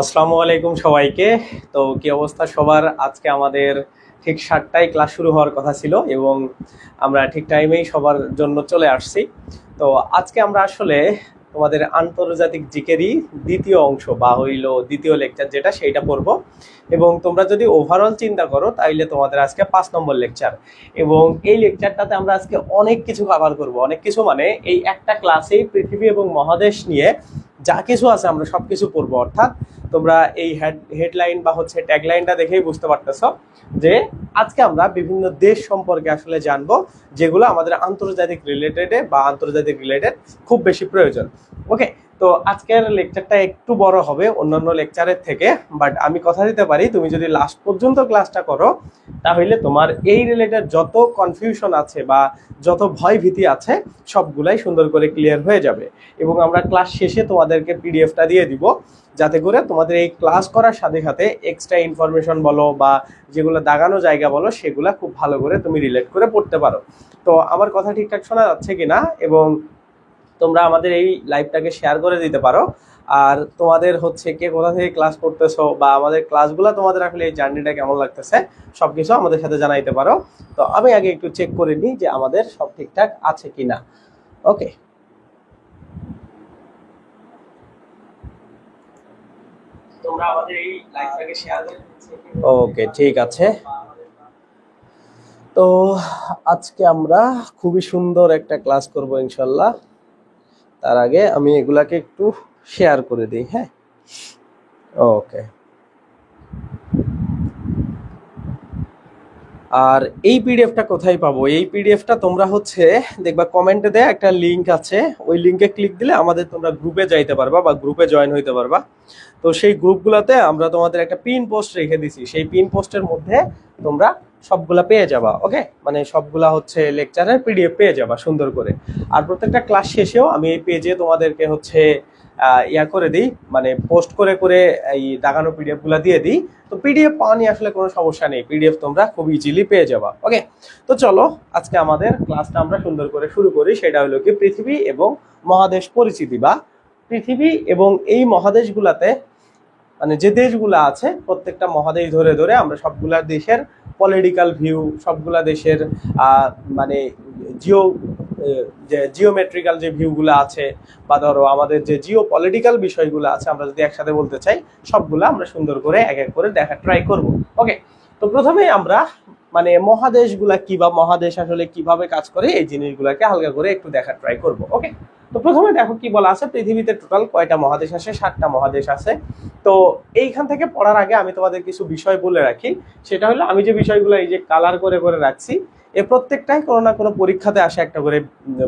আসসালামু আলাইকুম সবাইকে। তো কি অবস্থা সবার? আজকে আমাদের ঠিক 7টায় ক্লাস শুরু হওয়ার কথা ছিল এবং আমরা ঠিক টাইমেই সবার জন্য চলে আসছি। তো আজকে আমরা আসলে তোমাদের আন্তর্জাতিক জিকেরই দ্বিতীয় অংশ বা হইলো দ্বিতীয় লেকচার যেটা সেইটা পড়বো। এবং তোমরা যদি ওভারঅল চিন্তা করো তাইলে তোমাদের আজকে 5 নম্বর লেকচার। এবং এই লেকচারটাতে আমরা আজকে অনেক কিছু কভার করব, অনেক কিছু মানে এই একটা ক্লাসেই পৃথিবী এবং মহাদেশ নিয়ে যা কিছু আছে আমরা সবকিছু পড়বো। অর্থাৎ তোমরা এই হেডলাইন বা হচ্ছে ট্যাগলাইনটা দেখেই বুঝতে পারতেছ যে আজকে আমরা বিভিন্ন দেশ সম্পর্কে আসলে জানবো, যেগুলো আমাদের আন্তর্জাতিক রিলেটেডে বা আন্তর্জাতিক রিলেটেড খুব বেশি প্রয়োজন। ওকে, তো আজকের লেকচারটা একটু বড় হবে অন্যান্য লেকচারের থেকে, বাট আমি কথা দিতে পারি তুমি যদি লাস্ট পর্যন্ত ক্লাসটা করো তাহলে তোমার এই রিলেটেড যত কনফিউশন আছে বা যত ভয় ভীতি আছে সবগুলাই সুন্দর করে ক্লিয়ার হয়ে যাবে। এবং আমরা ক্লাস শেষে তোমাদেরকে পিডিএফটা দিয়ে দিব, যাতে করে তোমাদের এই ক্লাস করার সাথে সাথে এক্সট্রা ইনফরমেশন বলো বা যেগুলো দাগানো জায়গা বলো সেগুলো খুব ভালো করে তুমি রিলেট করে পড়তে পারো। তো আমার কথা ঠিকঠাক শোনা যাচ্ছে কিনা, এবং তোমরা আমাদের এই লাইভটাকে শেয়ার করে দিতে পারো। আর তোমাদের হচ্ছে কে কোথা থেকে ক্লাস করতেছো বা আমাদের ক্লাসগুলো তোমাদের আসলে এই জার্নিটা কেমন লাগতেছে সবকিছু আমাদের সাথে জানাইতে পারো। তো আমি আগে একটু চেক করে নিই যে আমাদের সব ঠিকঠাক আছে কিনা। ওকে, তোমরা আমাদের এই লাইভটাকে শেয়ার করে দিচ্ছ। ওকে, ঠিক আছে। তো আজকে আমরা খুবই সুন্দর একটা ক্লাস করব ইনশাল্লাহ। তার আগে আমি এগুলাকে একটু শেয়ার করে দিই। হ্যাঁ, ওকে। আর এই পিডিএফটা কোথায় পাবো? এই পিডিএফটা তোমরা হচ্ছে দেখবা কমেন্টে দেয়া একটা লিঙ্ক আছে, ওই লিঙ্কে ক্লিক দিলে আমাদের তোমরা গ্রুপে যাইতে পারবা বা গ্রুপে জয়েন হইতে পারবা। তো সেই গ্রুপগুলোতে আমরা তোমাদের একটা পিন পোস্ট রেখে দিছি, সেই পিন পোস্টের মধ্যে তোমরা সবগুলা পেয়ে যাবা। ওকে, মানে সবগুলা হচ্ছে লেকচারের পিডিএফ পেয়ে যাবা সুন্দর করে। আর প্রত্যেকটা ক্লাস শেষেও আমি এই পেজে তোমাদেরকে হচ্ছে ইয়া করে দিই, মানে পোস্ট করে করে এই দাগানো পিডিএফ গুলা দিয়ে দিই। তো পিডিএফ পাওয়া নিয়ে আসলে কোনো সমস্যা নেই, পিডিএফ তোমরা খুব ইজিলি পেয়ে যাবা। ওকে, তো চলো আজকে আমাদের ক্লাসটা আমরা সুন্দর করে শুরু করি। সেটা হলো কি পৃথিবী এবং মহাদেশ পরিচিতি, বা পৃথিবী এবং এই মহাদেশগুলাতে মানে যে দেশগুলো আছে প্রত্যেকটা মহাদেশ ধরে ধরে আমরা সবগুলা দেশের পলিটিক্যাল ভিউ, সবগুলা দেশের মানে জিও যে জিওমেট্রিক্যাল যে ভিউগুলো আছে বা ধরো আমাদের যে জিও পলিটিক্যাল বিষয়গুলো আছে আমরা যদি একসাথে বলতে চাই, সবগুলো আমরা সুন্দর করে এক এক করে দেখা ট্রাই করব। ওকে, তো প্রথমে আমরা মানে মহাদেশগুলা কি বা মহাদেশ আসলে কিভাবে কাজ করে এই জিনিসগুলোকে হালকা করে একটু দেখা ট্রাই করব। ওকে, তো প্রথমে দেখো কি বলা আছে, পৃথিবীতে টোটাল কয়টা মহাদেশ আছে? 7টা মহাদেশ আছে। তো এইখান থেকে পড়ার আগে আমি তোমাদের কিছু বিষয় বলে রাখি। সেটা হলো আমি যে বিষয়গুলো এই যে কালার করে করে রাখছি, এ প্রত্যেকটাই কোনো না কোনো পরীক্ষাতে আসে একটা করে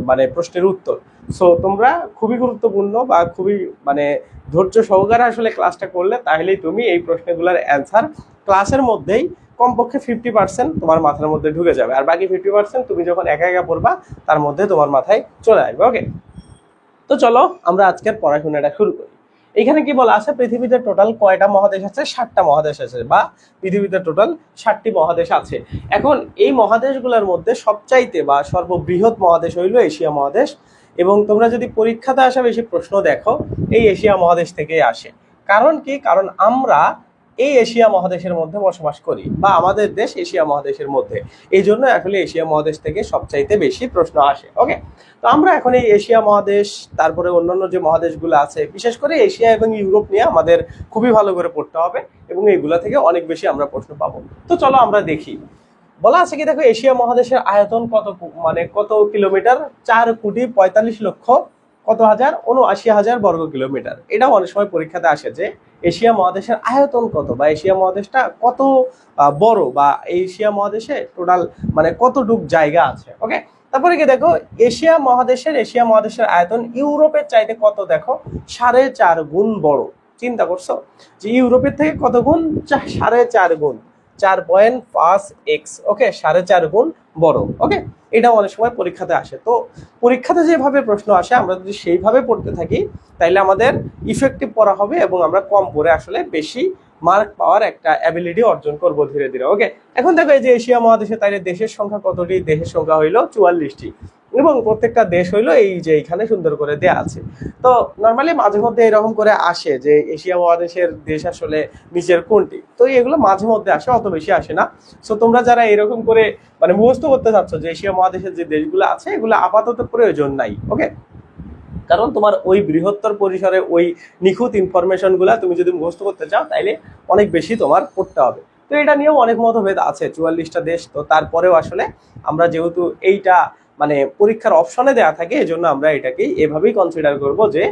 মানে প্রশ্নের উত্তর। সো তোমরা খুবই গুরুত্বপূর্ণ বা খুবই মানে ধৈর্য সহকারে আসলে ক্লাসটা করলে তাহলেই তুমি এই প্রশ্নগুলোর অ্যান্সার ক্লাসের মধ্যেই কমপক্ষে 50% তোমার মাথার মধ্যে ঢুকে যাবে, আর বাকি 50% তুমি যখন একা একা পড়বা তার মধ্যে তোমার মাথায় চলে আসবে। ওকে, তো চলো আমরা আজকের পড়াশোনাটা শুরু করি। এখানে কি বলা আছে, পৃথিবীতে টোটাল কয়টা মহাদেশ আছে? 7টা মহাদেশ আছে, বা পৃথিবীতে টোটাল 7টি মহাদেশ আছে। এখন এই মহাদেশগুলোর মধ্যে সবচাইতে বা সর্ববৃহৎ মহাদেশ হইল এশিয়া মহাদেশ। এবং তোমরা যদি পরীক্ষাতে আসা বেশি প্রশ্ন দেখো এই এশিয়া মহাদেশ থেকেই আসে। কারণ কি? কারণ আমরা এই এশিয়া মহাদেশের মধ্যে বসবাস করি বা আমাদের দেশ এশিয়া মহাদেশের মধ্যে, এই জন্য আসলে এশিয়া মহাদেশ থেকে সবচাইতে বেশি প্রশ্ন আসে। ওকে, তো আমরা এখন এই এশিয়া মহাদেশ, তারপরে অন্যান্য যে মহাদেশগুলো আছে, বিশেষ করে এশিয়া এবং ইউরোপ নিয়ে আমাদের খুবই ভালো করে পড়তে হবে এবং এইগুলা থেকে অনেক বেশি আমরা প্রশ্ন পাবো। তো চলো আমরা দেখি। বলা আছে কি দেখো, এশিয়া মহাদেশের আয়তন কত, মানে কত কিলোমিটার? 4,45,00,000 কত হাজার 79,000 বর্গ কিলোমিটার। এটাও অনেক সময় পরীক্ষাতে আসে যে এশিয়া মহাদেশের আয়তন কত বা এশিয়া মহাদেশটা কত বড়, বা এশিয়া মহাদেশে টোটাল মানে কতটুক জায়গা আছে। ওকে, তারপরে কি দেখো, এশিয়া মহাদেশের আয়তন ইউরোপের চাইতে কত? দেখো 4.5 গুণ বড়। চিন্তা করছো যে ইউরোপের থেকে কত গুণ? 4.5 গুণ, 4.5x। ওকে, 4.5 গুণ বড়। ওকে, এটা অনেক সময় পরীক্ষাতে আসে। তো পরীক্ষাতে যেভাবে প্রশ্ন আসে আমরা যদি সেইভাবে পড়তে থাকি তাইলে আমাদের ইফেক্টিভ পড়া হবে এবং আমরা কম পড়ে আসলে বেশি মার্ক পাওয়ার একটা অ্যাবিলিটি অর্জন করবো ধীরে ধীরে। ওকে, এখন দেখো এই যে এশিয়া মহাদেশে তাইলে দেশের সংখ্যা কতটি? দেশের সংখ্যা হইল 44টি। এবং প্রত্যেকটা দেশ হইলো এই যে এখানে সুন্দর করে দেয়া আছে। তো নর্মালি মাঝে মধ্যে এরকম করে আসে যে এশিয়া মহাদেশের দেশ আসলে নিচের কোনটি, তো এগুলো মাঝে মধ্যে আসে, অত বেশি আসে না। সো তোমরা যারা এরকম করে মানে মুখস্থ করতে চাচ্ছ যে এশিয়া মহাদেশের যে দেশগুলো আছে এগুলো আপাতত প্রয়োজন নাই, ওকে। কারণ তোমার ওই বৃহত্তর পরিসরে ওই নিখুঁত ইনফরমেশন গুলা তুমি যদি মুখস্থ করতে চাও তাইলে অনেক বেশি তোমার পড়তে হবে। তো এটা নিয়েও অনেক মতভেদ আছে, 44টা দেশ। তো তারপরেও আসলে আমরা যেহেতু এইটা মানে পরীক্ষার অপশনে দেওয়া থাকে, এজন্য আমরা এটাকেই এভাবেই কনসিডার করব যে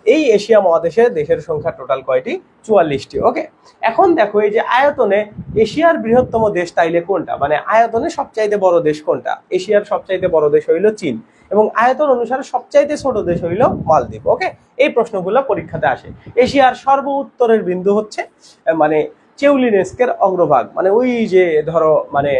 এই এশিয়া মহাদেশের দেশের সংখ্যা টোটাল কয়টি? 44টি, ওকে। এখন দেখো এই যে আয়তনে এশিয়ার বৃহত্তম দেশ তাইলে কোনটা, মানে আয়তনে সবচাইতে বড় দেশ কোনটা? এশিয়ার সবচাইতে বড় দেশ হইল চীন, এবং আয়তন অনুসারে সবচাইতে ছোট দেশ হইল মালদ্বীপ, ওকে। এই প্রশ্নগুলো পরীক্ষাতে আসে। এশিয়ার সর্ব উত্তরের বিন্দু হচ্ছে মানে চেউলিনেস্কের অগ্রভাগ, মানে ওই যে ধরো মানে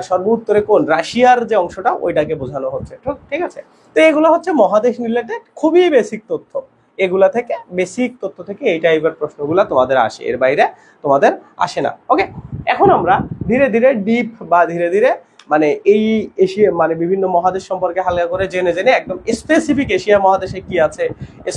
সর্ব উত্তরে কোন রাশিয়ার যে অংশটা ওইটাকে বোঝানো হচ্ছে, ঠিক আছে। তো এগুলো হচ্ছে মহাদেশ রিলেটেড খুবই বেসিক তথ্য, এগুলা থেকে বেসিক তথ্য থেকে এই টাইপের প্রশ্নগুলো তোমাদের আসে, এর বাইরে তোমাদের আসে না, ওকে। এখন আমরা ধীরে ধীরে ডিপ বা ধীরে ধীরে মানে এই এশিয়া মানে বিভিন্ন মহাদেশ সম্পর্কে হালকা করে জেনে জেনে একদম স্পেসিফিক এশিয়া মহাদেশে কি আছে,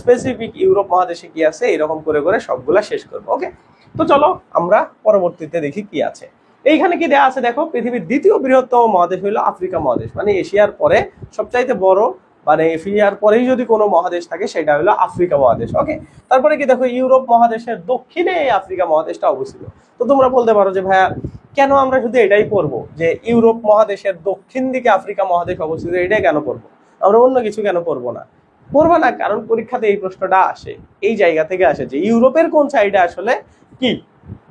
স্পেসিফিক ইউরোপ মহাদেশে কি আছে, এরকম করে করে সবগুলা শেষ করবো, ওকে। তো চলো আমরা পরবর্তীতে দেখি কি আছে। এইখানে কি দেয়া আছে দেখো, পৃথিবীর দ্বিতীয় বৃহত্তম মহাদেশ হইলো আফ্রিকা মহাদেশ, মানে এশিয়ার পরে সবচাইতে বড়, মানে এশিয়ার পরেই যদি কোনো মহাদেশ থাকে সেটা হলো আফ্রিকা মহাদেশ, ওকে। তারপরে কি দেখো, ইউরোপ মহাদেশের দক্ষিণে এই আফ্রিকা মহাদেশটা অবস্থিত। তো তোমরা বলতে পারো যে ভাইয়া কেন আমরা শুধু এটাই পড়বো যে ইউরোপ মহাদেশের দক্ষিণ দিকে আফ্রিকা মহাদেশ অবস্থিত, এটাই কেন পড়বো, আমরা অন্য কিছু কেন পড়বো না? পড়বো না কারণ পরীক্ষাতে এই প্রশ্নটা আসে, এই জায়গা থেকে আসে যে ইউরোপের কোন সাইডে আসলে কি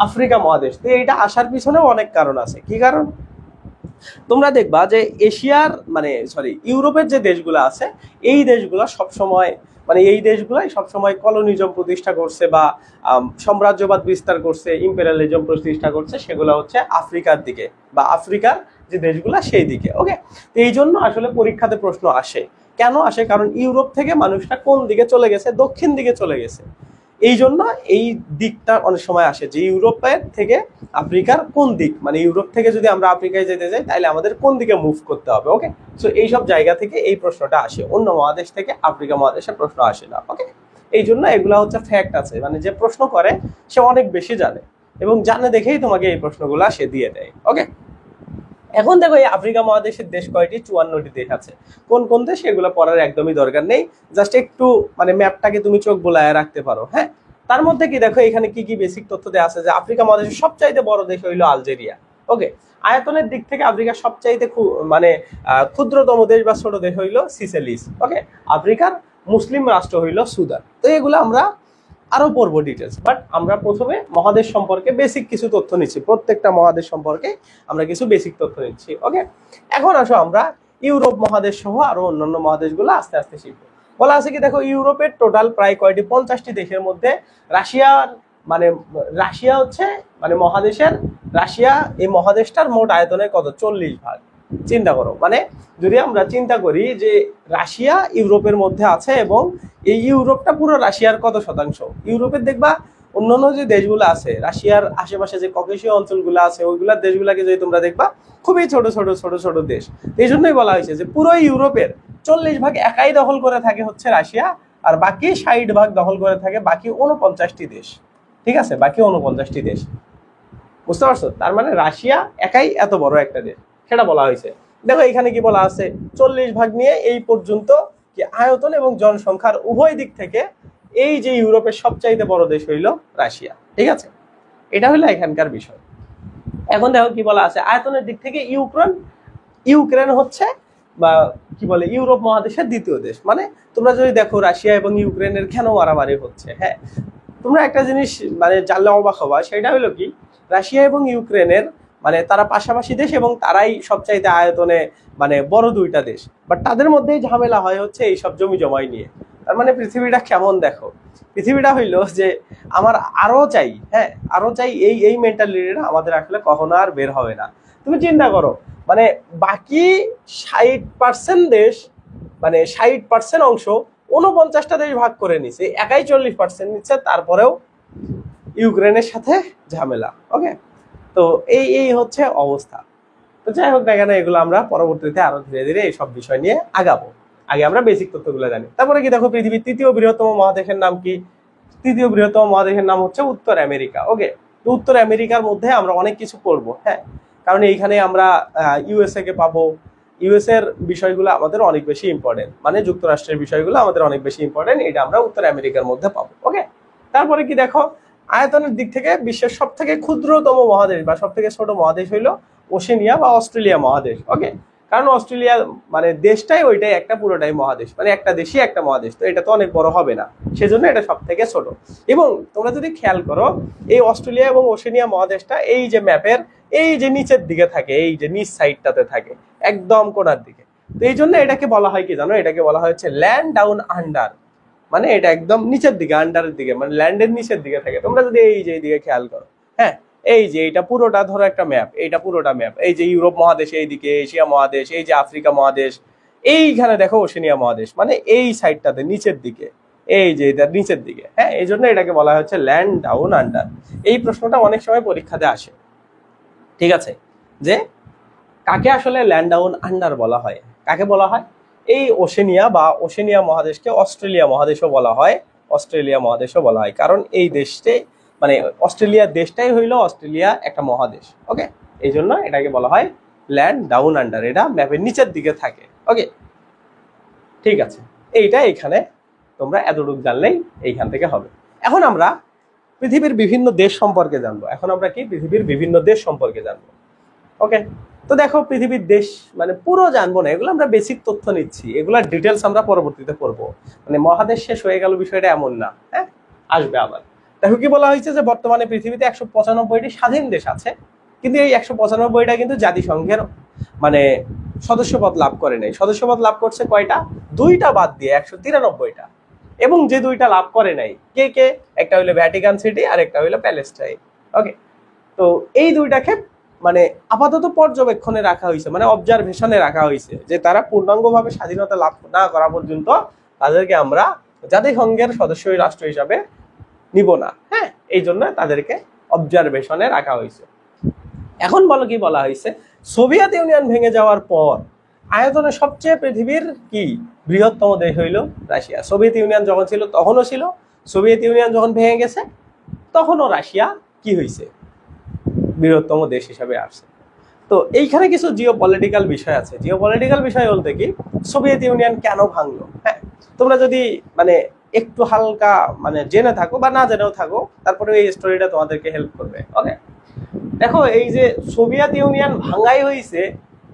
আফ্রিকা মহাদেশ। তো এইটা আসার পিছনেও অনেক কারণ আছে। কি কারণ? তোমরা দেখবা যে এশিয়ার মানে ইউরোপের যে দেশগুলো আছে এই দেশগুলো সবসময় মানে এই দেশগুলাই সবসময় কলোনিজম প্রতিষ্ঠা করছে বা সাম্রাজ্যবাদ বিস্তার করছে, ইম্পেরিয়ালিজম প্রতিষ্ঠা করছে, সেগুলো হচ্ছে আফ্রিকার দিকে বা আফ্রিকার যে দেশগুলো সেই দিকে, ওকে। তো এই জন্য আসলে পরীক্ষাতে প্রশ্ন আসে। কেন আসে? কারণ ইউরোপ থেকে মানুষটা কোন দিকে চলে গেছে? দক্ষিণ দিকে চলে গেছে। এই জন্য এই দিকটা অনেক সময় আসে যে ইউরোপের থেকে আফ্রিকার কোন দিক, মানে ইউরোপ থেকে যদি আমরা আফ্রিকায় যেতে যাই তাহলে আমাদের কোন দিকে মুভ করতে হবে, ওকে। সো এইসব জায়গা থেকে এই প্রশ্নটা আসে, অন্য মহাদেশ থেকে আফ্রিকা মহাদেশের প্রশ্ন আসে না, ওকে। এই জন্য এগুলা হচ্ছে ফ্যাক্ট আছে, মানে যে প্রশ্ন করে সে অনেক বেশি জানে এবং জানে দেখেই তোমাকে এই প্রশ্নগুলা সে দিয়ে দেয়, ওকে। এখন দেখো এই আফ্রিকা মহাদেশের দেশ কয়টি? 54টি দেশ আছে। কোন কোন দেশ এগুলো পড়ার একদমই দরকার নেই, জাস্ট একটু মানে ম্যাপটাকে তুমি চোখ বোলায় রাখতে পারো, হ্যাঁ। তার মধ্যে কি দেখো এখানে কি কি বেসিক তথ্য দেওয়া আছে যে আফ্রিকা মহাদেশের সবচাইতে বড় দেশ হইলো আলজেরিয়া, ওকে। আয়তনের দিক থেকে আফ্রিকার সবচাইতে মানে ক্ষুদ্রতম দেশ বা ছোট দেশ হইলো সিসেলিস, ওকে। আফ্রিকার মুসলিম রাষ্ট্র হইলো সুদান। তো এগুলো আমরা আরো পড়বো ডিটেলস, বাট আমরা প্রথমে মহাদেশ সম্পর্কে বেসিক কিছু তথ্য নিচ্ছি, প্রত্যেকটা মহাদেশ সম্পর্কে আমরা কিছু বেসিক তথ্য নিচ্ছি, ওকে। এখন আসো আমরা ইউরোপ মহাদেশ সহ আরো অন্যান্য মহাদেশগুলো আস্তে আস্তে শিখবো। বলা আছে কি দেখো, ইউরোপের টোটাল প্রায় কয়টি? 50টি দেশের মধ্যে রাশিয়ার মানে রাশিয়া হচ্ছে মানে মহাদেশের, রাশিয়া এই মহাদেশটার মোট আয়তনের কত? 40 ভাগ। চিন্তা করো, মানে যদি আমরা চিন্তা করি যে রাশিয়া ইউরোপের মধ্যে আছে এবং এই ইউরোপটা পুরো রাশিয়ার কত শতাংশ? ইউরোপের দেখবা অন্যান্য যে দেশগুলো আছে রাশিয়ার আশেপাশে যে ককেশীয় অঞ্চলগুলো আছে ওইগুলা দেশগুলাকে যদি তোমরা দেখবা খুবই ছোট ছোট ছোট ছোট দেশ। এই জন্যই বলা হয়েছে যে পুরো ইউরোপের 40 ভাগ একাই দখল করে থাকে হচ্ছে রাশিয়া, আর বাকি 60 ভাগ দখল করে থাকে বাকি 49টি দেশ, ঠিক আছে, বাকি 49টি দেশ। বুঝতে পারছো? তার মানে রাশিয়া একাই এত বড় একটা দেশ, সেটা বলা হয়েছে। দেখো এখানে কি বলা আছে, 40 ভাগ নিয়ে এই পর্যন্ত কি আয়তন এবং জনসংখ্যার উভয় দিক থেকে এই যে ইউরোপের সবচাইতে বড় দেশ হইল রাশিয়া, ঠিক আছে। এটা হলো এখানকার বিষয়। এখন দেখো কি বলা আছে, আয়তনের দিক থেকে ইউক্রেন হচ্ছে বা কি বলে ইউরোপ মহাদেশের দ্বিতীয় দেশ। মানে তোমরা যদি দেখো রাশিয়া এবং ইউক্রেনের কেন মারামারি হচ্ছে, হ্যাঁ, তোমরা একটা জিনিস মানে জানলে অবাক হবা, সেটা হলো কি রাশিয়া এবং ইউক্রেনের মানে তারা পাশাপাশি দেশ এবং তারাই সবচাইতে আয়তনে মানে বড় দুইটা দেশ, বাট তাদের মধ্যেই ঝামেলা হয় হচ্ছে এইসব জমি জমাই নিয়ে। তার মানে পৃথিবীটা কেমন দেখো, পৃথিবীটা হইলো যে আমার আরো চাই, হ্যাঁ আরো চাই, এই এই মেন্টালিটিটা আমাদের আসলে কখনো আর বের হবে না। তুমি চিন্তা করো, মানে বাকি 60% দেশ মানে 60% অংশ 49টা দেশ ভাগ করে নিছে, একাই 40% নিচ্ছে, তারপরেও ইউক্রেনের সাথে ঝামেলা, ওকে। তো এই এই হচ্ছে অবস্থা। তো যাই হোক না কেন, এগুলো আমরা পরবর্তীতে আরো ধীরে ধীরে এইসব বিষয় নিয়ে আগাবো। আগে আমরা বেসিক তথ্যগুলো জানি। তারপরে কি দেখো, পৃথিবীর তৃতীয় বৃহত্তম মহাদেশের নাম কি? তৃতীয় বৃহত্তম মহাদেশের নাম হচ্ছে উত্তর আমেরিকা। ওকে, তো উত্তর আমেরিকার মধ্যে আমরা অনেক কিছু পড়বো, হ্যাঁ, কারণ এইখানে আমরা ইউএসএ কে পাবো। ইউএস এর বিষয়গুলো আমাদের অনেক বেশি ইম্পর্টেন্ট, মানে যুক্তরাষ্ট্রের বিষয়গুলো আমাদের অনেক বেশি ইম্পর্টেন্ট, এটা আমরা উত্তর আমেরিকার মধ্যে পাবো। ওকে, তারপরে কি দেখো, আয়তনের দিক থেকে বিশ্বের সব থেকে ক্ষুদ্রতম মহাদেশ বা সব থেকে ছোট মহাদেশ হইলো ওশেনিয়া বা অস্ট্রেলিয়া মহাদেশ। ওকে, কারণ অস্ট্রেলিয়া মানে দেশটাই ওইটাই একটা পুরোটাই মহাদেশ, মানে একটা দেশই একটা মহাদেশ, তো এটা তো অনেক বড় হবে না, সেজন্য এটা সব থেকে ছোট। এবং তোমরা যদি খেয়াল করো, এই অস্ট্রেলিয়া এবং ওশেনিয়া মহাদেশটা এই যে ম্যাপের এই যে নিচের দিকে থাকে, এই যে নিচ সাইডটাতে থাকে একদম কোণার দিকে, তো এই জন্য এটাকে বলা হয় কি জানো, এটাকে বলা হচ্ছে ল্যান্ড ডাউন আন্ডার, মানে এটা একদম নিচের দিকে, আন্ডারের দিকে, মানে ল্যান্ডের নিচের দিকে থাকে। তোমরা যদি এই যে এইদিকে খেয়াল করো, হ্যাঁ, এই যে এটা পুরোটা ধরো একটা ম্যাপ, এইটা পুরোটা ম্যাপ, এই যে ইউরোপ মহাদেশ এইদিকে, এশিয়া মহাদেশ, এই যে আফ্রিকা মহাদেশ, এইখানে দেখো ওশেনিয়া মহাদেশ, মানে এই সাইডটাতে নিচের দিকে, এই যে এটা নিচের দিকে, হ্যাঁ, এই জন্য এটাকে বলা হচ্ছে ল্যান্ড ডাউন আন্ডার। এই প্রশ্নটা অনেক সময় পরীক্ষাতে আসে, ঠিক আছে, যে কাকে আসলে ল্যান্ড ডাউন আন্ডার বলা হয়, কাকে বলা হয়? এই ওশেনিয়া বা ওশেনিয়া মহাদেশকে অস্ট্রেলিয়া মহাদেশও বলা হয়, অস্ট্রেলিয়া মহাদেশও বলা হয়, কারণ এই দেশটাই মানে অস্ট্রেলিয়া দেশটাই হইলো অস্ট্রেলিয়া একটা মহাদেশ। ওকে, এই জন্য এটাকে বলা হয় ল্যান্ড ডাউন আন্ডার, এটা ম্যাপের নিচের দিকে থাকে। ওকে, ঠিক আছে, এইটা এখানে তোমরা এতটুকু জানলেই এইখান থেকে হবে। এখন আমরা পৃথিবীর বিভিন্ন দেশ সম্পর্কে জানবো। এখন আমরা কি পৃথিবীর বিভিন্ন দেশ সম্পর্কে জানবো। ওকে, তো দেখো পৃথিবীর দেশ মানে পুরো জানবো না, এগুলো আমরা বেসিক তথ্য নিচ্ছি, এগুলোর ডিটেলস আমরা পরবর্তীতে পড়বো। মানে মহাদেশ শেষ হয়ে গেল বিষয়টা এমন না, হ্যাঁ, আসবে আবার। দেখো কি বলা হয়েছে যে বর্তমানে পৃথিবীতে 195টি স্বাধীন দেশ আছে, কিন্তু এই 195টা কিন্তু জাতিসংঘের মানে সদস্যপদ লাভ করে নাই। সদস্যপদ লাভ করছে কয়টা? 2টা বাদ দিয়ে 193টা। এবং যে 2টা লাভ করে নাই কে কে, একটা হইলো ভ্যাটিকান সিটি আর একটা হইলো প্যালেস্টাইন। ওকে, তো এই 2টাকে মানে আপাতত পর্যবেক্ষণে রাখা হয়েছে, মানে অবজারভেশনে রাখা হয়েছে, যে তারা পূর্ণাঙ্গভাবে স্বাধীনতা লাভ না করা পর্যন্ত তাদেরকে আমরা জাতিসংঘের সদস্য রাষ্ট্র হিসাবে নিব না, হ্যাঁ, এই জন্য তাদেরকে অবজারভেশনে রাখা হয়েছে। এখন বলো কি বলা হয়েছে, সোভিয়েত ইউনিয়ন ভেঙে যাওয়ার পর আয়তনে সবচেয়ে পৃথিবীর কি বৃহত্তম দেশ হইল রাশিয়া। সোভিয়েত ইউনিয়ন যখন ছিল তখনও ছিল, সোভিয়েত ইউনিয়ন যখন ভেঙে গেছে তখনও রাশিয়া কি হয়েছে, বৃহত্তম দেশ হিসাবে আসছে। তো এইখানে কিছু জিও পলিটিক্যাল বিষয় আছে। জিও পলিটিক্যাল বিষয় বলতে কি, সোভিয়েত ইউনিয়ন কেন ভাঙলো, হ্যাঁ, তোমরা যদি মানে একটু হালকা মানে জেনে থাকো বা না জেনেও থাকো, তারপরে এই স্টোরিটা তোমাদেরকে হেল্প করবে। ওকে, দেখো এই যে সোভিয়েত ইউনিয়ন ভাঙাই হয়েছে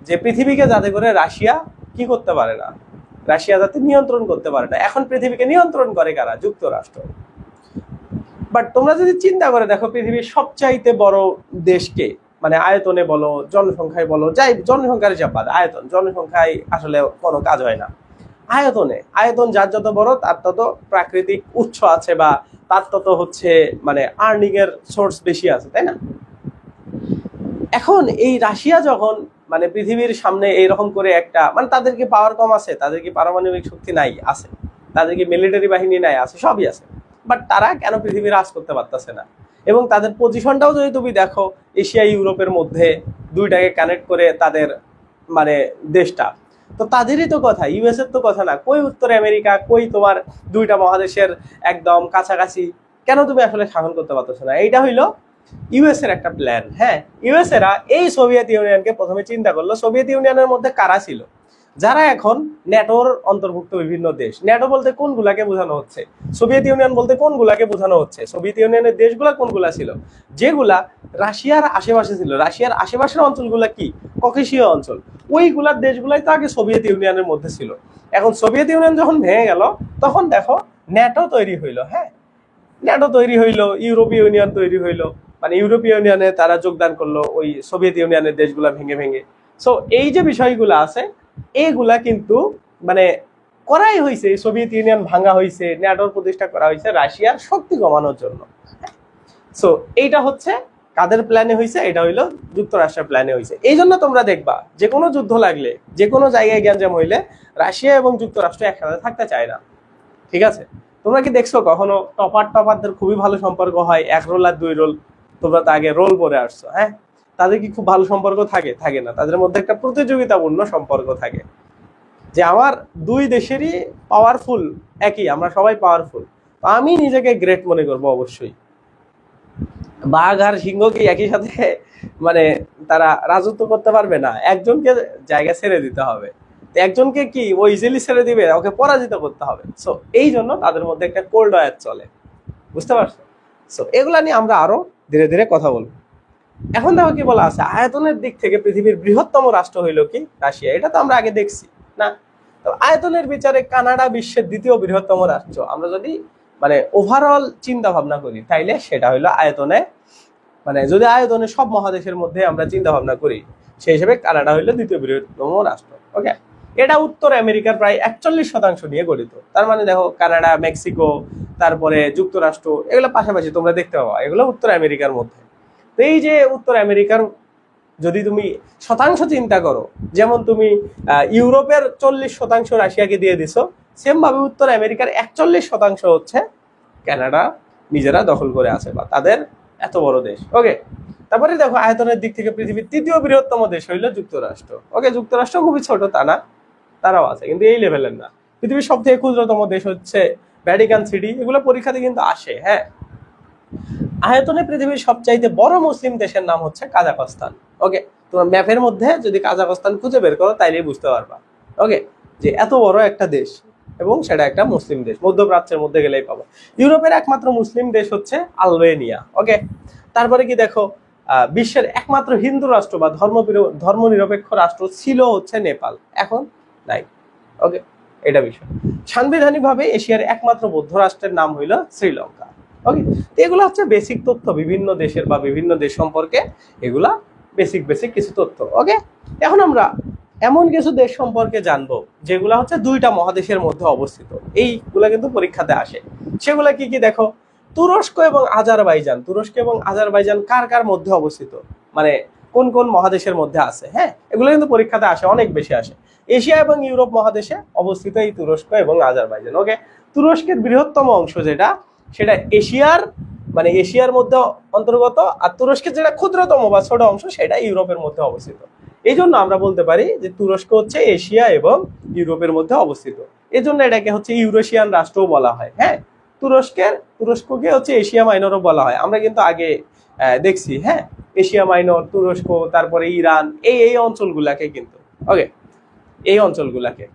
যে পৃথিবীকে যাতে করে রাশিয়া কি করতে পারে না, রাশিয়া যাতে নিয়ন্ত্রণ করতে পারে না। এখন পৃথিবীকে নিয়ন্ত্রণ করে কারা? যুক্তরাষ্ট্র। বাট তোমরা যদি চিন্তা করে দেখো, পৃথিবীর সবচাইতে বড় দেশকে, মানে আয়তনে বলো, জনসংখ্যায় বলো, যাই জনসংখ্যার হিসাব বাদ, আয়তন, জনসংখ্যায় আসলে কোনো কাজ হয় না। আয়তনে, আয়তন যার যত বড় তার তত প্রাকৃতিক উৎস আছে বা তার তত হচ্ছে মানে আর্নিং এর সোর্স বেশি আছে, তাই না? এখন এই রাশিয়া যখন মানে পৃথিবীর সামনে এইরকম করে একটা মানে তাদের কি পাওয়ার কম আছে, তাদের কি পারমাণবিক শক্তি নাই? আছে। তাদের কি মিলিটারি বাহিনী নাই? আছে, সবই আছে। বাট তারা কেন পৃথিবী রাজ করতে পারতেছে না? এবং তাদের পজিশনটাও যদি তুমি দেখো, এশিয়া ইউরোপের মধ্যে 2টাকে কানেক্ট করে তাদের মানে দেশটা, তো তাদেরই তো কথা, ইউএস এর তো কথা না। কই উত্তর আমেরিকা, কই তোমার 2টা মহাদেশের একদম কাছাকাছি, কেন তুমি আসলে শাসন করতে পারতেছো না? এইটা হইলো ইউএস এর একটা প্ল্যান। হ্যাঁ, ইউএস এরা এই সোভিয়েত ইউনিয়নকে প্রথমে চিন্তা করলো, সোভিয়েত ইউনিয়নের মধ্যে কারা ছিল, যারা এখন ন্যাটোর অন্তর্ভুক্ত বিভিন্ন দেশ। ন্যাটো বলতে কোনগুলাকে বোঝানো হচ্ছে, সোভিয়েত ইউনিয়ন বলতে কোনগুলাকে বোঝানো হচ্ছে, সোভিয়েত ইউনিয়নের দেশগুলা কোনগুলা ছিল, যেগুলা রাশিয়ার আশেপাশে ছিল। রাশিয়ার আশেপাশের অঞ্চলগুলা কি? ককেশীয় অঞ্চল। ওইগুলার দেশগুলাই তো আগে সোভিয়েত ইউনিয়নের মধ্যে ছিল। এখন সোভিয়েত ইউনিয়ন যখন ভেঙে গেল, তখন দেখো ন্যাটো তৈরি হইলো। হ্যাঁ, ন্যাটো তৈরি হইলো, ইউরোপীয় ইউনিয়ন তৈরি হইলো, মানে ইউরোপীয় ইউনিয়নে তারা যোগদান করলো ওই সোভিয়েত ইউনিয়নের দেশগুলা ভেঙে ভেঙে। সো এই যে বিষয়গুলো আছে, এইগুলা কিন্তু মানে করাই হয়েছে, সোভিয়েত ইউনিয়ন ভাঙা হয়েছে, ন্যাটোর প্রতিষ্ঠা করা হয়েছে রাশিয়ার শক্তি কমানোর জন্য। সো এইটা হচ্ছে কাদের প্ল্যানে হয়েছে? এটা হইলো যুক্তরাষ্ট্রের প্ল্যানে হয়েছে। এই জন্য তোমরা দেখবা যে কোনো যুদ্ধ লাগলে, যে কোনো জায়গায় গ্যাঞ্জাম হইলে রাশিয়া এবং যুক্তরাষ্ট্র একসাথে থাকতে চায় না, ঠিক আছে? তোমরা কি দেখছো কখনো টপারদের খুবই ভালো সম্পর্ক হয়, 1 রোল আর 2 রোল? তোমরা তো আগে রোল পরে আসছো, হ্যাঁ, তাদের কি খুব ভালো সম্পর্ক থাকে? থাকে না। তাদের মধ্যে একটা প্রতিযোগিতাপূর্ণ সম্পর্ক থাকে, যে আমার দুই দেশেরই পাওয়ারফুল একই, আমরা সবাই পাওয়ারফুল, তো আমি নিজেকে গ্রেট মনে করবো অবশ্যই। বাঘ আর সিংহ কি একই সাথে মানে তারা রাজত্ব করতে পারবে না? একজনকে জায়গা ছেড়ে দিতে হবে। একজনকে কি ও ইজিলি ছেড়ে দিবে? ওকে পরাজিত করতে হবে। সো এই জন্য তাদের মধ্যে একটা কোল্ড ওয়ার চলে, বুঝতে পারছো? সো এগুলা নিয়ে আমরা আরো ধীরে ধীরে কথা বলবো। এখন দেখো কি বলা আছে, আয়তনের দিক থেকে পৃথিবীর বৃহত্তম রাষ্ট্র হইল কি? রাশিয়া। এটা তো আমরা আগে দেখছি না? তো আয়তনের বিচারে কানাডা বিশ্বের দ্বিতীয় বৃহত্তম রাষ্ট্র। আমরা যদি মানে ওভারঅল চিন্তা ভাবনা করি তাইলে সেটা হইলো আয়তনে, মানে যদি আয়তনে সব মহাদেশের মধ্যে আমরা চিন্তা ভাবনা করি সেই হিসেবে কানাডা হইলো দ্বিতীয় বৃহত্তম রাষ্ট্র। ওকে, এটা উত্তর আমেরিকার প্রায় 41% নিয়ে গঠিত। তার মানে দেখো কানাডা, মেক্সিকো, তারপরে যুক্তরাষ্ট্র, এগুলো পাশাপাশি তোমরা দেখতে পাবা, এগুলো উত্তর আমেরিকার মধ্যে। তো এই যে উত্তর আমেরিকার যদি তুমি শতাংশ চিন্তা করো, যেমন তুমি ইউরোপের 40% রাশিয়াকে দিয়ে দিছো, সেম ভাবে উত্তর আমেরিকার 41% হচ্ছে কানাডা নিজেরা দখল করে আছে, বা তাদের এত বড় দেশ। ওকে, তারপরে দেখো আয়তনের দিক থেকে পৃথিবীর তৃতীয় বৃহত্তম দেশ হইল যুক্তরাষ্ট্র। ওকে, যুক্তরাষ্ট্র খুবই ছোট তা না, তারাও আছে, কিন্তু এই লেভেলের না। পৃথিবীর সব থেকে ক্ষুদ্রতম দেশ হচ্ছে ভ্যাটিকান সিটি, এগুলো পরীক্ষাতে কিন্তু আসে। হ্যাঁ, আয়তনে পৃথিবীর সবচাইতে বড় মুসলিম দেশের নাম হচ্ছে কাজাকস্তান। ওকে, তোমার ম্যাপের মধ্যে যদি কাজাকস্তান খুঁজে বের করো তাইলেই বুঝতে পারবা। ওকে, যে এত বড় একটা দেশ এবং সেটা একটা মুসলিম দেশ, মধ্যপ্রাচ্যের মধ্যে গেলেই পাবো। ইউরোপের একমাত্র মুসলিম দেশ হচ্ছে আলবেনিয়া। ওকে, তারপরে কি দেখো বিশ্বের একমাত্র হিন্দু রাষ্ট্র বা ধর্মনিরপেক্ষ রাষ্ট্র ছিল হচ্ছে নেপাল, এখন নাই। ওকে, এটা বিষয়। সাংবিধানিকভাবে এশিয়ার একমাত্র বৌদ্ধ রাষ্ট্রের নাম হইল শ্রীলঙ্কা। ওকে, এগুলো হচ্ছে বেসিক তথ্য বিভিন্ন দেশের বা বিভিন্ন দেশ সম্পর্কে, এগুলা বেসিক কিছু তথ্য। ওকে, এখন আমরা এমন কিছু দেশ সম্পর্কে জানবো যেগুলা হচ্ছে দুইটা মহাদেশের মধ্যে অবস্থিত, এইগুলা কিন্তু পরীক্ষাতে আসে। সেগুলা কি কি দেখো, তুরস্ক এবং আজারবাইজান। তুরস্ক এবং আজারবাইজান কার কার মধ্যে অবস্থিত, মানে কোন কোন মহাদেশের মধ্যে আছে? হ্যাঁ, এগুলো কিন্তু পরীক্ষাতে আসে, অনেক বেশি আসে। এশিয়া এবং ইউরোপ মহাদেশে অবস্থিত এই তুরস্ক এবং আজারবাইজান। ওকে, তুরস্কের বৃহত্তম অংশ যেটা, সেটা এশিয়ার মানে এশিয়ার মধ্যে অন্তর্গত, আর তুরস্কের যেটা ক্ষুদ্রতম বা ছোট অংশ সেটা ইউরোপের মধ্যে অবস্থিত। এই জন্য আমরা বলতে পারি যে তুরস্ক হচ্ছে এশিয়া এবং ইউরোপের মধ্যে অবস্থিত। এই জন্য এটাকে হচ্ছে ইউরেশিয়ান রাষ্ট্রও বলা হয়। হ্যাঁ, তুরস্ককে হচ্ছে এশিয়া মাইনরও বলা হয়, আমরা কিন্তু আগে দেখছি। হ্যাঁ, এশিয়া মাইনর, তুরস্ক, তারপরে ইরান, এই অঞ্চলগুলাকে কিন্তু। ওকে, এই অঞ্চলগুলাকে।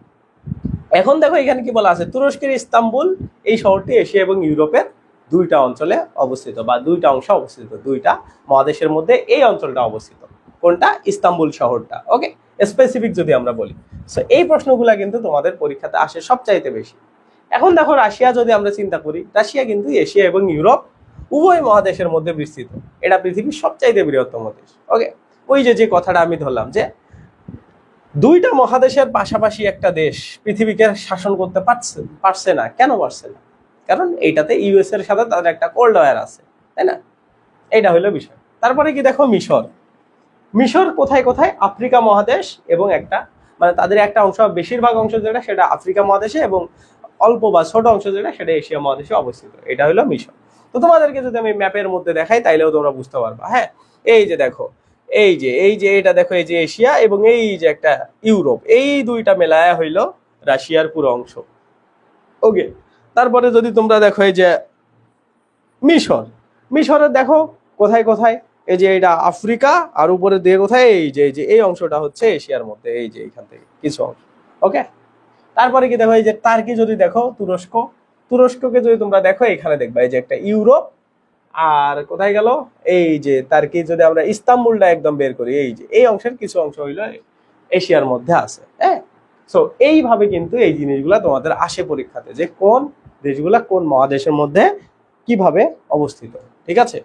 এখন দেখো এখানে কি বলা আছে, তুরস্কের ইস্তাম্বুল এই শহরটি এশিয়া এবং ইউরোপের দুইটা অঞ্চলে অবস্থিত, বা দুইটা অংশে অবস্থিত, দুইটা মহাদেশের মধ্যে এই অঞ্চলটা অবস্থিত। কোনটা? ইস্তাম্বুল শহরটা। ওকে, স্পেসিফিক যদি আমরা বলি। সো এই প্রশ্নগুলা কিন্তু তোমাদের পরীক্ষাতে আসে সবচাইতে বেশি। এখন দেখো রাশিয়া যদি আমরা চিন্তা করি, রাশিয়া কিন্তু এশিয়া এবং ইউরোপ উভয় মহাদেশের মধ্যে বিস্তৃত। এটা পৃথিবীর সবচাইতে বৃহত্তম দেশ। ওকে, ওই যে কথাটা আমি ধরলাম যে দুইটা মহাদেশের পাশাপাশি একটা দেশ পৃথিবীকে শাসন করতে পারছে না। কেন পারছে না? কারণ এইটাতে ইউএস এর সাথে তাদের একটা কোল্ড ওয়ার আছে, তাই না? এইটা হলো বিষয়। তারপরে কি দেখো মিশর। মিশর কোথায় কোথায়? আফ্রিকা মহাদেশ এবং একটা মানে তাদের একটা অংশ, বেশিরভাগ অংশ যেটা সেটা আফ্রিকা মহাদেশে, এবং অল্প বা ছোট অংশ যেটা সেটা এশিয়া মহাদেশে অবস্থিত। এটা হলো মিশর। তো তোমাদেরকে যদি আমি ম্যাপের মধ্যে দেখাই তাইলেও তোমরা বুঝতে পারবা। হ্যাঁ, এই যে দেখো, এই যে এটা দেখো, এই যে এশিয়া এবং এই যে একটা ইউরোপ, এই দুইটা মেলায়া হইলো রাশিয়ার পুরো অংশ। ওকে, তারপরে যদি তোমরা দেখো এই যে মিশরের দেখো কোথায় কোথায়, এই যে এটা আফ্রিকা, আর উপরে দিয়ে কোথায় এই যে এই অংশটা হচ্ছে এশিয়ার মধ্যে, এই যে এখান থেকে কিছু অংশ। ওকে, তারপরে কি দেখো, এই যে টার্কি যদি দেখো, তুরস্ককে যদি তোমরা দেখো, এখানে দেখবা এই যে একটা ইউরোপ, আর কোথায় গেল এই যে টার্কি। যদি আমরা ইস্তাম্বুলটা একদম বের করি, এই যে এই অংশের কিছু অংশ হইলো এশিয়ার মধ্যে আছে। হ্যাঁ, সো এইভাবে কিন্তু এই জিনিসগুলা তোমাদের আসে পরীক্ষাতে, যে কোন দেশগুলা কোন মহাদেশের মধ্যে কিভাবে অবস্থিত। ঠিক আছে,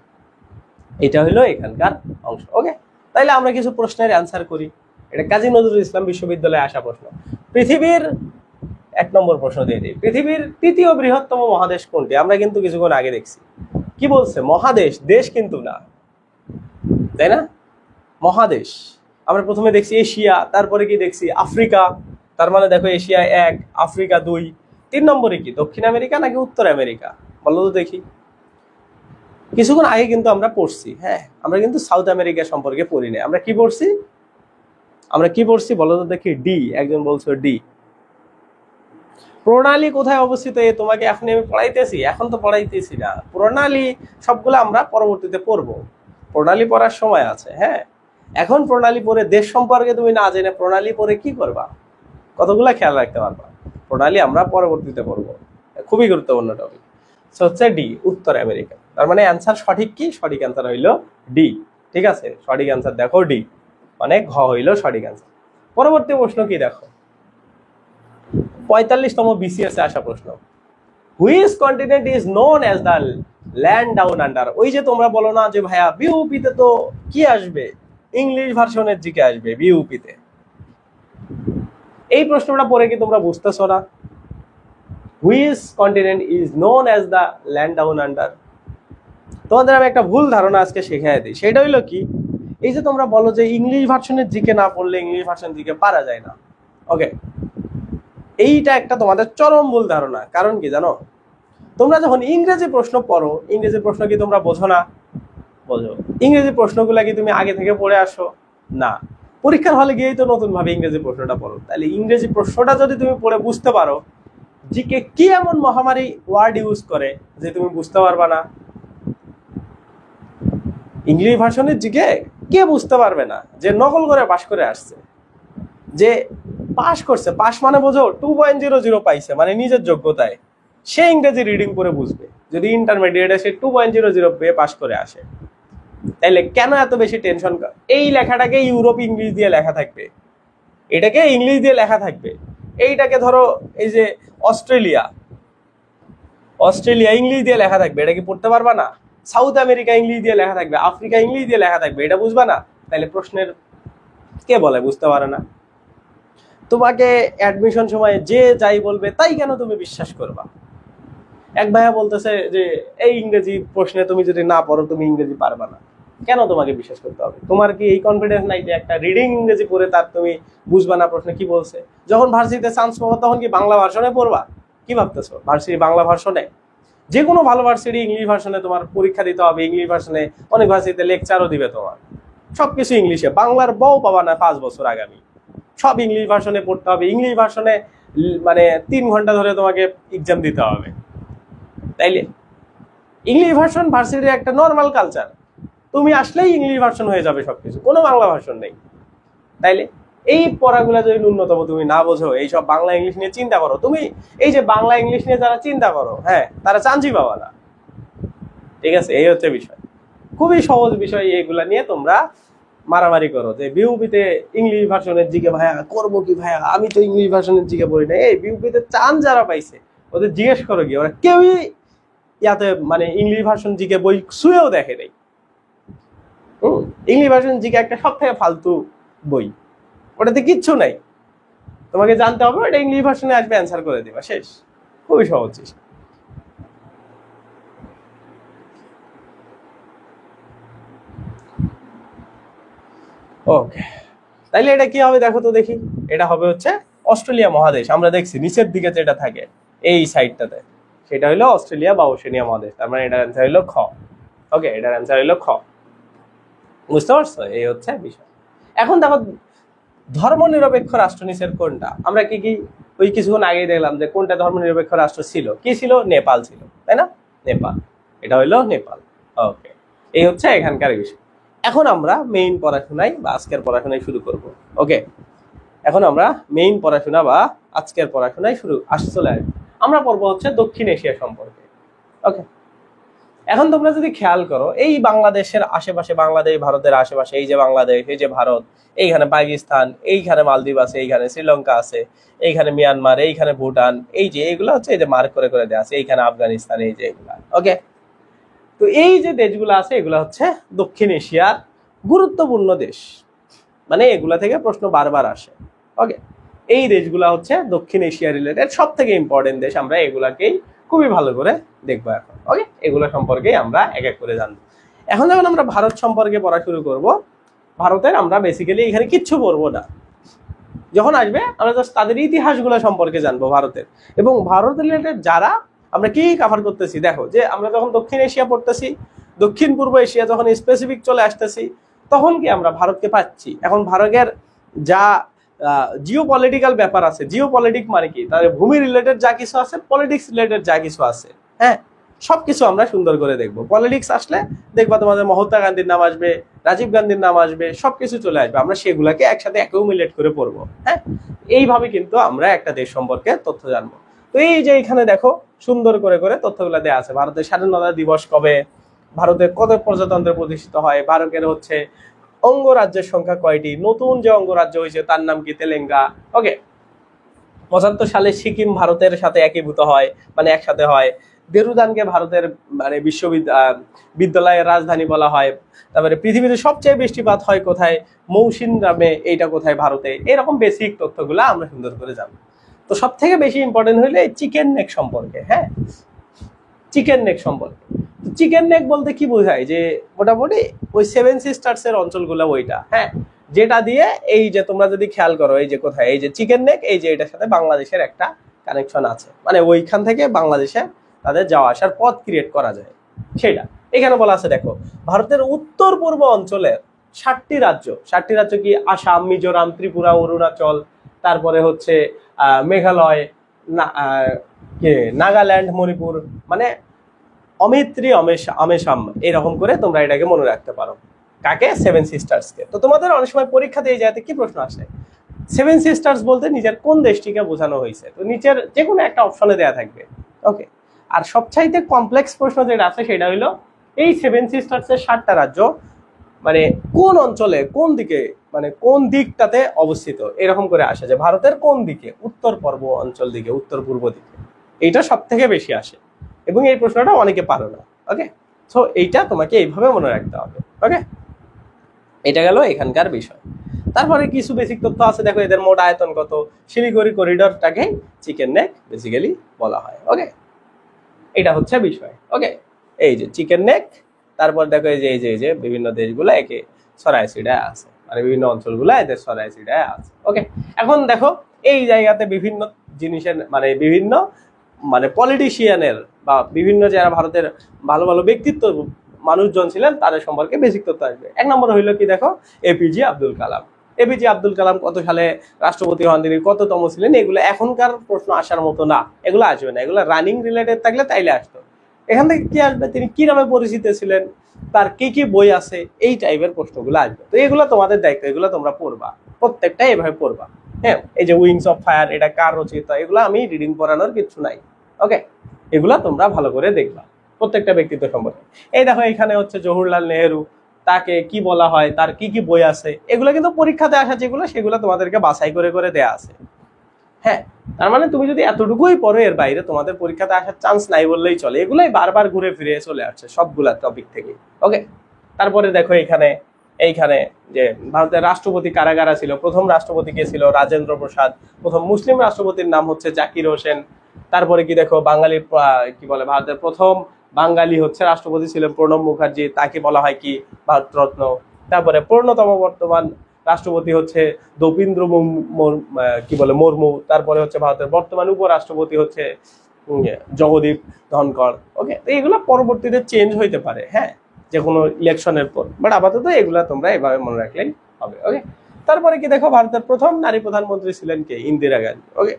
এটা হলো এখানকার অংশ। ওকে, তাইলে আমরা কিছু প্রশ্নের অ্যান্সার করি। এটা কাজী নজরুল ইসলাম বিশ্ববিদ্যালয়ে আসা প্রশ্ন। পৃথিবীর 1 নম্বর প্রশ্ন দিয়ে দিই, পৃথিবীর তৃতীয় বৃহত্তম মহাদেশ কোনটি? আমরা কিন্তু কিছুক্ষণ আগে দেখছি। কি বলছে? মহাদেশ, দেশ কিন্তু না, তাই না? মহাদেশ। আমরা প্রথমে দেখছি এশিয়া, তারপরে কি দেখছি আফ্রিকা। তার মানে দেখো এশিয়া 1, আফ্রিকা 2, 3 নম্বরে কি দক্ষিণ আমেরিকা নাকি উত্তর আমেরিকা? বলো তো দেখি। কিছুক্ষণ আগে কিন্তু আমরা পড়ছি, হ্যাঁ আমরা কিন্তু সাউথ আমেরিকা সম্পর্কে পড়ি না। আমরা কি পড়ছি, বলো তো দেখি? ডি, একজন বলছো ডি। প্রণালী কোথায় অবস্থিত? তোমাকে এখন আমি পড়াইতেছি? এখন তো পড়াইতেছি না। প্রণালী সবগুলো আমরা পরবর্তীতে পড়বো, প্রণালী পড়ার সময় আছে। হ্যাঁ, এখন প্রণালী পড়ে দেশ সম্পর্কে তুমি না জেনে প্রণালী পড়ে কি করবা? কতগুলা খেয়াল রাখতে পারবা? প্রণালী আমরা পরবর্তীতে পড়বো, খুবই গুরুত্বপূর্ণ টপিক। হচ্ছে ডি, উত্তর আমেরিকা। তার মানে অ্যান্সার সঠিক কি? সঠিক অ্যান্সার হইলো ডি। ঠিক আছে, সঠিক অ্যান্সার দেখো ডি, মানে ঘ হইলো সঠিক অ্যান্সার। পরবর্তী প্রশ্ন কি দেখো, 45তম BCS এ আসা প্রশ্ন। Which continent is known as the land down under? ওই যে তোমরা বলো না যে ভাইয়া বিউপিতে তো কি আসবে, ইংলিশ ভার্সনের জিকে আসবে বিউপিতে। এই প্রশ্নটা পড়ে কি তোমরা বুঝতেছো না? Which continent is known as the land down under? তোমাদের আমি একটা ভুল ধারণা আজকে শেখাই দিই। সেটা হইলো কি, এই যে তোমরা বলো যে ইংলিশ ভার্সনের জিকে না পড়লে ইংলিশ ভার্সন জিকে পারা যায় না। ওকে, এইটা একটা তোমাদের চরম ভুল ধারণা। কারণ কি জানো, তোমরা যখন ইংরেজি প্রশ্ন পড়ো, ইংরেজি প্রশ্ন কি তোমরা বোঝো না? বোঝো। ইংরেজি প্রশ্নগুলা কি তুমি আগে থেকে পড়ে আসো? না, পরীক্ষার হলে গিয়েই তো নতুন ভাবে ইংরেজি প্রশ্নটা পড়ো। তাহলে ইংরেজি প্রশ্নটা যদি তুমি পড়ে বুঝতে পারো, জিকে কি এমন মহামারী ওয়ার্ড ইউজ করে যে তুমি বুঝতে পারবা না? ইংলিশ ভার্সনের জিকে কে বুঝতে পারবে না যে নকল করে পাশ করে আসছে, যে পাশ করছে, পাশ মানে বোঝো 2.00 পাইছে, মানে নিজের যোগ্যতায় সে ইংরেজি রিডিং করে বুঝবে। যদি ইন্টারমিডিয়েটে সে 2.00 পেয়ে পাশ করে আসে, তাইলে কেন এত বেশি টেনশন? এই লেখাটাকে ইউরোপ ইংলিশ দিয়ে লেখা থাকবে, এটাকে ইংলিশ দিয়ে লেখা থাকবে। এইটাকে ধরো এই যে অস্ট্রেলিয়া ইংলিশ দিয়ে লেখা থাকবে, এটা কি পড়তে পারবা না? সাউথ আমেরিকা ইংলিশ দিয়ে লেখা থাকবে, আফ্রিকা ইংলিশ দিয়ে লেখা থাকবে, এটা বুঝবা না? তাহলে প্রশ্নের কে বলে বুঝতে পারে না? তোমাকে অ্যাডমিশন সময় যে যাই বলবে তাই কেন তুমি বিশ্বাস করবা? এক ভাইয়া বলতেছে যে এই ইংরেজি প্রশ্নে তুমি যদি না পড়ো তুমি ইংরেজি পারবা না। কেন তোমাকে বিশ্বাস করতে হবে? তোমার কি এই কনফিডেন্স নাই যে একটা রিডিং ইংরেজি পড়ে তার তুমি বুঝবা না প্রশ্নে কি বলছে? যখন ভার্সিটিতে চান্স পাবো তখন কি বাংলা ভার্সনে পড়বা? কি ভাবতেছো ভার্সিটি বাংলা ভার্সনে? যে কোনো ভালো ভার্সিটি ইংলিশ ভার্সনে তোমার পরীক্ষা দিতে হবে, ইংলিশ ভার্সনে অনেক ভার্সিটিতে লেকচারও দিবে তোমার, সবকিছু ইংলিশে। বাংলার বউ পাবা না 5 বছর আগামী, সব ইংলিশ ভার্সনে পড়তে হবে। ইংলিশ ভার্সনে মানে 3 ঘন্টা ধরে তোমাকে এক্সাম দিতে হবে। তাইলে ইংলিশ ভার্সন ভার্সিটির একটা নর্মাল কালচার, তুমি আসলেই ইংলিশ ভার্সন হয়ে যাবে সবকিছু, কোনো বাংলা ভার্সন নেই। তাইলে এই পড়াগুলা যদি ন্যূনতম তুমি না বোঝো, এইসব বাংলা ইংলিশ নিয়ে চিন্তা করো, তুমি এই যে বাংলা ইংলিশ নিয়ে যারা চিন্তা করো, হ্যাঁ তারা চান্সই পাবা না। ঠিক আছে, এই হচ্ছে বিষয়, খুবই সহজ বিষয়। এইগুলা নিয়ে তোমরা মারামারি করো যে বিউপিতে ইংলিশ ভার্সনের জিকে ভাইয়া করবো কি ভাইয়া, আমি তো ইংলিশ ভার্সনের জিকে পড়ি না। এই বিউপিতে চান্স যারা পাইছে ওদের জিজ্ঞেস করো কি, ওরা কেউই ইয়াতে মানে ইংলিশ ভার্সন জিকে বই শুয়েও দেখে নেই। ইংলিশ ভার্সন জিকে একটা সব থেকে ফালতু বই, ওটাতে কিচ্ছু নাই। তোমাকে জানতে হবে ওটা ইংলিশ ভার্সনে আসবে, অ্যান্সার করে দিবা, শেষ। খুবই সহজ। ওকে, তাইলে এটা কি হবে দেখো তো দেখি। এটা হবে হচ্ছে অস্ট্রেলিয়া মহাদেশ। আমরা দেখছি নিচের দিকে যেটা থাকে এই সাইডটাতে, সেটা হলো অস্ট্রেলিয়া বা ওশেনিয়া মহাদেশ। তার মানে এটার অ্যান্সার হলো খ। ওকে, এটার অ্যান্সার হলো খ। বুঝতে পারছো? এই হচ্ছে বিষয়। এখন দেখো ধর্মনিরপেক্ষ রাষ্ট্র নিচের কোনটা? আমরা কি কি ওই কিছুক্ষণ আগেই দেখলাম যে কোনটা ধর্মনিরপেক্ষ রাষ্ট্র ছিল, কি ছিল? নেপাল ছিল, তাই না? নেপাল, এটা হইলো নেপাল। ওকে, এই হচ্ছে এখানকার বিষয়। এখন আমরা মেইন পড়াশোনায় বা আজকের পড়াশোনায় শুরু করব। ওকে, এখন আমরা মেইন পড়াশোনা বা আজকের পড়াশোনায় চলে আসবো। আমরা পড়বো হচ্ছে দক্ষিণ এশিয়া সম্পর্কে। ওকে, এখন তোমরা যদি খেয়াল করো এই বাংলাদেশের আশেপাশে, বাংলাদেশ ভারতের আশেপাশে, এই যে বাংলাদেশ, এই যে ভারত, এইখানে পাকিস্তান, এইখানে মালদ্বীপ আছে, এইখানে শ্রীলঙ্কা আছে, এইখানে মিয়ানমার, এইখানে ভুটান, এই যে এগুলো হচ্ছে এই যে মার্ক করে করে দেওয়া আছে, এইখানে আফগানিস্তান, এই যে এগুলা। ওকে, তো এই যে দেশগুলো আছে এগুলো হচ্ছে দক্ষিণ এশিয়ার গুরুত্বপূর্ণ দেশ, মানে এগুলা থেকে প্রশ্ন বারবার আসে। ওকে, এই দেশগুলা হচ্ছে দক্ষিণ এশিয়া রিলেটেড সব থেকে ইম্পর্টেন্ট দেশ। আমরা এগুলাকেই খুবই ভালো করে দেখবো এখন। ওকে, এগুলো সম্পর্কে আমরা এক এক করে জানবো। এখন যখন আমরা ভারত সম্পর্কে পড়া শুরু করব, ভারতের আমরা বেসিক্যালি এখানে কিচ্ছু পড়বো না। যখন আসবে আমরা জাস্ট তাদের ইতিহাসগুলো সম্পর্কে জানবো ভারতের। এবং ভারত রিলেটেড যারা আমরা কি কভার করতেছি দেখো, যে আমরা যখন দক্ষিণ এশিয়া পড়তেছি, দক্ষিণ পূর্ব এশিয়া যখন স্পেসিফিক চলে আসতেছি তখন কি আমরা ভারতকে পাচ্ছি। এখন ভারতের যা জিও পলিটিক্যাল ব্যাপার আছে, জিও পলিটিক মানে কি, তাদের ভূমি রিলেটেড যা কিছু আছে, পলিটিক্স রিলেটেড যা কিছু আছে, হ্যাঁ সবকিছু আমরা সুন্দর করে দেখবো। পলিটিক্স আসলে দেখবা তোমাদের মহাত্মা গান্ধীর নাম আসবে, রাজীব গান্ধীর নাম আসবে, সবকিছু চলে আসবে, আমরা সেগুলাকে একসাথে অ্যাকুমুলেট করে পড়বো। হ্যাঁ, এইভাবে কিন্তু আমরা একটা দেশ সম্পর্কে তথ্য জানবো। তো এই যে এখানে দেখো সুন্দর করে করে তথ্যগুলো দেওয়া আছে, ভারতের স্বাধীনতা দিবস কবে, ভারতের কত প্রজাতন্ত্র প্রতিষ্ঠিত হয়, ভারতের হচ্ছে অঙ্গরাজ্যের সংখ্যা কয়টি, নতুন যে অঙ্গরাজ্য হয়েছে তার নাম কি, তেলেঙ্গা। ওকে, 75 সালে সিকিম ভারতের সাথে একীভূত হয়, মানে একসাথে হয়। দেরুদানকে ভারতের মানে বিদ্যালয়ের রাজধানী বলা হয়। তারপরে পৃথিবীতে সবচেয়ে বৃষ্টিপাত হয় কোথায়, মৌসিন নামে, এইটা কোথায়, ভারতে। এরকম বেসিক তথ্যগুলো আমরা সুন্দর করে জানবো। তো সব থেকে বেশি ইম্পর্টেন্ট হইলে চিকেন নেক সম্পর্কে। হ্যাঁ, চিকেন নেক সম্পর্কে। চিকেন নেক বলতে কি বোঝায়, যে মোটামুটি ওই 7 সিস্টার্স এর অঞ্চলগুলো ওইটা, হ্যাঁ, যেটা দিয়ে এই যে তোমরা যদি খেয়াল করো, এই যে কোথায়, এই যে চিকেন নেক, এই যে এটার সাথে বাংলাদেশের একটা কানেকশন আছে, মানে ওইখান থেকে বাংলাদেশে তাদের যাওয়া আসার পথ ক্রিয়েট করা যায়, সেটা এখানে বলা আছে। দেখো, ভারতের উত্তর পূর্ব অঞ্চলের 7টি রাজ্য, 7টি রাজ্য কি, আসাম, মিজোরাম, ত্রিপুরা, অরুণাচল, তারপরে হচ্ছে মেঘালয়, নাগাল্যান্ড, মণিপুর, মানে অমিত্রি, অমেশাম, এরকম করে তোমরা এটাকে মনে রাখতে পারো। কাকে? 7 সিস্টার্সকে। তো তোমাদের অনেক সময় পরীক্ষাতে এই জায়গাতে কি প্রশ্ন আসে, 7 সিস্টার্স বলতে নিজের কোন দেশটিকে বোঝানো হয়েছে, তো নিচের যে কোনো একটা অপশনে দেওয়া থাকবে। ওকে, আর সবচাইতে কমপ্লেক্স প্রশ্ন যেটা আছে সেটা হলো এই 7 সিস্টার্সের 7টা রাজ্য মানে কোন অঞ্চলে, কোন দিকে, মানে কোন দিকটাতে অবস্থিত, এরকম করে আসে, যে ভারতের কোন দিকে, উত্তর পূর্ব অঞ্চল দিকে, উত্তর পূর্ব দিকে, এইটা সব থেকে বেশি আসে, এবং এই প্রশ্নটা অনেকে পারো না। ওকে, সো এইটা তোমাকে এইভাবে মনে রাখতে হবে। ওকে, এটা গেল এখানকার বিষয়। তারপরে কিছু বেসিক তথ্য আছে, দেখো এদের মোট আয়তন কত, শিলিগুড়ি করিডোরটাকে চিকেন নেক বেসিক্যালি বলা হয়। ওকে, এটা হচ্ছে বিষয়। ওকে, এই যে চিকেন নেক, তারপর দেখো এই যে বিভিন্ন দেশগুলো একে ছড়ায় ছিটায় আছে, মানে বিভিন্ন অঞ্চলগুলো এদের ছড়ায় ছিটায় আছে। ওকে, এখন দেখো এই জায়গাতে বিভিন্ন জিনিসের মানে পলিটিশিয়ানের বা বিভিন্ন যারা ভারতের ভালো ভালো ব্যক্তিত্ব মানুষজন ছিলেন তাদের সম্পর্কে বেসিক তথ্য আসবে। 1 নম্বর হইলো কি, দেখো এপিজে আব্দুল কালাম। এপিজে আব্দুল কালাম কত সালে রাষ্ট্রপতি হন, তিনি কততম ছিলেন, এগুলো এখনকার প্রশ্ন আসার মতো না, এগুলো আসবে না, এগুলো রানিং রিলেটেড থাকলে তাইলে আসতো। এখান থেকে কি আসবে, তিনি কি নামে পরিচিত ছিলেন, তার কি কি বই আছে, এই টাইপের প্রশ্নগুলো আসবে। তো এগুলো তোমাদের দায়িত্ব, এগুলো তোমরা পড়বা, প্রত্যেকটা এভাবে পড়বা। হ্যাঁ, এই যে উইংস অফ ফায়ার, এটা কার রচিত, এগুলো আমি রিডিং পড়ানোর কিছু নাই। ওকে, এগুলা তোমরা ভালো করে দেখবা প্রত্যেকটা ব্যক্তিত্ব সম্পর্কে। এই দেখো এখানে হচ্ছে জওহরলাল নেহেরু, তাকে কি বলা হয়, তার কি কি বই আছে, এগুলো কিন্তু পরীক্ষাতে আসা যেগুলো, সেগুলো তোমাদেরকে বাছাই করে করে দেয়া আছে। হ্যাঁ, তার মানে তুমি যদি এতটুকুই পড়ো, এর বাইরে তোমাদের পরীক্ষাতে আসার চান্স নাই বললেই চলে। এগুলাই বারবার ঘুরে ফিরে চলে আসছে সবগুলা টপিক থেকে। ওকে, তারপরে দেখো এইখানে যে ভারতের রাষ্ট্রপতি কারা কারা ছিল, প্রথম রাষ্ট্রপতি কে ছিল, রাজেন্দ্র প্রসাদ। প্রথম মুসলিম রাষ্ট্রপতির নাম হচ্ছে জাকির হোসেন। তারপরে কি দেখো, বাঙালির কি বলে, ভারতের প্রথম বাঙালি হচ্ছে রাষ্ট্রপতি ছিলেন প্রণব মুখার্জি, তাকে বলা হয় কি, ভারতরত্ন। তারপরে পূর্ণতম বর্তমান রাষ্ট্রপতি হচ্ছে দ্রৌপদী মুর্মু। তারপরে হচ্ছে ভারতের বর্তমান উপরাষ্ট্রপতি হচ্ছে জগদীপ ধনকর। ওকে, তো এগুলো পরবর্তীতে চেঞ্জ হইতে পারে, হ্যাঁ, যে কোনো ইলেকশনের পর, বাট আপাতত এগুলা তোমরা এভাবে মনে রাখলেই হবে। ওকে, তারপরে কি দেখো, ভারতের প্রথম নারী প্রধানমন্ত্রী ছিলেন কে, ইন্দিরা গান্ধী। ওকে,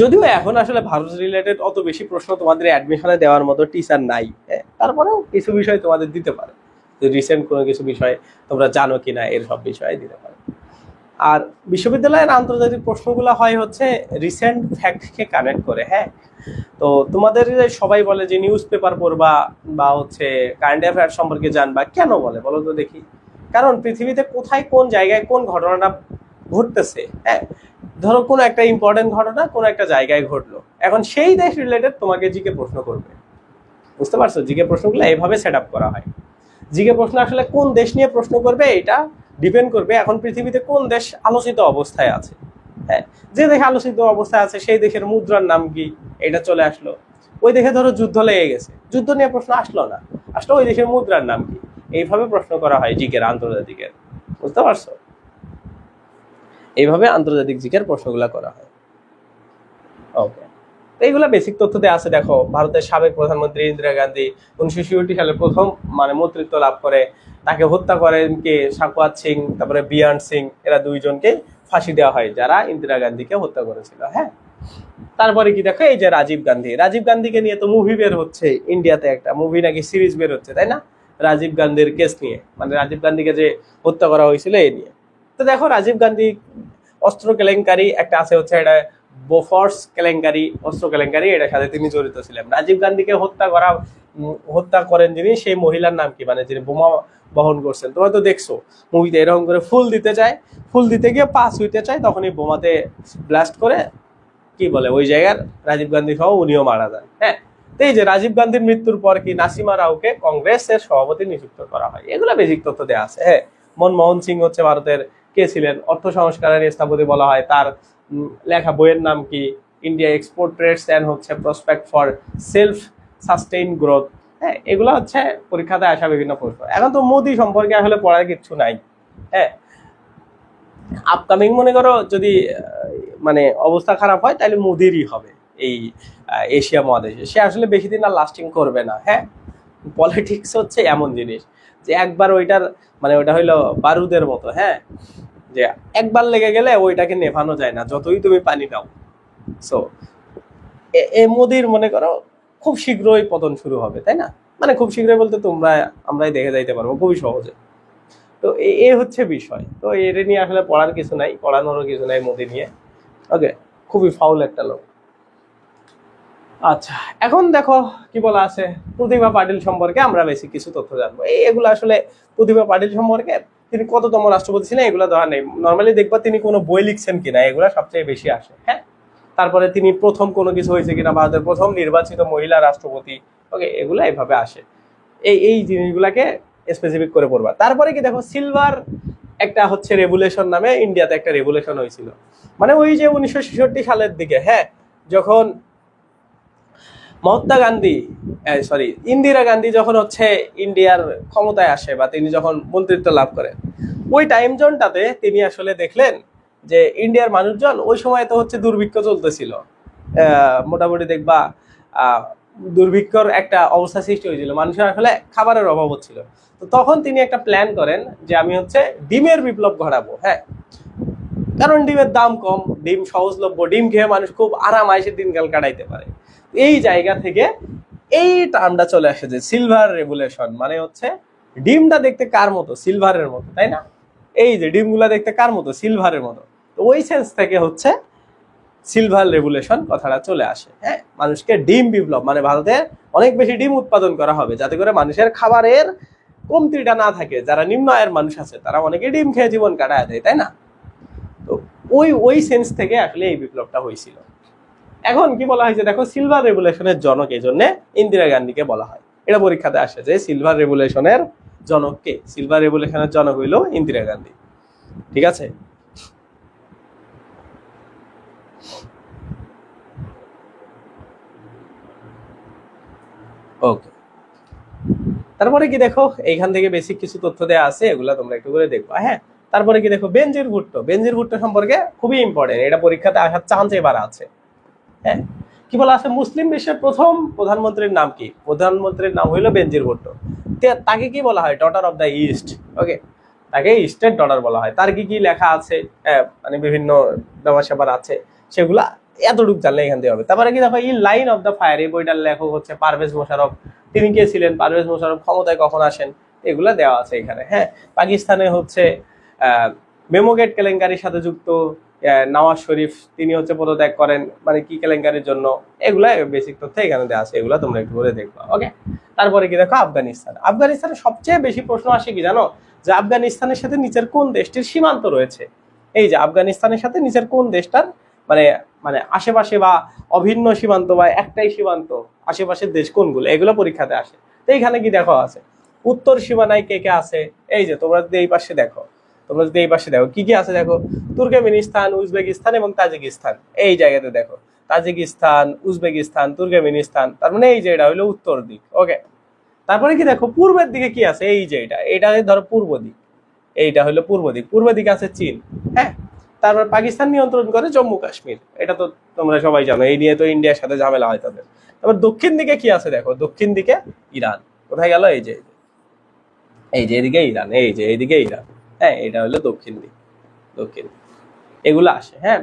যদিও এখন আসলে ভারত রিলেটেড অত বেশি প্রশ্ন তোমাদের অ্যাডমিশনে দেওয়ার মতো টিচার নাই, তারপরেও কিছু বিষয় তোমাদের দিতে পারে, রিসেন্ট কোনো কিছু বিষয় তোমরা জানো কিনা, এর সব বিষয়ে দিতে পারে। আর বিশ্ববিদ্যালয়ের আন্তর্জাতিক প্রশ্নগুলো হয় হচ্ছে রিসেন্ট ফ্যাক্টকে কানেক্ট করে। হ্যাঁ, তো তোমাদের সবাই বলে যে নিউজ পেপার পড়বা বা হচ্ছে কারেন্ট অ্যাফেয়ার্স সম্পর্কে জানবা, কেন বলে বলো তো দেখি? কারণ পৃথিবীতে কোথায় কোন জায়গায় কোন ঘটনাটা ঘটতেছে, হ্যাঁ, ধরো কোনো একটা ইম্পর্টেন্ট ঘটনা কোনো একটা জায়গায় ঘটলো, এখন সেই দেশ রিলেটেড তোমাকে জিকে প্রশ্ন করবে। বুঝতে পারছো, জিকে প্রশ্নগুলো এইভাবে সেট আপ করা হয়। জিকে প্রশ্ন আসলে কোন দেশ নিয়ে প্রশ্ন করবে এটা ডিপেন্ড করবে এখন পৃথিবীতে কোন দেশ আলোচিত অবস্থায় আছে। হ্যাঁ, যে দেশ আলোচিত অবস্থায় আছে সেই দেশের মুদ্রার নাম কি, এটা চলে আসলো। ওই দেশে ধরো যুদ্ধ লেগে গেছে, যুদ্ধ নিয়ে প্রশ্ন আসলো না, আসলো ওই দেশের মুদ্রার নাম কি। এইভাবে প্রশ্ন করা হয় জিকের, আন্তর্জাতিকের। বুঝতে পারছো, এইভাবে আন্তর্জাতিক জিকের প্রশ্নগুলো করা হয়। ওকে, এইগুলা বেসিক তথ্য দেওয়া আছে। দেখো ভারতের সাবেক প্রধানমন্ত্রী ইন্দিরা গান্ধী 1966 সালে প্রথম মানে মন্ত্রিত্ব লাভ করে, তাকে হত্যা করেন কে, সাকওয়াত সিং, তারপরে বিয়ান সিং, এরা দুইজনকে ফাঁসি দেওয়া হয় যারা ইন্দিরা গান্ধীকে হত্যা করেছিল। হ্যাঁ, তারপরে কি দেখো এই যে রাজীব গান্ধী, রাজীব গান্ধীকে নিয়ে তো মুভি বের হচ্ছে, ইন্ডিয়াতে একটা মুভি নাকি সিরিজ বের হচ্ছে, তাই না? রাজীব গান্ধীর কেস নিয়ে, মানে রাজীব গান্ধীকে যে হত্যা করা হয়েছিল এই নিয়ে। তো দেখো রাজীব গান্ধী অস্ত্র কেলেঙ্কারি একটা আছে, হচ্ছে এটা বোফর্স কেলেঙ্কারি, অস্ত্র কেলেঙ্কারি, এটার সাথে তিনি জড়িত ছিলেন। রাজীব গান্ধীকে হত্যা করেন যিনি, সেই মহিলার নাম কি, মানে যিনি বোমা বহন করছেন, তোমরা তো দেখছো মুভিতে, এরকম করে ফুল দিতে চায়, ফুল দিতে গিয়ে পাস হইতে চায়, তখনই বোমাতে ব্লাস্ট করে কি বলে ওই জায়গার রাজীব গান্ধী সহ উনিও মারা যান। হ্যাঁ, তো এই যে রাজীব গান্ধীর মৃত্যুর পর কি নাসিমা রাওকে কংগ্রেসের সভাপতি নিযুক্ত করা হয়, এগুলা বেসিক তথ্য দেওয়া আছে। হ্যাঁ, মনমোহন সিং হচ্ছে ভারতের কে ছিলেন, অর্থ সংস্কারের স্থপতি বলা হয়, তার লেখা বইয়ের নাম কি, ইন্ডিয়া এক্সপোর্ট ট্রেডস এন্ড হচ্ছে prospect for self sustain growth. হ্যাঁ, এগুলো হচ্ছে পরীক্ষাতে আসা বিভিন্ন প্রশ্ন। এখন তো মোদি সম্পর্কে আসলে পড়ার কিছু নাই। হ্যাঁ, আপকামিং মনে করো যদি মানে অবস্থা খারাপ হয় তাহলে মোদিরই হবে এই এশিয়া মহাদেশে, সে আসলে বেশি দিন আর লাস্টিং করবে না। হ্যাঁ, পলিটিক্স হচ্ছে এমন জিনিস যে একবার ওইটার মানে ওইটা হইলো বারুদের মতো। হ্যাঁ, যে একবার লেগে গেলে ওইটাকে নেভানো যায় না, যতই তুমি পানি দাও। সো এ মোদির মনে করো খুব শীঘ্রই পতন শুরু হবে, তাই না? মানে খুব শীঘ্রই বলতে আমরাই দেখে যাইতে পারবো খুবই সহজে। তো এ হচ্ছে বিষয়। তো এর নিয়ে আসলে পড়ার কিছু নাই, পড়ানোরও কিছু নাই মোদি নিয়ে। ওকে, খুবই ফাউল একটা লোক। আচ্ছা, এখন দেখো কি বলা আছে প্রতিভা পাটিল সম্পর্কে আমরা বেশি কিছু তথ্য জানবো। এগুলো আসলে প্রতিভা পাটিল সম্পর্কে তিনি কততম রাষ্ট্রপতি ছিলেন এগুলো ধরা নেই, নর্মালি দেখবা তিনি কোনো বই লিখছেন কিনা, এগুলো সবচেয়ে বেশি আসে। হ্যাঁ, তারপরে তিনি প্রথম কোনো কিছু হয়েছে কিনা, ভারতের প্রথম নির্বাচিত মহিলা রাষ্ট্রপতি, ওকে, এগুলো এইভাবে আসে। এই জিনিসগুলাকে স্পেসিফিক করে পড়বা। তারপরে কি দেখো সিলভার একটা হচ্ছে রেভুলেশন নামে ইন্ডিয়াতে একটা রেভুলেশন হয়েছিল, মানে ওই যে 1966 সালের দিকে। হ্যাঁ, যখন ইন্দিরা গান্ধী যখন হচ্ছে ইন্ডিয়ার ক্ষমতায় আসে বা তিনি যখন মন্ত্রিত্ব লাভ করেন, ওই টাইম জোনটাতে তিনি আসলে দেখলেন যে ইন্ডিয়ার মানুষজন ওই সময় তো হচ্ছে দুর্ভিক্ষ চলতেছিল, মোটামুটি দেখবা দুর্ভিক্ষর একটা অবস্থা সৃষ্টি হয়েছিল, মানুষের আসলে খাবারের অভাব হচ্ছিল। তো তখন তিনি একটা প্ল্যান করেন যে আমি হচ্ছে ডিমের বিপ্লব ঘটাবো। হ্যাঁ, কারণ ডিমের দাম কম, ডিম সহজলভ্য, ডিম খেয়ে মানুষ খুব আরামায়েশে দিনকাল কাটাইতে পারে। এই জায়গা থেকে এই টার্মটা চলে আসে যে সিলভার রেভুলেশন, মানে হচ্ছে ডিমটা দেখতে কার মতো, সিলভারের মতো, তাই না? এই যে ডিমগুলা দেখতে কার মতো, সিলভারের মতো। তো ওই সেন্স থেকে হচ্ছে সিলভার রেভুলেশন কথাটা চলে আসে। হ্যাঁ, মানুষকে ডিম বিপ্লব, মানে ভারতে অনেক বেশি ডিম উৎপাদন করা হবে যাতে করে মানুষের খাবারের কমতিটা না থাকে, যারা নিম্ন আয়ের মানুষ আছে তারা অনেকে ডিম খেয়ে জীবন কাটায় দেয়, তাই না? তো ওই সেন্স থেকে আসলে এই বিপ্লবটা হয়েছিল। এখন কি বলা হয়েছে দেখো, সিলভার রেভুলেশনের জনক এই জন্য ইন্দিরা গান্ধীকে বলা হয়। এটা পরীক্ষাতে আসে যে সিলভার রেভুলেশনের জনক কে, সিলভার রেভুলেশনের জনক হইল ইন্দিরা গান্ধী। ঠিক আছে, ওকে। তারপরে কি দেখো এইখান থেকে বেসিক কিছু তথ্য দেওয়া আছে, এগুলা তোমরা একটু করে দেখবা। হ্যাঁ, তারপরে কি দেখো বেনজির ভুট্টো, বেনজির ভুট্টো সম্পর্কে খুবই ইম্পর্টেন্ট, এটা পরীক্ষাতে আসার চান্স এবার আছে। হ্যাঁ, কি বলা আছে মুসলিম বিশ্বের প্রথম প্রধানমন্ত্রীর নাম কি, প্রধানমন্ত্রীর নাম হইলো বেনজির ভুট্টো। তাকে কি বলা হয়, ডটার অফ দ্য ইস্ট। ওকে, তাকে ইস্টের ডটার বলা হয়। তার কি কি লেখা আছে, মানে বিভিন্ন ব্যাপার স্যাপার আছে, সেগুলা এতটুকু জানলে এখান থেকে হবে। তারপরে কি দেখো এই লাইন অফ দ্য ফায়ার, এই বইটার লেখক হচ্ছে পারভেজ মোশাররফ। তিনি কে ছিলেন, পারভেজ মোশাররফ ক্ষমতায় কখন আসেন, এগুলা দেওয়া আছে এখানে। হ্যাঁ, পাকিস্তানে হচ্ছে মেমোগেট কেলেঙ্কারির সাথে যুক্ত নওয়াজ শরীফ, তিনি হচ্ছে পদত্যাগ করেন মানে কি কেলেঙ্কারির জন্য, এগুলা বেসিক তথ্য এখানে দেওয়া আছে, এগুলা তোমরা একটু করে দেখবা। ওকে, তারপরে কি দেখো আফগানিস্তান, আফগানিস্তানের সবচেয়ে বেশি প্রশ্ন আসে কি জানো, যে আফগানিস্তানের সাথে নিচের কোন দেশটির সীমান্ত রয়েছে। এই যে আফগানিস্তানের সাথে নিচের কোন দেশটার মানে মানে আশেপাশে বা অভিন্ন সীমান্ত বা একটাই সীমান্ত, আশেপাশের দেশ কোনগুলো, এগুলো পরীক্ষাতে আসে। তো এইখানে কি দেখো আছে উত্তর সীমানায় কে কে আছে, এই যে তোমরা যদি এই পাশে দেখো, কি কি আছে দেখো, তুর্কমেনিস্তান, উজবেকিস্তান এবং তাজিকিস্তান। এই জায়গাতে দেখো তাজিকিস্তান, উজবেকিস্তান, তুর্কমেনিস্তান, তার মানে এই যে এটা হলো উত্তর দিক। ওকে, তারপরে কি দেখো পূর্বের দিকে কি আছে, এই যে এটা ধরো পূর্ব দিক, এইটা হলো পূর্ব দিক, পূর্ব দিকে আছে চীন। হ্যাঁ, তারপর পাকিস্তান নিয়ন্ত্রণ করে জম্মু কাশ্মীর, এটা তো তোমরা সবাই জানো, এই নিয়ে তো ইন্ডিয়ার সাথে ঝামেলা হয় তাদের। তারপর দক্ষিণ দিকে কি আছে দেখো, দক্ষিণ দিকে ইরান। কোথায় গেল, এই যে এদিকে ইরান, এই যে এইদিকে ইরান। হ্যাঁ, এটা হলো দক্ষিণ দিক, দক্ষিণ এগুলো আসে। হ্যাঁ,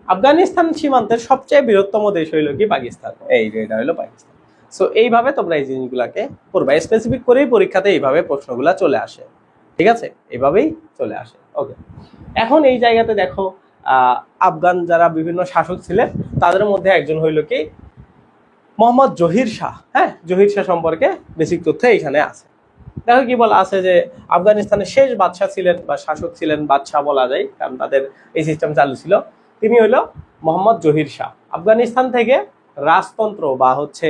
আফগানিস্তান সীমান্তের সবচেয়ে বৃহত্তম দেশ হইলো কি পাকিস্তান, এই যে এটা হলো পাকিস্তান। সো এইভাবে তোমরা এই জিনিসগুলাকে পড়বা, স্পেসিফিক করেই পরীক্ষাতে এইভাবে প্রশ্নগুলা চলে আসে, ঠিক আছে, এইভাবেই চলে আসে। ওকে, এখন এই জায়গাতে দেখো আফগান যারা বিভিন্ন শাসক ছিলেন তাদের মধ্যে একজন হইল কি মোহাম্মদ জহির শাহ। হ্যাঁ, জহির শাহ সম্পর্কে বেসিক তথ্য এইখানে আছে। দেখো কি বলা আছে যে আফগানিস্তানের শেষ বাদশাহ ছিলেন বা শাসক ছিলেন, বাদশাহ বলা যায় কারণ তাদের এই সিস্টেম চালু ছিল, তিনি হইল মোহাম্মদ জহির শাহ। আফগানিস্তান থেকে রাজতন্ত্র বা হচ্ছে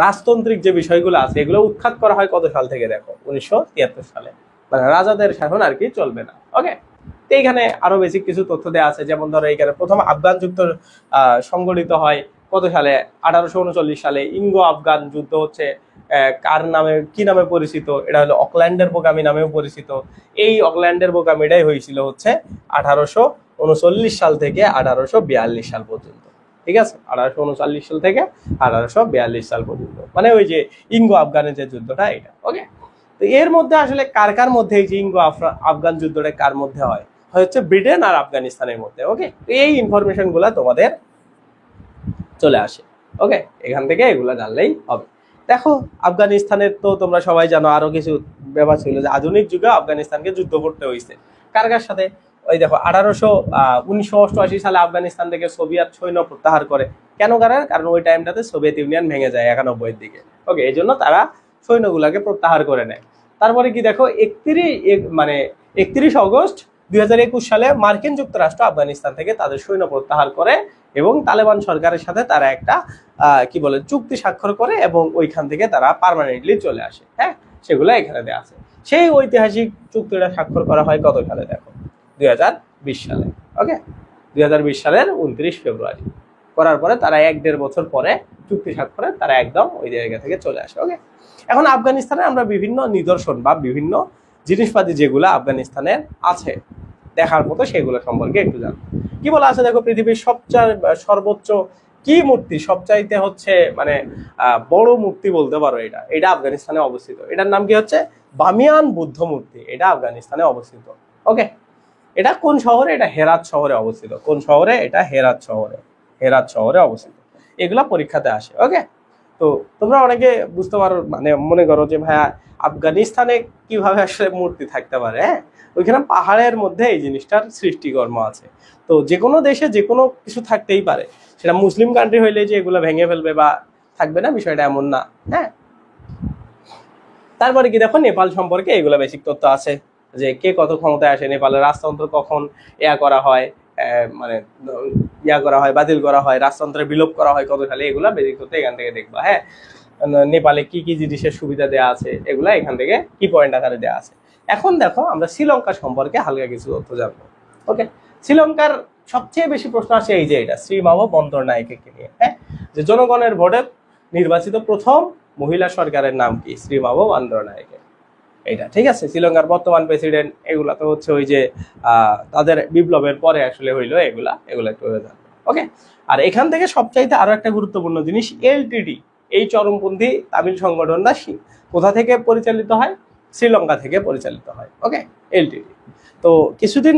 রাজতান্ত্রিক যে বিষয়গুলো আছে এগুলো উৎখাত করা হয় কত সাল থেকে দেখো, 1973 সালে। মানে রাজাদের শাসন আর কি চলবে না। ওকে, তো এইখানে আরো বেসিক কিছু তথ্য দেওয়া আছে, যেমন ধরো এইখানে প্রথম আফগান যুদ্ধ সংগঠিত হয় কত সালে, 1839 সালে। ইঙ্গো আফগান যুদ্ধ হচ্ছে কার নামে, কি নামে পরিচিত, এটা হলো অকল্যান্ডের বোকামি নামেও পরিচিত। এই অকল্যান্ডের বোকামিটাই হয়েছিল হচ্ছে 1839 সাল থেকে 1842 সাল পর্যন্ত, ঠিক আছে, 1839 সাল থেকে 1842 সাল পর্যন্ত, মানে ওই যে ইঙ্গো আফগানের যে যুদ্ধটা এটা। ওকে, তো এর মধ্যে আসলে কার কার মধ্যে এই যে ইঙ্গো আফগান যুদ্ধটা কার মধ্যে হয়, হচ্ছে ব্রিটেন আর আফগানিস্তানের মধ্যে। ওকে, এই ইনফরমেশন গুলা তোমাদের চলে আসে। ওকে, এখান থেকে এগুলা জানলেই হবে। দেখো আফগানিস্তানের তো তোমরা সবাই জানো আরো কিছু ব্যাপার ছিল যে আধুনিক যুগে আফগানিস্তানকে যুদ্ধ করতে হয়েছে কার কার সাথে। ওই দেখো 1988 সালে আফগানিস্তান থেকে সোভিয়েত সৈন্য প্রত্যাহার করে। কেন করার কারণ ওই টাইমটাতে সোভিয়েত ইউনিয়ন ভেঙে যায় 91 দিকে। ওকে, এই জন্য তারা সৈন্যগুলাকে প্রত্যাহার করে নেয়। তারপরে কি দেখো 31 অগস্ট 2021 সালে মার্কিন যুক্তরাষ্ট্র আফগানিস্তান থেকে তাদের সৈন্য প্রত্যাহার করে এবং তালেবান সরকারের সাথে তারা একটা কি বলে চুক্তি স্বাক্ষর করে এবং ওইখান থেকে তারা পার্মানেন্টলি চলে আসে। হ্যাঁ, সেগুলো এখানে দেওয়া আছে। সেই ঐতিহাসিক চুক্তিটা স্বাক্ষর করা হয় কত সালে দেখো, 2020 সালে। ওকে, 2020 সালের 29 ফেব্রুয়ারি করার পরে তারা 1-1.5 বছর পরে চুক্তি স্বাক্ষরে তারা একদম ওই জায়গা থেকে চলে আসে। ওকে, এখন আফগানিস্তানে আমরা বিভিন্ন নিদর্শন বা বিভিন্ন জিনিসপাতি যেগুলো আফগানিস্তানের আছে দেখার মতো সেগুলো সম্পর্কে একটু জানবো। কি বলা আছে দেখো, পৃথিবীর সর্বোচ্চ কি মূর্তি, সবচাইতে হচ্ছে মানে বড় মূর্তি বলতে পারো, এটা আফগানিস্তানে অবস্থিত। এটার নাম কি হচ্ছে বামিয়ান বুদ্ধ মূর্তি, এটা আফগানিস্তানে অবস্থিত। ওকে, এটা কোন শহরে, এটা হেরাত শহরে অবস্থিত। কোন শহরে, এটা হেরাত শহরে অবস্থিত। এগুলা পরীক্ষাতে আসে। ওকে, তো তোমরা অনেকে বুঝতে পারো, মানে মনে করো যে ভাইয়া আফগানিস্তানে কিভাবে আসলে মূর্তি থাকতে পারে। হ্যাঁ, ওইখানে পাহাড়ের মধ্যে এই জিনিসটার সৃষ্টিকর্ম আছে। তো যে কোনো দেশে যে কোনো কিছু থাকতেই পারে, সেটা মুসলিম কান্ট্রি হইলে যে এগুলো ভেঙে ফেলবে বা থাকবে না, বিষয়টা এমন না। হ্যাঁ, তারপরে কি দেখো নেপাল সম্পর্কে এগুলো বেসিক তথ্য আছে যে কে কত ক্ষমতায় আসে, নেপালের রাজতন্ত্র কখন করা হয়, মানে বাতিল করা হয়, রাজতন্ত্রের বিলোপ করা হয় কত সালে, এগুলা বেসিক তথ্য এখান থেকে দেখবা। হ্যাঁ, নেপালে কি কি জিনিসের সুবিধা দেওয়া আছে এগুলা এখান থেকে কি পয়েন্ট আকারে দেওয়া আছে। এখন দেখো আমরা শ্রীলঙ্কা সম্পর্কে হালকা কিছু তথ্য জানবো। ওকে, শ্রীলঙ্কার সবচেয়ে বেশি প্রশ্ন আসে এই যে এটা শ্রীমাভো বন্দরনায়েকে নিয়ে। হ্যাঁ, যে জনগণের ভোটে নির্বাচিত প্রথম মহিলা সরকারের নাম কি, শ্রীমাভো বন্দরনায়েকে, এটা ঠিক আছে। শ্রীলঙ্কার বর্তমান প্রেসিডেন্ট এগুলা তো হচ্ছে ওই যে তাদের বিপ্লবের পরে আসলে হইলো এগুলা একটু জানবো। ওকে, আর এখান থেকে সবচাইতে আরো একটা গুরুত্বপূর্ণ জিনিস এলটিডি, এই চরমপন্থী তামিল সংগঠনটা কোথা থেকে পরিচালিত হয়, শ্রীলঙ্কা থেকে পরিচালিত হয়। ওকে, এলটিডি। তো কিছুদিন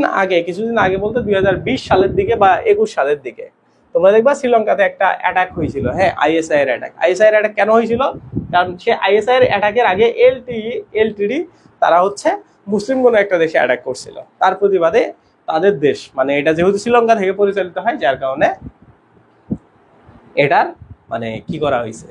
আগে বলতে 2020 সালের দিকে বা 21 সালের দিকে তোমরা দেখবা শ্রীলঙ্কাতে একটা অ্যাটাক হয়েছিল। হ্যাঁ, আইএসআই এর অ্যাটাক কেন হয়েছিল, কারণ সে আইএসআই এর অ্যাটাকের আগে এলটিডি তারা হচ্ছে মুসলিম কোনো একটা দেশে অ্যাটাক করছিল, তার প্রতিবাদে তাদের দেশ, মানে এটা যেহেতু শ্রীলঙ্কা থেকে পরিচালিত হয় যার কারণে এটার মানে কি করা হয়েছে,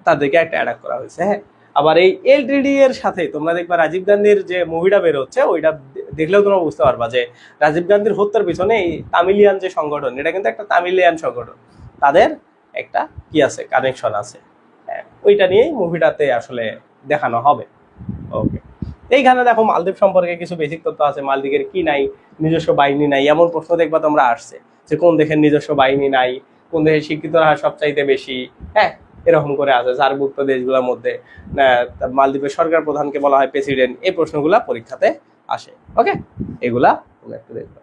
তাদেরকে একটা অ্যাটাক করা হয়েছে। হ্যাঁ, আবার এই এলটিডি এর সাথে তোমরা দেখবা রাজীব গান্ধীর যে মুভিটা বের হচ্ছে ওইটা দেখলেও তোমরা বুঝতে পারবা যে রাজীব গান্ধীর হত্যার পিছনে এই তামিলিয়ান যে সংগঠন, এটা কিন্তু একটা তামিলিয়ান সংগঠন, তাদের একটা কি আছে, কানেকশন আছে। হ্যাঁ, ওইটা নিয়েই মুভিটাতে আসলে দেখানো হবে। ওকে, এইখানে দেখো মালদ্বীপ সম্পর্কে কিছু বেসিক তথ্য আছে। মালদ্বীপের কি নাই, নিজস্ব বাহিনী নাই, এমন প্রশ্ন দেখবা তোমরা আসছে যে কোন দেশের নিজস্ব বাহিনী নাই, কোন দেশের শিক্ষিত হার সবচাইতে বেশি। হ্যাঁ, এরকম করে আছে সার্কভুক্ত দেশগুলোর মধ্যে মালদ্বীপের সরকার প্রধানকে বলা হয় প্রেসিডেন্ট। এই প্রশ্নগুলা পরীক্ষাতে আসে। ওকে, এগুলা একটু দেখবো।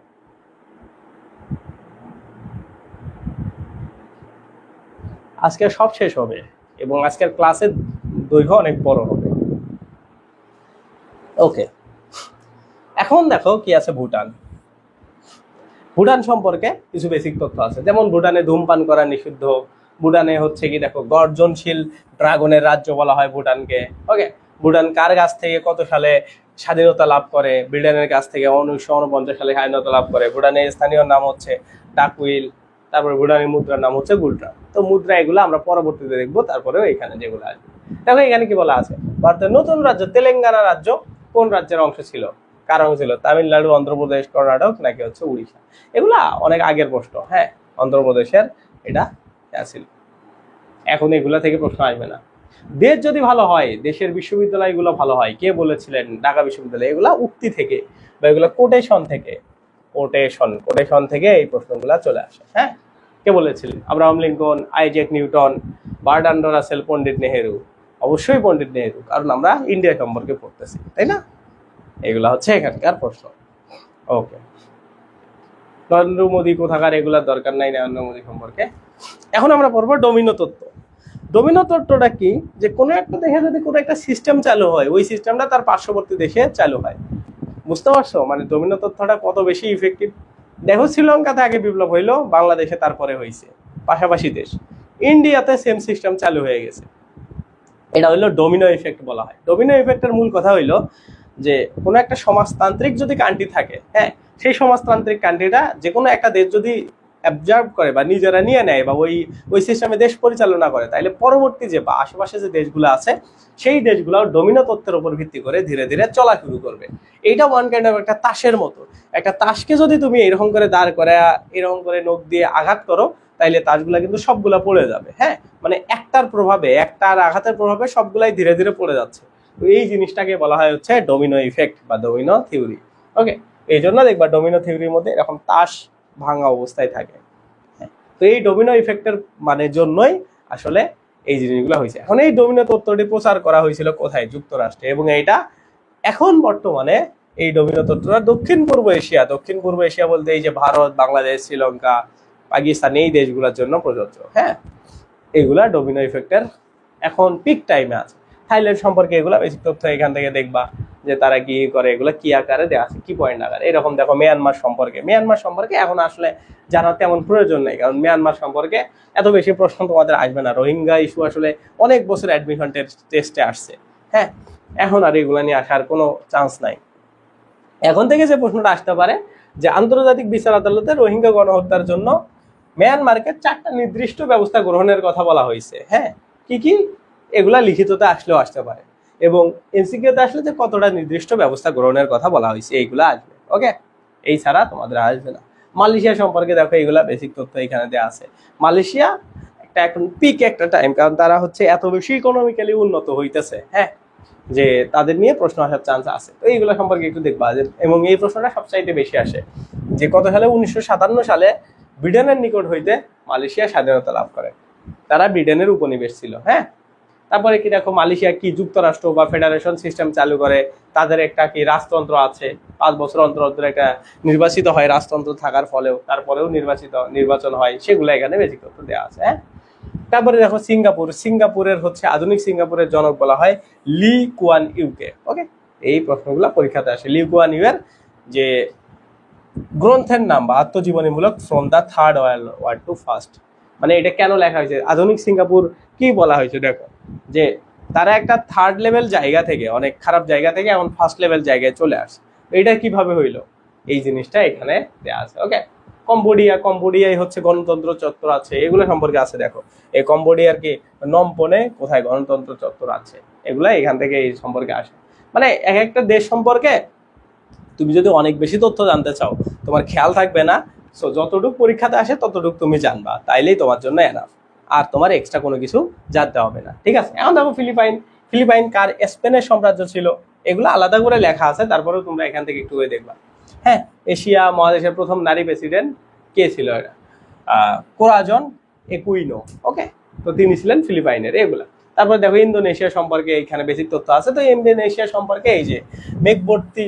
আজকে সব শেষ হবে এবং আজকের ক্লাসের দৈর্ঘ্য অনেক বড় হবে। ওকে, এখন দেখো কি আছে ভুটান। ভুটান সম্পর্কে কিছু বেসিক তথ্য আছে, যেমন ভুটানে ধূমপান করা নিষিদ্ধ। ভুটানে হচ্ছে কি দেখো গর্জনশীল ড্রাগনের রাজ্য বলা হয় ভুটানকে। ওকে, ভুটান কার কাছ থেকে কত সালে স্বাধীনতা লাভ করে? ব্রিটেনের কাছ থেকে 1949 সালে স্বাধীনতা লাভ করে। ভুটানের স্থানীয় নাম হচ্ছে ডাকউইল। তারপরে ভুটানের মুদ্রার নাম হচ্ছে গুলটা। তো মুদ্রা এগুলো আমরা পরবর্তীতে দেখবো। তারপরেও এখানে যেগুলো আসবে দেখো এখানে কি বলা আছে, ভারতের নতুন রাজ্য তেলেঙ্গানা রাজ্য কোন রাজ্যের অংশ ছিল? কার অংশ ছিল? তামিলনাড়ু, অন্ধ্রপ্রদেশ, কর্ণাটক নাকি হচ্ছে উড়িষ্যা? এগুলা অনেক আগের প্রশ্ন। হ্যাঁ, অন্ধ্রপ্রদেশের এটা ছিল। এখন এগুলা থেকে প্রশ্ন আসবে না। দেশ যদি ভালো হয়, দেশের বিশ্ববিদ্যালয়গুলো ভালো হয়, কে বলেছিলেন? ঢাকা বিশ্ববিদ্যালয়। এগুলা উক্তি থেকে বা এগুলা কোটেশন থেকে, কোটেশন থেকে এই প্রশ্নগুলা চলে আসে। হ্যাঁ, কে বলেছিলেন? Abraham Lincoln, Isaac Newton, Bertrand Russell, Pandit Nehru. অবশ্যই পন্ডিত নেহেরু, কারণ আমরা ইন্ডিয়া সম্পর্কে পড়তেছি, তাই না? এগুলা হচ্ছে এখানকার প্রশ্ন। ওকে, নরেন্দ্র মোদী কোথাকার, এগুলার দরকার নাই নরেন্দ্র মোদী সম্পর্কে। এখন আমরা পড়বো ডোমিনো তত্ত্ব। ডোমিনো তত্ত্বটা কি? যে কোনো একটা দেশে যদি কোনো একটা সিস্টেম চালু হয়, ওই সিস্টেমটা তার পার্শ্ববর্তী দেশে চালু হয়। বুঝতে পারছো মানে ডোমিনো তত্ত্বটা কত বেশি ইফেক্টিভ? দেখো শ্রীলঙ্কাতে আগে বিপ্লব হইলো, বাংলাদেশে তারপরে হয়েছে, পাশাপাশি দেশ। ইন্ডিয়াতে সেম সিস্টেম চালু হয়ে গেছে। এটা হইলো ডোমিনো ইফেক্ট বলা হয়। ডোমিনো ইফেক্টের মূল কথা হইলো যে কোনো একটা সমাজতান্ত্রিক যদি কান্ট্রি থাকে, হ্যাঁ, সেই সমাজতান্ত্রিক কান্ট্রিটা যে কোনো একটা দেশ যদি অ্যাবজর্ব করে বা নিজেরা নিয়ে নেয় বা ওই সিস্টেমে দেশ পরিচালনা করে, তাইলে পরবর্তী যে বা আশেপাশে যে দেশগুলো আছে সেই দেশগুলো ডোমিনো তত্ত্বের উপর ভিত্তি করে ধীরে ধীরে চলা শুরু করবে। এইটা ওয়ান কাইন্ড অফ একটা তাসের মতো। একটা তাসকে যদি তুমি এরকম করে দাঁড় করে এরকম করে নখ দিয়ে আঘাত করো, তাইলে তাসগুলা কিন্তু সবগুলা পড়ে যাবে। হ্যাঁ, মানে একটার প্রভাবে, একটার আঘাতের প্রভাবে সবগুলাই ধীরে ধীরে পড়ে যাচ্ছে। তো এই জিনিসটাকে বলা হয় হচ্ছে ডোমিনো ইফেক্ট বা ডোমিনো থিওরি। ওকে, এই জন্য দেখবা ডোমিনো থিওরির মধ্যে এরকম তাস ভাঙা অবস্থায় থাকে। তো এই ডোমিনো ইফেক্টের মানে জন্যই আসলে এই জিনিসগুলো হয়েছে। এখন এই ডোমিনো তত্ত্বটি প্রচার করা হয়েছিল কোথায়? যুক্তরাষ্ট্রে। এবং এইটা এখন বর্তমানে এই ডোমিনো তত্ত্বটা দক্ষিণ পূর্ব এশিয়া বলতে এই যে ভারত, বাংলাদেশ, শ্রীলঙ্কা, পাকিস্তান, এই দেশগুলোর জন্য প্রযোজ্য। হ্যাঁ, এগুলা ডোমিনো ইফেক্টের এখন পিক টাইমে আছে। থাইল্যান্ড সম্পর্কে এগুলা বেসিক তথ্য এখান থেকে দেখবা যে তারা কি করে, এগুলো কি আকারে দেওয়া আছে, কি পয়েন্ট আকারে। এরকম দেখো মিয়ানমার সম্পর্কে এখন আসলে জানার তেমন প্রয়োজন নেই, কারণ মিয়ানমার সম্পর্কে এত বেশি প্রশ্ন তোমাদের আসবে না। রোহিঙ্গা ইস্যু আসলে অনেক বছর অ্যাডমিশন টেস্টে আসছে। হ্যাঁ, এখন আর এগুলা নিয়ে আসার কোনো চান্স নাই। এখন থেকে যে প্রশ্নটা আসতে পারে যে আন্তর্জাতিক বিচার আদালতে রোহিঙ্গা গণহত্যার জন্য মিয়ানমারকে 4টা নির্দিষ্ট ব্যবস্থা গ্রহণের কথা বলা হয়েছে। হ্যাঁ, কি কি? এগুলা লিখিততে আসলেও আসতে পারে, এবং এমসিকিউতে আসলে যে কতটা নির্দিষ্ট ব্যবস্থা গ্রহণের কথা বলা হয়েছে এইগুলা আসবে। ওকে, এই ছাড়া তোমাদের আসবে না। মালয়েশিয়া সম্পর্কে দেখো এগুলা বেসিক তথ্য এখানে দেওয়া আছে। মালয়েশিয়া এখন পিক একটা টাইম, কারণ তারা হচ্ছে এত বেশি ইকোনমিক্যালি উন্নত হইতেছে। হ্যাঁ, যে তাদের নিয়ে প্রশ্ন আসার চান্স আছে। তো এইগুলো সম্পর্কে একটু দেখবা। এবং এই প্রশ্নটা সবচাইতে বেশি আসে যে কত সালে? 1957 সালে ব্রিটেনের নিকট হইতে মালয়েশিয়া স্বাধীনতা লাভ করে। তারা ব্রিটেনের উপনিবেশ ছিল। হ্যাঁ, তারপরে কি দেখো মালয়েশিয়া কি যুক্তরাষ্ট্র বা ফেডারেশন সিস্টেম চালু করে। তাদের একটা কি রাজতন্ত্র আছে, 5 বছর অন্তর অন্তর একটা নির্বাচিত হয় রাজতন্ত্র থাকার ফলেও, তারপরেও নির্বাচন হয়, সেগুলো এখানে বেসিক তথ্য দেওয়া আছে। হ্যাঁ, তারপরে দেখো সিঙ্গাপুরের হচ্ছে আধুনিক সিঙ্গাপুরের জনক বলা হয় লি কুয়ান ইউকে। ওকে, এই প্রশ্নগুলো পরীক্ষাতে আসে। লি কুয়ান ইউ এর যে গ্রন্থের নাম বা আত্মজীবনীমূলক from the third war to first, মানে এটা কেন লেখা হয়েছে? আধুনিক সিঙ্গাপুর কি বলা হয়েছে দেখো, যে তারা একটা থার্ড লেভেল জায়গা থেকে, অনেক খারাপ জায়গা থেকে এখন ফার্স্ট লেভেল জায়গায় চলে আসে। এটা কিভাবে হইলো, এই জিনিসটা এখানে দেওয়া আছে। ওকে, কম্বোডিয়ায় হচ্ছে গণতন্ত্র চত্বর আছে, এগুলো সম্পর্কে আছে। দেখো এই কম্বোডিয়ার কি নমপনে কোথায় গণতন্ত্র চত্বর আছে, এগুলা এখান থেকে এই সম্পর্কে আসে। মানে এক একটা দেশ সম্পর্কে তুমি যদি অনেক বেশি তথ্য জানতে চাও, তোমার খেয়াল থাকবে না। সো যতটুকু পরীক্ষাতে আসে ততটুকু তুমি জানবা, তাইলেই তোমার জন্য এনাফ। আর তোমার এক্সট্রা কোনো কিছু জানতে হবে না। ঠিক আছে, এখন দেখো ফিলিপাইন কার? স্পেনের সাম্রাজ্য ছিল। এগুলো আলাদা করে লেখা আছে, তারপরেও তোমরা এখান থেকে একটু দেখবা। হ্যাঁ, এশিয়া মহাদেশের প্রথম নারী প্রেসিডেন্ট কে ছিল? এটা কোরাজন একুইনো। ওকে, তো তিনি ছিলেন ফিলিপাইনের। এগুলা তারপরে দেখো ইন্দোনেশিয়া সম্পর্কে এখানে বেসিক তথ্য আছে। তো ইন্দোনেশিয়া সম্পর্কে এই যে মেঘবর্তী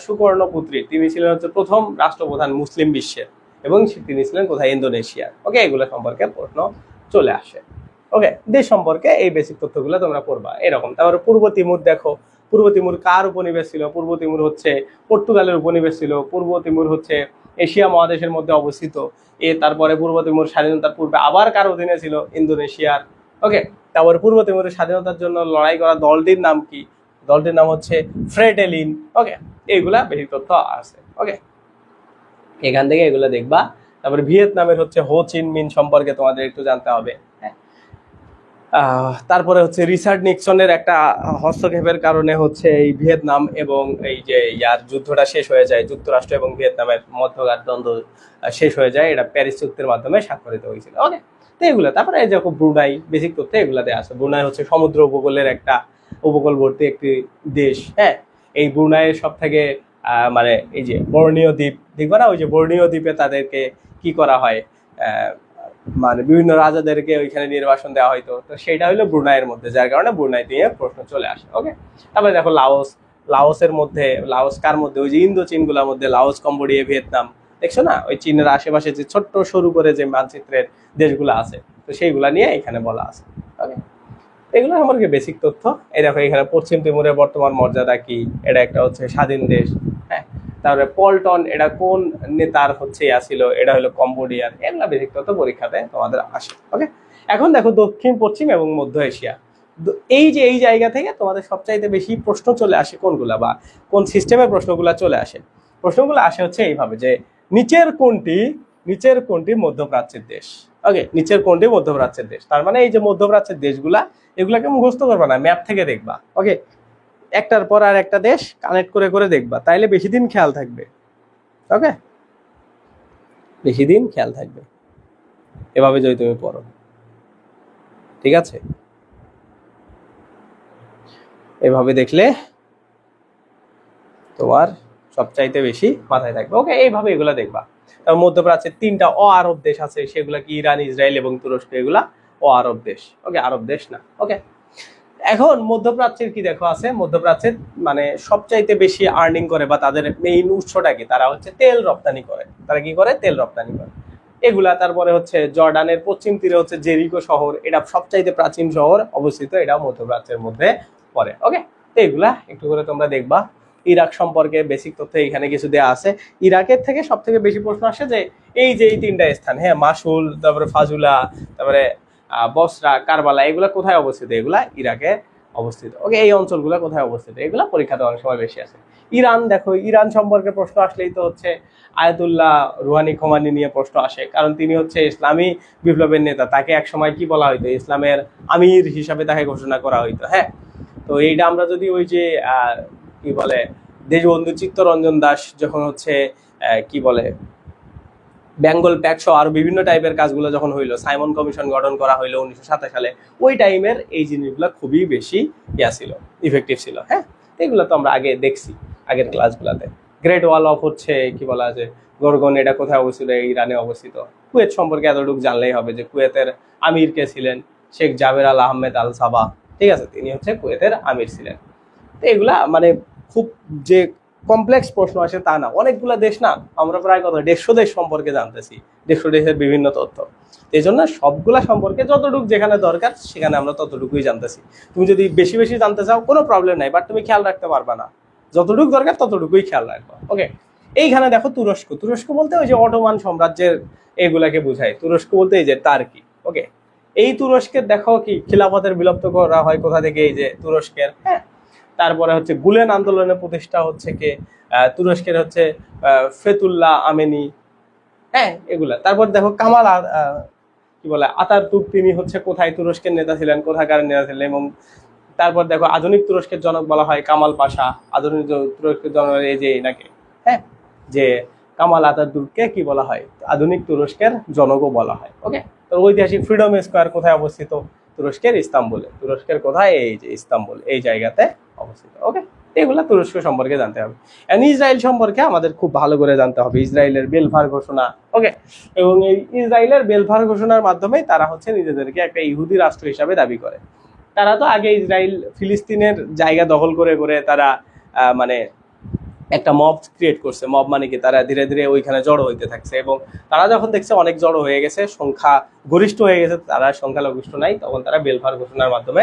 সুকর্ণপুত্রী, তিনি ছিলেন হচ্ছে প্রথম রাষ্ট্রপ্রধান মুসলিম বিশ্বের, এবং তিনি ছিলেন কোথায়? ইন্দোনেশিয়ার। ওকে, এগুলো সম্পর্কে প্রশ্ন চলে আসে। ওকে, দেশ সম্পর্কে এই বেসিক তথ্যগুলো তোমরা পড়বা এরকম। তারপরে পূর্ব তিমুর দেখো, পূর্ব তিমুর কার উপনিবেশ ছিল? পূর্ব তিমুর হচ্ছে পর্তুগালের উপনিবেশ ছিল। পূর্ব তিমুর হচ্ছে এশিয়া মহাদেশের মধ্যে অবস্থিত। তারপরে পূর্ব তিমুর স্বাধীনতার পূর্বে আবার কার অধীনে ছিল? ইন্দোনেশিয়ার। ওকে, তারপরে পূর্ব তিমুরের স্বাধীনতার জন্য লড়াই করা দলটির নাম কি? দলটির নাম হচ্ছে ফ্রেটেলিন। ওকে, এইগুলা বেসিক তথ্য আছে। ওকে, এখান থেকে এগুলো দেখবা। তারপরে ভিয়েতনামের হচ্ছে হো চিন মিন সম্পর্কে তোমাদের একটু জানতে হবে। তারপরে হচ্ছে রিচার্ড নিক্সনের একটা হস্তক্ষেপের কারণে হচ্ছে এই ভিয়েতনাম এবং এই যে ইয়ার যুদ্ধটা শেষ হয়ে যায়, যুক্তরাষ্ট্র এবং ভিয়েতনামের মধ্যকার দ্বন্দ্ব শেষ হয়ে যায়। এটা প্যারিস চুক্তির মাধ্যমে স্বাক্ষরিত হয়েছিল। ওকে, তো এগুলো। তারপরে এই দেখো ব্রুনাই, বেসিক তথ্য এগুলা দেওয়া আছে। ব্রুনাই হচ্ছে সমুদ্র উপকূলের একটা উপকূলবর্তী একটি দেশ। হ্যাঁ, এই ব্রুনাইয়ের সব থেকে মানে এই যে বর্ণীয় দ্বীপ দেখবা না, ওই যে বর্ণীয় দ্বীপে তাদেরকে কি করা হয়, মানে বিভিন্ন রাজাদেরকে ওইখানে নির্বাসন দেওয়া হয়তো, তো সেটা হলো ব্রুনাইয়ের মধ্যে, যার কারণে ব্রুনাই দিয়ে প্রশ্ন চলে আসে। ওকে, তারপরে দেখো লাওস, লাওসের মধ্যে, লাওস কার মধ্যে? ওই যে ইন্দো চীনগুলোর মধ্যে লাওস, কম্বোডিয়া, ভিয়েতনাম, দেখছো না ওই চীনের আশেপাশে যে ছোট্ট সরু করে যে মানচিত্রের দেশগুলো আছে, তো সেইগুলা নিয়ে এখানে বলা আছে। ওকে, এগুলো সম্পর্কে বেসিক তথ্য। এই দেখো এখানে পশ্চিম তিমুরের বর্তমান মর্যাদা কি? এটা একটা হচ্ছে স্বাধীন দেশ। হ্যাঁ, তারপরে পল্টন, এটা কোন নেতার হচ্ছে ছিল? এটা হলো কম্বোডিয়ার। এগুলা বেসিক তথ্য পরীক্ষাতে তোমাদের আসে। ওকে, এখন দেখো দক্ষিণ পশ্চিম এবং মধ্য এশিয়া। এই যে এই জায়গা থেকে তোমাদের সবচাইতে বেশি প্রশ্ন চলে আসে কোনগুলা, বা কোন সিস্টেমের প্রশ্নগুলা চলে আসে? প্রশ্নগুলো আসে হচ্ছে এইভাবে যে নিচের কোনটি মধ্যপ্রাচ্যের দেশ? ওকে, নিচের কোনটি মধ্যপ্রাচ্যের দেশ? তার মানে এই যে মধ্যপ্রাচ্যের দেশগুলা, এগুলাকে মুখস্থ করবা না, ম্যাপ থেকে দেখবা। ওকে, একটার পর আর একটা দেশ কানেক্ট করে করে দেখবা, তাইলে বেশি দিন খেয়াল থাকবে। ওকে, বেশি দিন খেয়াল থাকবে এভাবে যদি তুমি পড়ো। ঠিক আছে, এভাবে দেখলে তোমার সবচাইতে বেশি মাথায় থাকবে। ওকে, এইভাবে এগুলা দেখবা। তারপর মধ্যপ্রাচ্যের 3টা অ আরব দেশ আছে, সেগুলা কি? ইরান, ইসরায়েল এবং তুরস্ক। এগুলা ও আরব দেশ। ওকে, আরব দেশ না। ওকে, এখন মধ্যপ্রাচ্যের কি দেখো আছে? মধ্যপ্রাচ্যের মানে সবচাইতে বেশি আর্নিং করে, বা তাদের মেইন উৎসটা কি? তারা হচ্ছে তেল রপ্তানি করে। তারা কি করে? তেল রপ্তানি করে এগুলা। তারপরে হচ্ছে জর্ডানের পশ্চিম তীরে হচ্ছে জেরিকো শহর, এটা সবচাইতে প্রাচীন শহর অবস্থিত, এটা মধ্যপ্রাচ্যের মধ্যে পড়ে। ওকে, তো এগুলা একটু করে তোমরা দেখবা। ইরাক সম্পর্কে বেসিক তথ্য এখানে কিছু দেওয়া আছে। ইরাকের থেকে সব থেকে বেশি প্রশ্ন আসে যে এই যে এই 3টা স্থান, হ্যাঁ, মাসুল, তারপরে ফাজুলা, তারপরে বসরা, কারবালা, এগুলা কোথায় অবস্থিত? এগুলা ইরাকে অবস্থিত। ওকে, এই অঞ্চলগুলো কোথায় অবস্থিত? এগুলা পরীক্ষাতে অনেক সময় বেশি আছে। ইরান দেখো, ইরান সম্পর্কে প্রশ্ন আসলেই তো হচ্ছে আয়াতুল্লাহ রুহানি খোমানি নিয়ে প্রশ্ন আসে, কারণ তিনি হচ্ছে ইসলামী বিপ্লবের নেতা। তাকে এক সময় কি বলা হইতো? ইসলামের আমির হিসাবে তাকে ঘোষণা করা হইতো। হ্যাঁ, তো এইটা আমরা যদি ওই যে কি বলে দেশবন্ধু চিত্তরঞ্জন দাস যখন হচ্ছে কি বলে বেঙ্গল প্যাক সহ আরো বিভিন্ন টাইপের কাজগুলো যখন হইলো, সাইমন কমিশন গঠন করা হইলো 1927 সালে, ওই টাইমের এই জিনিসগুলো খুবই বেশি ছিল, ইফেক্টিভ ছিল। হ্যাঁ, এগুলো তো আমরা আগে দেখছি আগের ক্লাসগুলোতে। গ্রেট ওয়াল অফ হচ্ছে কি বলা আছে গর্গন, এটা কোথায় অবস্থিত? ইরানে অবস্থিত। কুয়েত সম্পর্কে এতটুকু জানলেই হবে যে কুয়েতের আমির কে ছিলেন? শেখ জাবের আল আহমেদ আল সাবাহ। ঠিক আছে, তিনি হচ্ছে কুয়েতের আমির ছিলেন। তো এগুলা মানে খুব যে কমপ্লেক্স প্রশ্ন আসে তা না। অনেকগুলা দেশ না, আমরা প্রায় কত 150 দেশ সম্পর্কে জানতেছি, 150 দেশের বিভিন্ন তথ্য। এই জন্য সবগুলা সম্পর্কে যতটুকু যেখানে দরকার সেখানে আমরা ততটুকুই জানতেছি। তুমি যদি বেশি বেশি জানতে চাও কোনো প্রবলেম নাই, বাট তুমি খেয়াল রাখতে পারবা না। যতটুকু দরকার ততটুকুই খেয়াল রাখবা। ওকে, এইখানে দেখো তুরস্ক। তুরস্ক বলতে ওই যে অটোমান সাম্রাজ্যের এগুলাকে বোঝায়। তুরস্ক বলতে এই যে তার্কি। ওকে, এই তুরস্কের দেখো কি খিলাফতের বিলুপ্ত করা হয় কোথা থেকে? এই যে তুরস্কের। হ্যাঁ, তারপরে হচ্ছে গুলেন আন্দোলনের প্রতিষ্ঠা হচ্ছে কে? তুরস্কের হচ্ছে ফেতুল্লাহ আমেনি। হ্যাঁ, এগুলা। তারপর দেখো কামাল কি বলে আতাতুর্ক, তিনি হচ্ছে কোথায়? তুরস্কের নেতা ছিলেন, কোথাকার নেতা ছিলেন। এবং তারপর দেখো আধুনিক তুরস্কের জনক বলা হয় কামাল পাশা। আধুনিক তুরস্কের জনক এই যে নাকি, হ্যাঁ, যে কামাল আতাতুর্ককে কি বলা হয়? আধুনিক তুরস্কের জনকও বলা হয়। ওকে, তো ঐতিহাসিক ফ্রিডম স্কোয়ার কোথায় অবস্থিত? তুরস্কের ইস্তাম্বুলে। তুরস্কের কোথায়? এই যে ইস্তাম্বুল, এই জায়গাতে অবস্থিত। ওকে, এগুলা তুরস্ক সম্পর্কে জানতে হবে। ইসরায়েল সম্পর্কে আমাদের খুব ভালো করে জানতে হবে। ইসরায়েলের বেলফার ঘোষণা। ওকে, এবং এই ইসরায়েলের বেলফার ঘোষণার মাধ্যমে তারা হচ্ছে নিজেদেরকে একটা ইহুদি রাষ্ট্র হিসাবে দাবি করে। তারা তো আগে ইসরায়েল ফিলিস্তিনের জায়গা দখল করে করে তারা মানে একটা মব ক্রিয়েট করছে। মব মানে কি, তারা ধীরে ধীরে ওইখানে জড়ো হইতে থাকছে, এবং তারা যখন দেখছে অনেক জড়ো হয়ে গেছে, সংখ্যা গরিষ্ঠ হয়ে গেছে, তারা সংখ্যালঘিষ্ঠ নাই, তখন তারা বেলফার ঘোষণার মাধ্যমে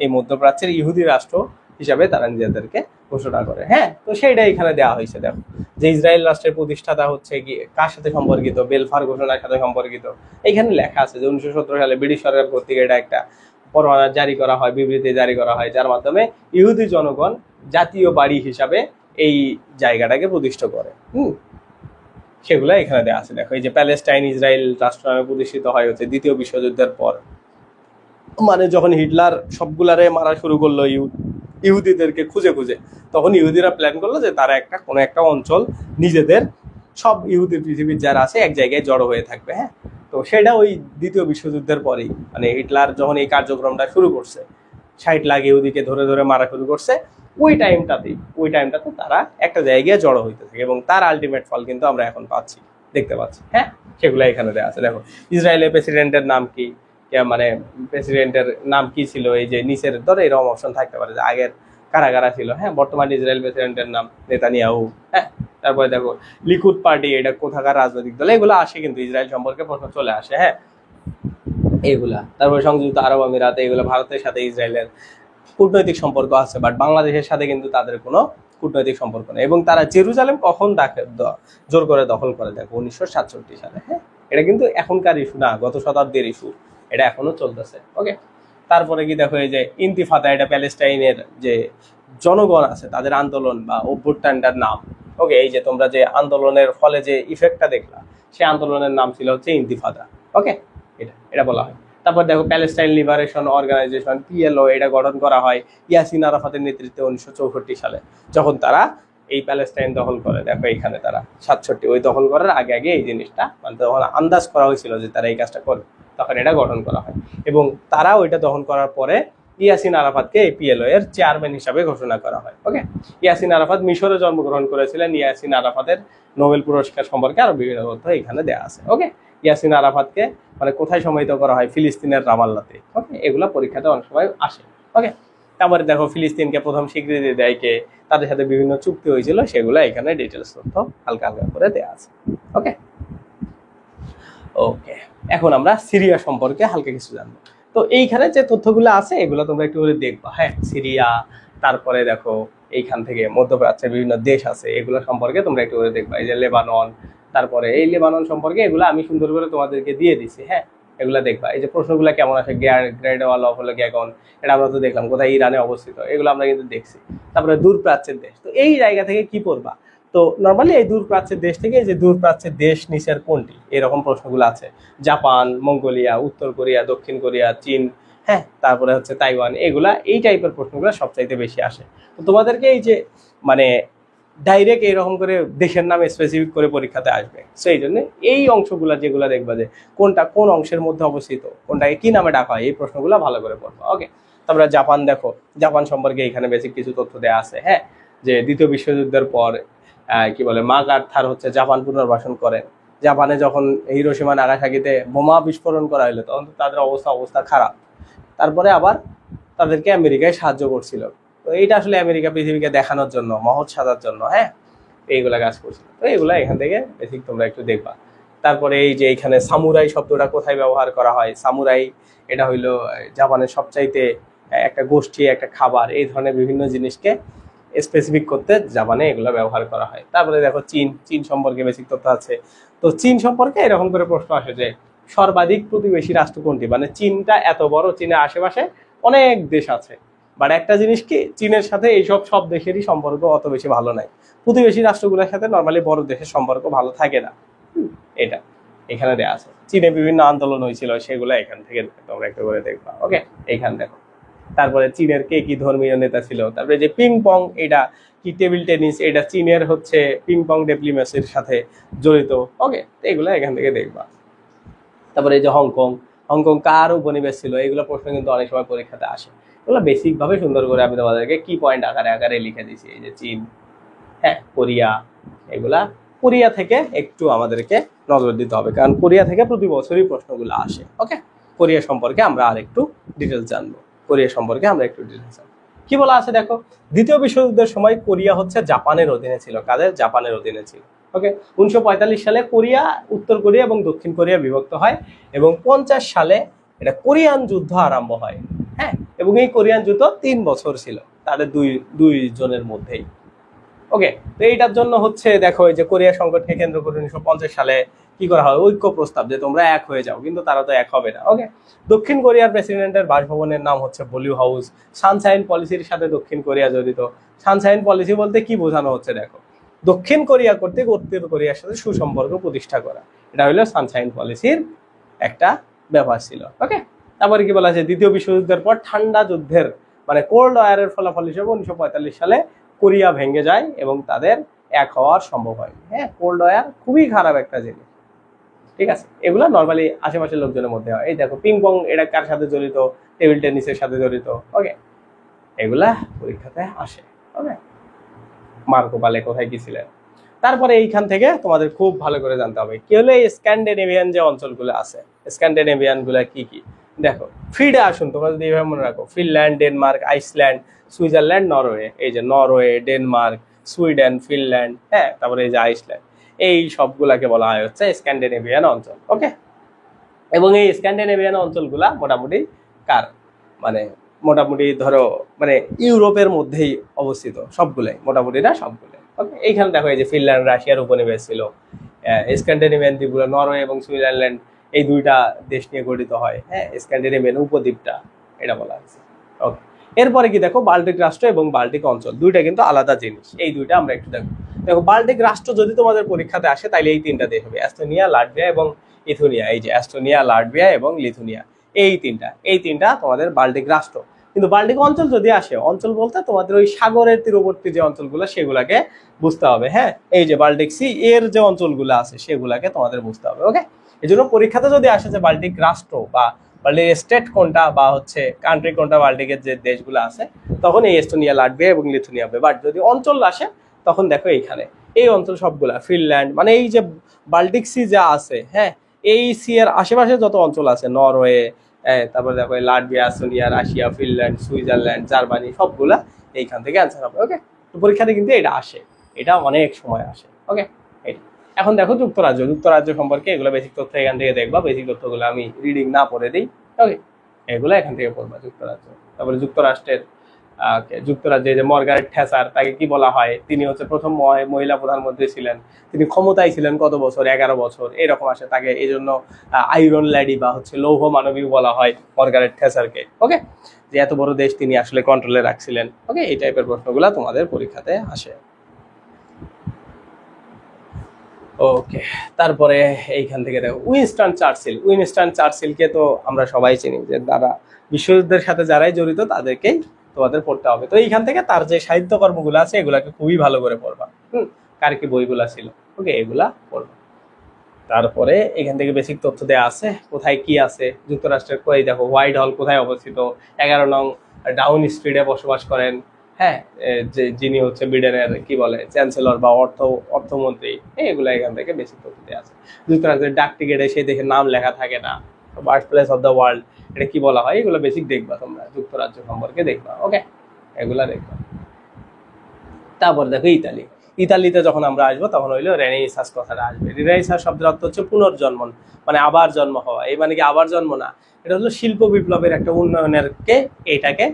এই মধ্যপ্রাচ্যের ইহুদি রাষ্ট্র হিসাবে তারা নিজেদেরকে ঘোষণা করে। হ্যাঁ, তো সেইটা এখানে দেওয়া হয়েছে। দেখো যে ইসরায়েল রাষ্ট্রের প্রতিষ্ঠাতা হচ্ছে কি কার সাথে সম্পর্কিত, বেলফার ঘোষণার সাথে সম্পর্কিত। এখানে লেখা আছে যে 1917 সালে ব্রিটিশ সরকার কর্তৃক এটা একটা পরোয়ানা জারি করা হয়, বিবৃতি জারি করা হয়, যার মাধ্যমে ইহুদি জনগণ জাতীয় বাড়ি হিসাবে এই জায়গাটাকে প্রতিষ্ঠা করে। সেগুলো এখানে দেওয়া আছে। দেখো এই যে প্যালেস্টাইন ইসরায়েল রাষ্ট্র নামে প্রতিষ্ঠিত হয় হচ্ছে দ্বিতীয় বিশ্বযুদ্ধের পর, মানে যখন হিটলার সবগুলারে মারা শুরু করলো ইহুদিদেরকে খুঁজে খুঁজে, তখন ইহুদিরা প্ল্যান করলো যে তারা কোনো একটা অঞ্চল নিজেদের, সব ইহুদি পৃথিবীর যারা আছে এক জায়গায় জড়ো হয়ে থাকবে। হ্যাঁ, তো সেটা ওই দ্বিতীয় বিশ্বযুদ্ধের পরেই, মানে হিটলার যখন এই কার্যক্রমটা শুরু করছে, 60 লাখ ইহুদিকে ধরে ধরে মারা শুরু করছে, ওই টাইমটাতে তারা একটা জায়গায় জড়ো হইতে থাকে, এবং তার আলটিমেট ফল কিন্তু আমরা এখন দেখতে পাচ্ছি। হ্যাঁ, সেগুলো এখানে দেওয়া আছে। দেখো ইসরায়েলের প্রেসিডেন্টের নাম কি, মানে প্রেসিডেন্টের নাম কি ছিল, এই যে নিচের ধরে এরকম অপশন থাকতে পারে যে আগের কারা কারা ছিল। হ্যাঁ, বর্তমান ইসরায়েল প্রেসিডেন্টের নাম নেতানিয়াহু। হ্যাঁ, তারপরে দেখো লিকুদ পার্টি, এটা কোথাকার রাজনৈতিক দল, এগুলো আসে কিন্তু ইসরায়েল সম্পর্কে প্রশ্ন চলে আসে। হ্যাঁ, এইগুলা। তারপরে সংযুক্ত আরব আমিরাত, এগুলো ভারতের সাথে ইসরায়েলের কূটনৈতিক সম্পর্ক আছে, বাট বাংলাদেশের সাথে কিন্তু তাদের কোনো কূটনৈতিক সম্পর্ক নেই। এবং তারা জেরুজালেম কখন জোর করে দখল করে, দেখো 1967 সালে। হ্যাঁ, এটা কিন্তু এখনকার ইস্যু না, গত শতাব্দীর ইস্যু, এটা এখনো চলতেছে। ওকে, তারপরে কি দেখো এই যে ইন্তিফাদা, এটা প্যালেস্টাইনের যে জনগণ আছে তাদের আন্দোলন বা অভ্যুত্থানটার নাম। ওকে, এই যে তোমরা যে আন্দোলনের ফলে যে ইফেক্টটা দেখলা, সেই আন্দোলনের নাম ছিল হচ্ছে ইন্তিফাদা। ওকে, এটা বলা হয়। তারপর দেখো প্যালেস্টাইন লিবারেশন অর্গানাইজেশন PLO, এটা গঠন করা হয় ইয়াসিন আরাফাতের নেতৃত্বে 1964 সালে, যখন তারা এই প্যালেস্টাইন দখল করে। দেখো এইখানে তারা 67, ওই দখল করার আগে আগে এই জিনিসটা, মানে তখন আন্দাজ করা হয়েছিল যে তারা এই কাজটা করবে, তখন এটা গঠন করা হয়। এবং তারা ওইটা দখল করার পরে ইয়াসিন আরাফাতকে এই PLO এর চেয়ারম্যান হিসাবে ঘোষণা করা হয়। ওকে, ইয়াসিন আরাফাত মিশরে জন্মগ্রহণ করেছিলেন। ইয়াসিন আরাফাতের নোবেল পুরস্কার সম্পর্কে আরো বিভিন্ন তথ্য এখানে দেওয়া আছে। ওকে, ইয়াসিন আরাফাতকে মানে কোথায় সমাহিত করা হয়, ফিলিস্তিনের রামাল্লাতে। ওকে, এগুলা পরীক্ষাতে অনেক সময় আসে। ওকে, তারপরে দেখো ফিলিস্তিনকে প্রথম স্বীকৃতি দেয় কে, তাদের সাথে বিভিন্ন চুক্তি হয়েছিল, সেগুলো এখানে ডিটেলস তথ্য হালকা হালকা করে দেওয়া আছে। ওকে ওকে, এখন আমরা সিরিয়া সম্পর্কে হালকা কিছু জানবো। তো এইখানে যে তথ্যগুলো আছে এগুলো তোমরা একটু করে দেখবা। হ্যাঁ, সিরিয়া, তারপরে দেখো এইখান থেকে মধ্যপ্রাচ্যের বিভিন্ন দেশ আছে, এগুলো সম্পর্কে তোমরা একটু করে দেখবা। এই যে লেবানন, তারপরে এই লেবানন সম্পর্কে এগুলো আমি সুন্দর করে তোমাদেরকে দিয়ে দিছি। হ্যাঁ, এগুলা দেখবা। এই যে প্রশ্নগুলো কেমন আসে, গ্রেট ওয়াল অফ গ্যাগন, এটা আমরা তো দেখলাম কোথায়, ইরানে অবস্থিত, এগুলো আমরা কিন্তু দেখছি। তারপরে দূরপ্রাচ্যের দেশ, তো এই জায়গা থেকে কি পড়বা, তো নর্মালি এই দূরপ্রাচ্যের দেশ থেকে, এই যে দূরপ্রাচ্যের দেশ নিচের কোনটি, এরকম প্রশ্নগুলো আছে। জাপান, মঙ্গোলিয়া, উত্তর কোরিয়া, দক্ষিণ কোরিয়া, চীন, হ্যাঁ, তারপরে হচ্ছে তাইওয়ান, এগুলা এই টাইপের প্রশ্নগুলো সবচাইতে বেশি আসে। তো তোমাদেরকে এই যে মানে ডাইরেক্ট এইরকম করে দেশের নামে স্পেসিফিক করে পরীক্ষাতে আসবে, সেই জন্য এই অংশগুলো যেগুলো দেখবা যে কোনটা কোন অংশের মধ্যে অবস্থিত, কোনটাকে কি নামে ডাকা হয়, এই প্রশ্নগুলো ভালো করে পড়বা। ওকে, তারপরে জাপান, দেখো জাপান সম্পর্কে এখানে বেসিক কিছু তথ্য দেওয়া আছে। হ্যাঁ, যে দ্বিতীয় বিশ্বযুদ্ধের পর কি বলে মাগার্থার হচ্ছে জাপান পুনর্বাসন করেন। জাপানে যখন হিরোশিমা নাগাসাকিতে বোমা বিস্ফোরণ করা হলো, তখন তো তাদের অবস্থা খারাপ। তারপরে আবার তাদেরকে আমেরিকায় সাহায্য করছিল। তো এইটা আসলে আমেরিকা পৃথিবীকে দেখানোর জন্য, মহৎ সাজার জন্য, হ্যাঁ, এইগুলা কাজ করছিল। তো এইগুলা এখান থেকে বেসিক তোমরা একটু দেখবা। তারপরে এই যে এখানে সামুরাই শব্দটা কোথায় ব্যবহার করা হয়, সামুরাই এটা হইলো জাপানের সবচাইতে একটা গোষ্ঠী, একটা খাবার, এই ধরনের বিভিন্ন জিনিসকে স্পেসিফিক করতে জাপানে এগুলো ব্যবহার করা হয়। তারপরে দেখো চীন সম্পর্কে বেসিক তথ্য আছে। তো চীন সম্পর্কে এরকম করে প্রশ্ন আসে যে সর্বাধিক প্রতিবেশী রাষ্ট্র কোনটি, মানে চীনটা এত বড়, চীনের আশেপাশে অনেক দেশ আছে, বাট একটা জিনিস কি, চীনের সাথে এইসব সব দেশেরই সম্পর্ক অত বেশি ভালো নাই। প্রতিবেশী রাষ্ট্রগুলোর সাথে নর্মালি বড় দেশের সম্পর্ক ভালো থাকে না। এটা এখানে দেওয়া আছে। চীনে বিভিন্ন আন্দোলন হয়েছিল, সেগুলো এখান থেকে তোমরা একটু করে দেখবা। ওকে, এইখান দেখো। তারপরে চীনের কে কি ধর্মীয় নেতা ছিল। তারপরে যে পিং পং, এটা কি টেবিল টেনিস, এটা চীনের হচ্ছে পিং পং ডিপ্লোমেসির সাথে জড়িত। ওকে, এগুলো এখান থেকে দেখবা। তারপরে এই যে হংকং কার উপনিবেশ ছিল, এগুলো প্রশ্ন কিন্তু অনেক সময় পরীক্ষাতে আসে। এগুলো বেসিক ভাবে সুন্দর করে আমি তোমাদেরকে কি পয়েন্ট আকারে আকারে লিখে দিয়েছি। এই যে চীন, হ্যাঁ, কোরিয়া, এগুলা কোরিয়া থেকে একটু আমাদেরকে নজর দিতে হবে, কারণ কোরিয়া থেকে প্রতি বছরই প্রশ্নগুলো আসে। ওকে, কোরিয়া সম্পর্কে আমরা আর একটু ডিটেলস জানবো। কি বলা আছে দেখো, দ্বিতীয় বিশ্বযুদ্ধের সময় কোরিয়া হচ্ছে জাপানের অধীনে ছিল। কাদের? জাপানের অধীনে ছিল। ওকে, 1945 সালে কোরিয়া, উত্তর কোরিয়া এবং দক্ষিণ কোরিয়া বিভক্ত হয় এবং 50 সালে এটা কোরিয়ান যুদ্ধ আরম্ভ হয়। হ্যাঁ, এবং এই কোরিয়ান যুদ্ধ 3 বছর ছিল তাদের দুই জনের মধ্যেই। ওকে, তো এইটার জন্য হচ্ছে দেখো এই যে কোরিয়া সংকটকে কেন্দ্র করে 1950 সালে কি করা হয়, ঐক্য প্রস্তাব, যে তোমরা এক হয়ে যাও, কিন্তু তারা তো এক হবে না। ওকে, দক্ষিণ কোরিয়ার প্রেসিডেন্টের বাসভবনের নাম হচ্ছে ব্লু হাউস। সানশাইন পলিসির সাথে দক্ষিণ কোরিয়া জড়িত। সানশাইন পলিসি বলতে কি বোঝানো হচ্ছে দেখো, দক্ষিণ কোরিয়া কর্তৃক উত্তর কোরিয়ার সাথে সুসম্পর্ক প্রতিষ্ঠা করা, এটা হলো সানশাইন পলিসির একটা ব্যাপার ছিল। ওকে, তারপরে কি বলা আছে, দ্বিতীয় বিশ্বযুদ্ধের পর ঠান্ডা যুদ্ধের মানে কোল্ড ওয়ারের ফলাফল হিসেবে 1945 সালে কোরিয়া ভেঙে যায় এবং তাদের এক হওয়ার সম্ভব হয়। হ্যাঁ, কোল্ড ওয়ার খুবই খারাপ একটা জিনিস, ঠিক আছে। এগুলো নর্মালি আশেপাশের লোকজনের মধ্যে হয়। এই দেখো পিং পং, এটা কার সাথে জড়িত? টেবিল টেনিসের সাথে জড়িত। ওকে, এগুলা পরীক্ষাতে আসে। ওকে, মার্কো পালে কোথায় কি ছিলেন। তারপরে এইখান থেকে তোমাদের খুব ভালো করে জানতে হবে কি হলো এই স্ক্যান্ডিনেভিয়ান যে অঞ্চলগুলো আছে, স্ক্যান্ডিনেভিয়ান গুলা কি কি। দেখো ফ্রিডে আসুন, তোমরা যদি এইভাবে মনে রাখো, Finland, Denmark, Iceland, Switzerland, Norway. এই যে নরওয়ে, ডেনমার্ক, সুইডেন, ফিনল্যান্ড, হ্যাঁ, তারপরে এই যে আইসল্যান্ড, এই সবগুলাকে বলা হয় হচ্ছে স্ক্যান্ডিনেভিয়ান অঞ্চল। ওকে, এবং এই স্ক্যান্ডিনেভিয়ান অঞ্চলগুলা মোটামুটি কার মানে মোটামুটি ধরো মানে ইউরোপের মধ্যেই অবস্থিত, সবগুলাই মোটামুটি না সবগুলাই। ওকে, এইখানে দেখো এই যে ফিনল্যান্ড রাশিয়ার উপনিবেশ ছিল। স্ক্যান্ডিনেভিয়ান দ্বীপগুলো নরওয়ে এবং সুইজারল্যান্ড, এই দুইটা দেশ নিয়ে গঠিত হয়। হ্যাঁ, স্ক্যান্ডিনেভিয়ান উপদ্বীপটা এটা বলা হয়েছে। ওকে, এরপরে কি দেখো, বাল্টিক রাষ্ট্র এবং বাল্টিক অঞ্চল, দুইটা কিন্তু আলাদা জিনিস। এই দুইটা আমরা একটু দেখো। দেখো বাল্টিক রাষ্ট্র যদি তোমাদের পরীক্ষাতে আসে তাহলে এই তিনটা দেশ হবে, এস্তোনিয়া, লাটভিয়া এবং লিথুনিয়া। এই যে এস্তোনিয়া, লাটভিয়া এবং লিথুনিয়া, এই তিনটা তোমাদের বাল্টিক রাষ্ট্র। কিন্তু বাল্টিক অঞ্চল যদি আসে, অঞ্চল বলতে তোমাদের ওই সাগরের তীরবর্তী যে অঞ্চলগুলো সেগুলাকে বুঝতে হবে। হ্যাঁ, এই যে বাল্টিক সি এর যে অঞ্চলগুলো আছে সেগুলাকে তোমাদের বুঝতে হবে। ওকে, এই জন্য পরীক্ষাতে যদি আসে যে বাল্টিক রাষ্ট্র বা বাল্টিক স্টেট কোনটা বা হচ্ছে কান্ট্রি কোনটা, বাল্টিকের যে দেশগুলো আছে, তখন এই এস্তোনিয়া, লাটভিয়া এবং লিথুনিয়া হবে। বাট যদি অঞ্চল আসে তখন দেখো এইখানে এই অঞ্চল সবগুলা, ফিনল্যান্ড মানে এই যে বাল্টিক সি যা আছে, হ্যাঁ, এই সি এর আশেপাশে যত অঞ্চল আছে, নরওয়ে, তারপরে দেখো Latvia, Estonia, Russia, Finland, Switzerland, Germany, সবগুলা এইখান থেকে অ্যান্সার হবে। ওকে, তো পরীক্ষাতে কিন্তু এটা আসে, এটা অনেক সময় আসে। ওকে, এটা এখন দেখো যুক্তরাজ্য সম্পর্কে এগুলো বেসিক তথ্য এখান থেকে দেখবা। বেসিক তথ্যগুলো আমি রিডিং না পড়ে দিই। ওকে, এগুলো এখান থেকে পড়বা যুক্তরাজ্য। তারপরে যুক্তরাজ্যে যে মার্গারেট থ্যাচার, তাকে কি বলা হয়, তিনি হচ্ছে প্রথম মহিলা প্রধানমন্ত্রী ছিলেন। তিনি ক্ষমতায় ছিলেন কত বছর? 11 বছর এরকম আসে। তাকে এই জন্য আয়রন লেডি বা হচ্ছে লৌহ মানবী বলা হয় মার্গারেট থ্যাচারকে। ওকে, যে এত বড় দেশ তিনি আসলে কন্ট্রোলে রাখছিলেন। ওকে, এই টাইপের প্রশ্নগুলো তোমাদের পরীক্ষাতে আসে। ওকে, তারপরে এইখান থেকে দেখো উইনস্টন চার্চিলকে তো আমরা সবাই চিনি, যে তারা বিশ্বযুদ্ধের সাথে যারাই জড়িত তাদেরকেই তোমাদের পড়তে হবে। তো এইখান থেকে তার যে সাহিত্যকর্মগুলো আছে এগুলাকে খুবই ভালো করে পড়বা। কার কি বইগুলা ছিল, ওকে, এগুলা পড়বা। তারপরে এখান থেকে বেসিক তথ্য দেওয়া আছে, কোথায় কি আছে যুক্তরাষ্ট্রের। কই দেখো হোয়াইট হল কোথায় অবস্থিত, 11 নং ডাউন স্ট্রিটে বসবাস করেন। হ্যাঁ, যে যিনি হচ্ছে ব্রিটেনের কি বলে চ্যান্সেলর বা অর্থমন্ত্রী, এগুলো এখান থেকে বেসিক তথ্য দেওয়া আছে। যুক্তরাষ্ট্রের ডাক টিকেটে সেই দেখে নাম লেখা থাকে না, birth place of the world, এটা কি বলা হয়, এগুলো বেসিক দেখবা তোমরা, যুক্তরাজ্য সম্পর্কে দেখবা। ওকে, এগুলা দেখবা। তারপর দেখো ইতালিতে যখন আমরা আসবো তখন হইলো রেনেসাঁস কথাটা আসবে। রেনেসাঁস শব্দের অর্থ হচ্ছে পুনর্জন্ম, মানে আবার জন্ম হওয়া। এই মানে কি আবার জন্ম না, এটা হলো শিল্প বিপ্লবের একটা উন্নয়নের এটাকে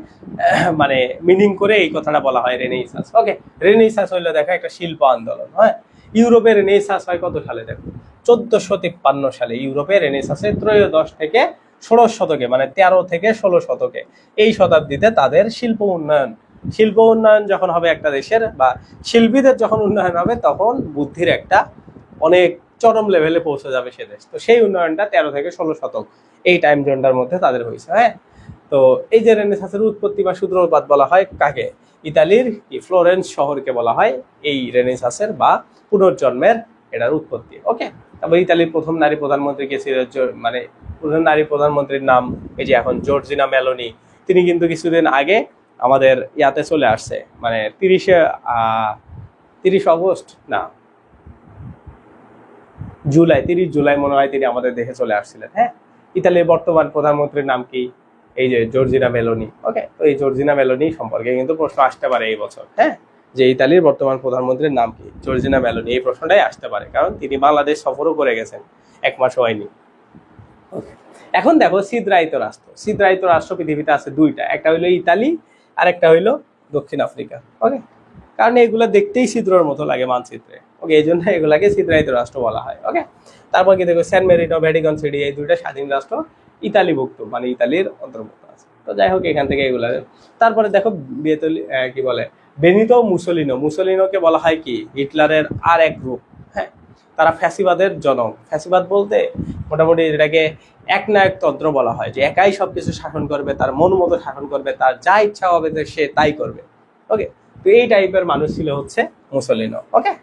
মানে মিনিং করে এই কথাটা বলা হয় রেনেসাঁস। ওকে, রেনেসাঁস হইলো দেখো একটা শিল্প আন্দোলন। হ্যাঁ, ইউরোপে রেনেসাঁস হয় কত সালে দেখো, 1453 সালে ইউরোপে রেনেসাঁসে ত্রয়োদশ থেকে ষোড়শ শতকে, মানে 13 থেকে 16 শতকে, এই শতাব্দীতে তাদের শিল্প উন্নয়ন যখন হবে একটা দেশের, বা শিল্পীদের যখন উন্নয়ন হবে, তখন বুদ্ধির একটা অনেক চরম লেভেলে পৌঁছে যাবে সে দেশ। তো সেই উন্নয়নটা 13 থেকে 16 শতক এই টাইম জোনটার মধ্যে তাদের হয়েছে। হ্যাঁ, তো এই যে রেনেসাঁসের উৎপত্তি বা সূত্রপাত বলা হয় কাকে, ইতালির ফ্লোরেন্স শহরকে বলা হয় এই রেনেসাঁসের বা পুনর্জন্মের এটার উৎপত্তি। ওকে, তারপর ইতালির প্রথম নারী প্রধানমন্ত্রী কে ছিল, মানে প্রথম নারী প্রধানমন্ত্রীর নাম এই যে এখন জর্জিনা মেলোনি। তিনি কিন্তু কিছুদিন আগে আমাদের ইয়াতে চলে আসছে, মানে 30 অগস্ট না 30 জুলাই মনে হয় তিনি আমাদের দেশে চলে আসছিলেন। হ্যাঁ, ইতালির বর্তমান প্রধানমন্ত্রীর নাম কি? এই যে জর্জিনা মেলোনি। ওকে, তো এই জর্জিনা মেলোনি সম্পর্কে কিন্তু প্রশ্ন আসতে পারে এই বছর, হ্যাঁ, যে ইতালির বর্তমান প্রধানমন্ত্রীর নাম কি? Georgina Meloni. এই প্রশ্নটাই আসতে পারে, কারণ তিনি বাংলাদেশ সফরও করে গেছেন, 1 মাস হয়নি। এখন দেখো ছিদ্রায়িত রাষ্ট্র, ছিদ্রায়িত রাষ্ট্র পৃথিবীতে আছে দুইটা, একটা হইলো ইতালি আর একটা হইলো দক্ষিণ আফ্রিকা। ওকে, কারণ এগুলা দেখতেই ছিদ্রর মতো লাগে মানচিত্রে। ওকে, এই জন্য এগুলাকে ছিদ্রায়িত রাষ্ট্র বলা হয়। ওকে, তারপর কি দেখো সেন্ট মেরিনো, ভ্যাটিকান সিটি, এই দুইটা স্বাধীন রাষ্ট্র, ইতালিভুক্ত, মানে ইতালির অন্তর্ভুক্ত আছে। তো যাই হোক, এখান থেকে এগুলা। তারপরে দেখো কি বলে বেনিতো মুসোলিনো, মুসোলিনোকে বলা হয় কি হিটলারের আর এক রূপ। হ্যাঁ, তারা ফ্যাসিবাদের জনক। ফ্যাসিবাদ বলতে মোটামুটি এটাকে একনায়কতন্ত্র বলা হয়, যে একাই সবকিছু শাসন করবে, তার মন মতো শাসন করবে, তার যা ইচ্ছা হবে সে তাই করবে। ওকে, তো এই টাইপের মানুষ ছিল হচ্ছে মুসোলিনো। ওকে,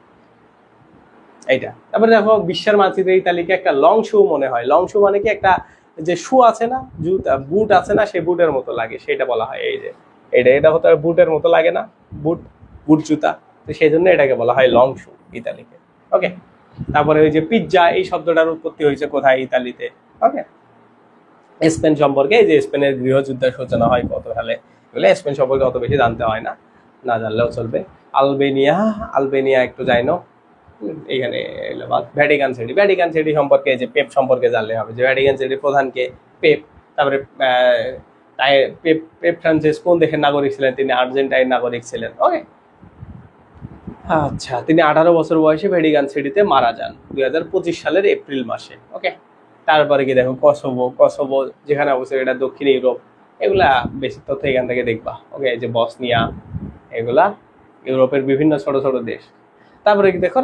এইটা। তারপরে দেখো বিশ্বের মানচিত্রে ইতালিকে একটা লং শু মনে হয়। লং শু মানে কি, একটা যে শু আছে না, বুট আছে না, সেই বুটের মতো লাগে, সেটা বলা হয়। এই যে এটা হতো বুটের মতো লাগে না, বুট জুতা, তো সেই জন্য এটাকে বলা হয় লং শু ইতালিকে। ওকে, তারপরে ওই যে পিৎজা, এই শব্দটার উৎপত্তি হয়েছে কোথায়? ইতালিতে। ওকে, স্পেন সম্পর্কে, এই যে স্পেনের গৃহযুদ্ধের সূচনা হয় কত সালে, এগুলো স্পেন সম্পর্কে অত বেশি জানতে হয় না, না জানলেও চলবে। আলবেনিয়া একটু জানি না। এইখানে ভ্যাটিকান সিটি, ভ্যাটিকান সিটি সম্পর্কে, যে পেপ সম্পর্কে জানলে হবে, যে ভ্যাটিকান সিটির প্রধানকে পেপ। তারপরে পেপ ফ্রান্সিস কোন দেশের নাগরিক ছিলেন? তিনি আর্জেন্টাইন নাগরিক ছিলেন। ওকে, আচ্ছা, তিনি 18 বছর বয়সে ভ্যাটিকান সিটিতে মারা যান 2025 সালের এপ্রিল মাসে। ওকে, তারপরে কি দেখো কসোভো যেখানে অবস্থিত, এটা দক্ষিণ ইউরোপ। এগুলা বেশি তথ্য এখান থেকে দেখবা। ওকে, যে বসনিয়া, এগুলা ইউরোপের বিভিন্ন ছোট ছোট দেশ। তারপরে কি দেখো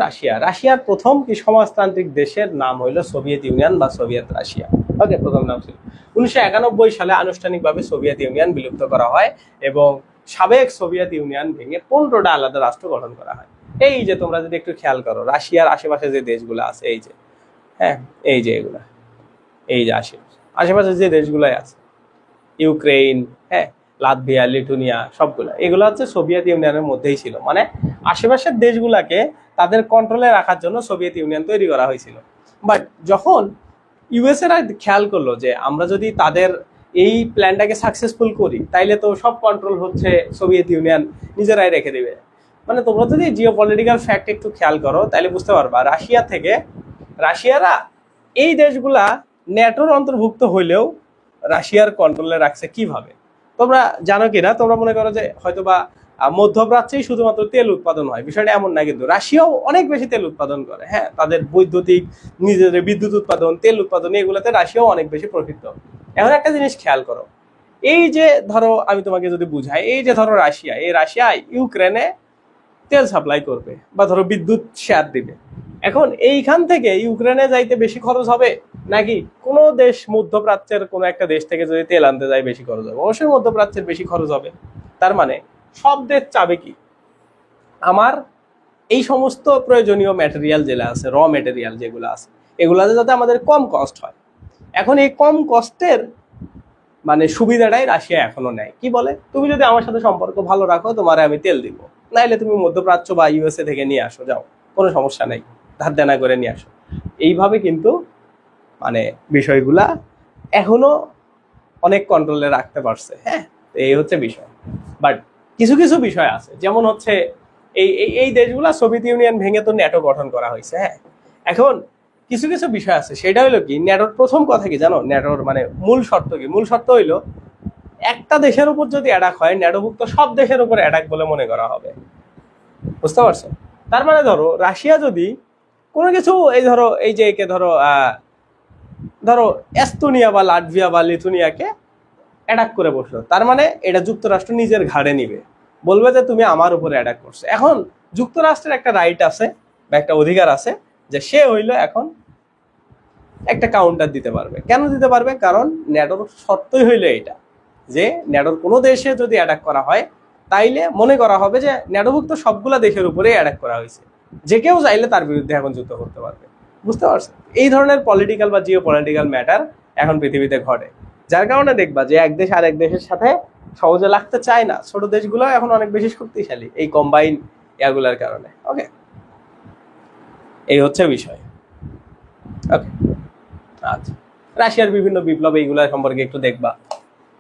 রাশিয়ার প্রথম কি সমাজতান্ত্রিক দেশের নাম হইলো সোভিয়েত ইউনিয়ন বা সোভিয়েত রাশিয়া। ওকে, প্রথম নাম ছিল। 1991 সালে আনুষ্ঠানিকভাবে সোভিয়েত ইউনিয়ন বিলুপ্ত করা হয় এবং সাবেক সোভিয়েত ইউনিয়ন ভেঙে 15টা আলাদা রাষ্ট্র গঠন করা হয়। এই যে তোমরা যদি একটু খেয়াল করো, রাশিয়ার আশেপাশে যে দেশগুলো আছে, এই যে, হ্যাঁ, এই যে এগুলা, এই যে আশেপাশে যে দেশগুলাই আছে, ইউক্রেন, হ্যাঁ, লাতভিয়া, লিথুনিয়া, সবগুলা, এগুলো হচ্ছে সোভিয়েত ইউনিয়নের মধ্যেই ছিল। মানে আশেপাশের দেশগুলাকে তাদের কন্ট্রোলে রাখার জন্য সোভিয়েত ইউনিয়ন তৈরি করা হয়েছিল। বাট যখন ইউএসএরা খেয়াল করলো যে আমরা যদি তাদের এই প্ল্যানটাকে সাকসেসফুল করি, তাইলে তো সব কন্ট্রোল হচ্ছে সোভিয়েত ইউনিয়ন নিজেরাই রেখে দেবে। মানে তোমরা যদি জিও পলিটিক্যাল ফ্যাক্ট একটু খেয়াল করো, তাইলে বুঝতে পারবা রাশিয়ারা এই দেশগুলা ন্যাটোর অন্তর্ভুক্ত হইলেও রাশিয়ার কন্ট্রোলে রাখছে কিভাবে। তোমরা জানো কিনা, তোমরা মনে করো যে হয়তোবা মধ্যপ্রাচ্যেই শুধুমাত্র তেল উৎপাদন হয়, বিষয়টা এমন না, কিন্তু রাশিয়াও অনেক বেশি তেল উৎপাদন করে। হ্যাঁ, তাদের বৈদ্যুতিক নিজেদের বিদ্যুৎ উৎপাদন, তেল উৎপাদন, এগুলোতে রাশিয়াও অনেক বেশি প্রসিদ্ধ। এখন একটা জিনিস খেয়াল করো, এই যে ধরো আমি তোমাকে যদি বুঝাই, এই যে ধরো রাশিয়া ইউক্রেনে তেল সাপ্লাই করবে বা ধরো বিদ্যুৎ শেয়ার দিবে। এখন এইখান থেকে ইউক্রেনে যাইতে বেশি খরচ হবে, নাকি কোনো দেশ মধ্যপ্রাচ্যের কোনো একটা দেশ থেকে যদি তেল আনতে যায় বেশি খরচ হবে? অবশ্যই মধ্যপ্রাচ্যের বেশি খরচ হবে। তার মানে সব দেশ চাবে কি, আমার এই সমস্ত প্রয়োজনীয় ম্যাটেরিয়াল যেগুলো আছে, র ম্যাটেরিয়াল যেগুলো আছে, এগুলাতে যাতে আমাদের কম কস্ট হয়। এখন এই কম কস্টের মানে সুবিধাটাই রাশিয়া এখনো নেয়। কি বলে, তুমি যদি আমার সাথে সম্পর্ক ভালো রাখো, তোমারে আমি তেল দিব, নাইলে তুমি মধ্যপ্রাচ্য বা ইউএসএ থেকে নিয়ে আসো, যাও, কোনো সমস্যা নেই, ধার দেনা করে নিয়ে আসো। এইভাবে কিন্তু মানে বিষয়গুলা এখনো অনেক কন্ট্রোলে রাখতে পারছে। হ্যাঁ, এই হচ্ছে বিষয়। বাট কিছু কিছু বিষয় আছে, যেমন হচ্ছে এই দেশগুলা সোভিয়েত ইউনিয়ন ভেঙে তো ন্যাটো গঠন করা হয়েছে। হ্যাঁ, এখন কিছু কিছু বিষয় আছে, সেটা হইলো কি, ন্যাটোর প্রথম কথা কি জানো, ন্যাটোর মানে মূল শর্ত কি? মূল শর্ত হইলো একটা দেশের উপর যদি অ্যাটাক হয়, ন্যাটোভুক্ত সব দেশের উপর অ্যাটাক বলে মনে করা হবে। বুঝতে পারছো? তার মানে ধরো রাশিয়া যদি কোনো কিছু, এই ধরো এই যে একে ধরো এস্তোনিয়া বা লাটভিয়া বা লিথুনিয়াকে অ্যাটাক করে বসলো, তার মানে এটা যুক্তরাষ্ট্র নিজের ঘাড়ে নিবে, বলবে যে তুমি আমার উপরে অ্যাটাক করছো। এখন যুক্তরাষ্ট্রের একটা রাইট আছে বা একটা অধিকার আছে, যে সে হইলো এখন একটা কাউন্টার দিতে পারবে। কেন দিতে পারবে? কারণ ন্যাটোর শর্তই হইলো এটা, যে ন্যাটোর কোনো দেশে যদি অ্যাটাক করা হয়, তাইলে মনে করা হবে যে ন্যাটোভুক্ত সবগুলা দেশের উপরে অ্যাটাক করা হয়েছে, যে কেউ চাইলে তার বিরুদ্ধে এখন যুদ্ধ করতে পারবে। বুঝতে পারছো? এই ধরনের পলিটিক্যাল বা জিও পলিটিক্যাল ম্যাটার এখন পৃথিবীতে ঘটে, যার কারণে দেখবা যে এক দেশ আরেক দেশের সাথে সহজে লাগতে চায় না। ছোট দেশগুলো এখন অনেক বেশি শক্তিশালী এই কম্বাইন ইয়াগুলার কারণে। ওকে, এই হচ্ছে বিষয়। ওকে, আচ্ছা, রাশিয়ার বিভিন্ন বিপ্লব এইগুলা সম্পর্কে একটু দেখবা।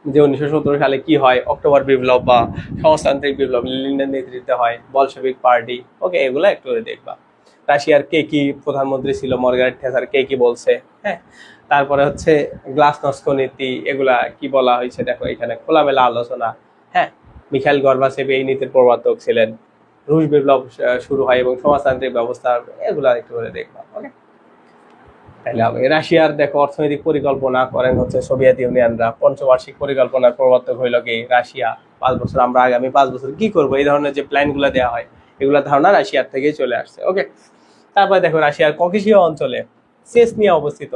যে 1917 সালে কি হয়, অক্টোবর বিপ্লব বা সমাজতান্ত্রিক বিপ্লব লেনিনের নেতৃত্বে হয়, বলশেভিক পার্টি, ওকে, এগুলো একটু করে দেখবা। রাশিয়ার কে কি প্রধানমন্ত্রী ছিল, মার্গারেট থ্যাচার কে কি বলছে, হ্যাঁ। তারপরে হচ্ছে গ্লাসনস্ক নীতি, এগুলা কি বলা হয়েছে দেখো এখানে খোলামেলা আলোচনা, হ্যাঁ। মিখাইল গর্বাচেভ এই নীতির প্রবর্তক ছিলেন। রুশ বিপ্লব শুরু হয় এবং সমাজতান্ত্রিক ব্যবস্থা, এগুলা একটু করে দেখবা, ওকে। তাহলে হবে। রাশিয়ার দেখো অর্থনৈতিক পরিকল্পনা করেন হচ্ছে সোভিয়েত ইউনিয়নরা, পঞ্চবার্ষিক পরিকল্পনার প্রবর্তক হইল কি রাশিয়া। 5 বছর আমরা আগামী 5 বছর কি করবো, এই ধরনের যে প্ল্যান গুলা দেওয়া হয়, এগুলা ধারণা রাশিয়ার থেকেই চলে আসছে, ওকে। তারপরে দেখো রাশিয়ার ককেশীয় অঞ্চলে চেচনিয়া অবস্থিত,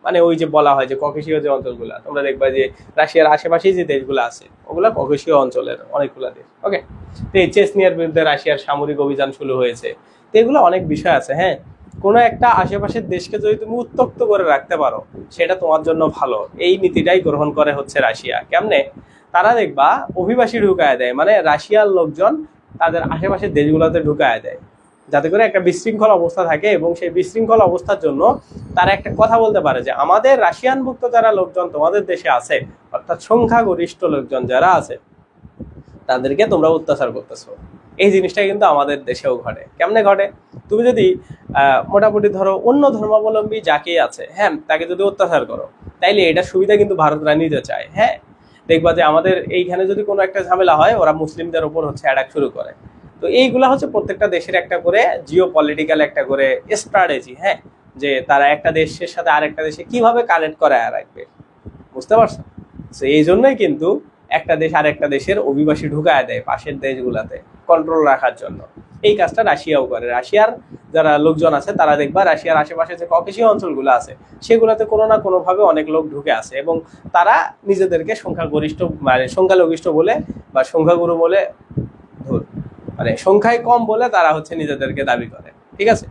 মানে ওই যে বলা হয় যে ককেশীয় যে অঞ্চলগুলা, তোমরা দেখবা যে রাশিয়ার আশেপাশে যে দেশগুলো আছে ওগুলা ককেশীয় অঞ্চলের অনেকগুলা দেশ, ওকে। তো এই চেচনিয়ার বিরুদ্ধে রাশিয়ার সামরিক অভিযান শুরু হয়েছে। তো এগুলো অনেক বিষয় আছে, হ্যাঁ। কোনো একটা আশেপাশের দেশকে যদি তুমি উত্তপ্ত করে রাখতে পারো, সেটা তোমার জন্য ভালো। এই নীতিটাই গ্রহণ করে হচ্ছে রাশিয়া। কেমনে? তারা দেখবা অভিবাসী ঢুকায় দেয়, মানে রাশিয়ার লোকজন তাদের আশেপাশের দেশগুলোতে ঢুকায় দেয়, যাতে করে একটা বিশৃঙ্খল অবস্থা থাকে, এবং সেই বিশৃঙ্খল অবস্থার জন্য তারা একটা কথা বলতে পারে যে আমাদের রাশিয়ানভুক্ত যারা লোকজন তোমাদের দেশে আছে, অর্থাৎ সংখ্যাগরিষ্ঠ লোকজন যারা আছে, তাদেরকে তোমরা অত্যাচার করতেছো। এই জিনিসটা কিন্তু আমাদের দেশেও ঘটে। কেমনে ঘটে? তুমি যদি মোটামুটি ধরো অন্য ধর্মাবলম্বী যাকেই আছে, হ্যাঁ, তাকে যদি অত্যাচার করো, তাইলে এটার সুবিধা কিন্তু ভারতরা নিতে চায়, হ্যাঁ। দেখবা যে আমাদের এইখানে যদি কোনো একটা ঝামেলা হয়, ওরা মুসলিমদের উপর হচ্ছে অ্যাটাক শুরু করে। তো এইগুলা হচ্ছে প্রত্যেকটা দেশের একটা করে জিও পলিটিক্যাল একটা করে স্ট্র্যাটেজি, হ্যাঁ, যে তারা একটা দেশের সাথে আরেকটা দেশে কিভাবে কানেক্ট করায় রাখবে, বুঝতে পারছো? তো এই জন্যই কিন্তু একটা দেশ আরেকটা দেশের অভিবাসী ঢুকায় দেয় পাশের দেশগুলাতে কন্ট্রোল রাখার জন্য। এই কাজটা রাশিয়াও করে। রাশিয়ার যারা লোকজন আছে তারা দেখবা রাশিয়ার আশেপাশে যে ককেশীয় অঞ্চলগুলো আছে সেগুলোতে কোনো না কোনো ভাবে অনেক লোক ঢুকে আছে, এবং তারা নিজেদেরকে সংখ্যাগরিষ্ঠ মানে সংখ্যালঘিষ্ঠ বলে বা সংখ্যাগুরু বলে, মানে সংখ্যায় কম বলে তারা হচ্ছে নিজেদেরকে দাবি করে, ঠিক আছে।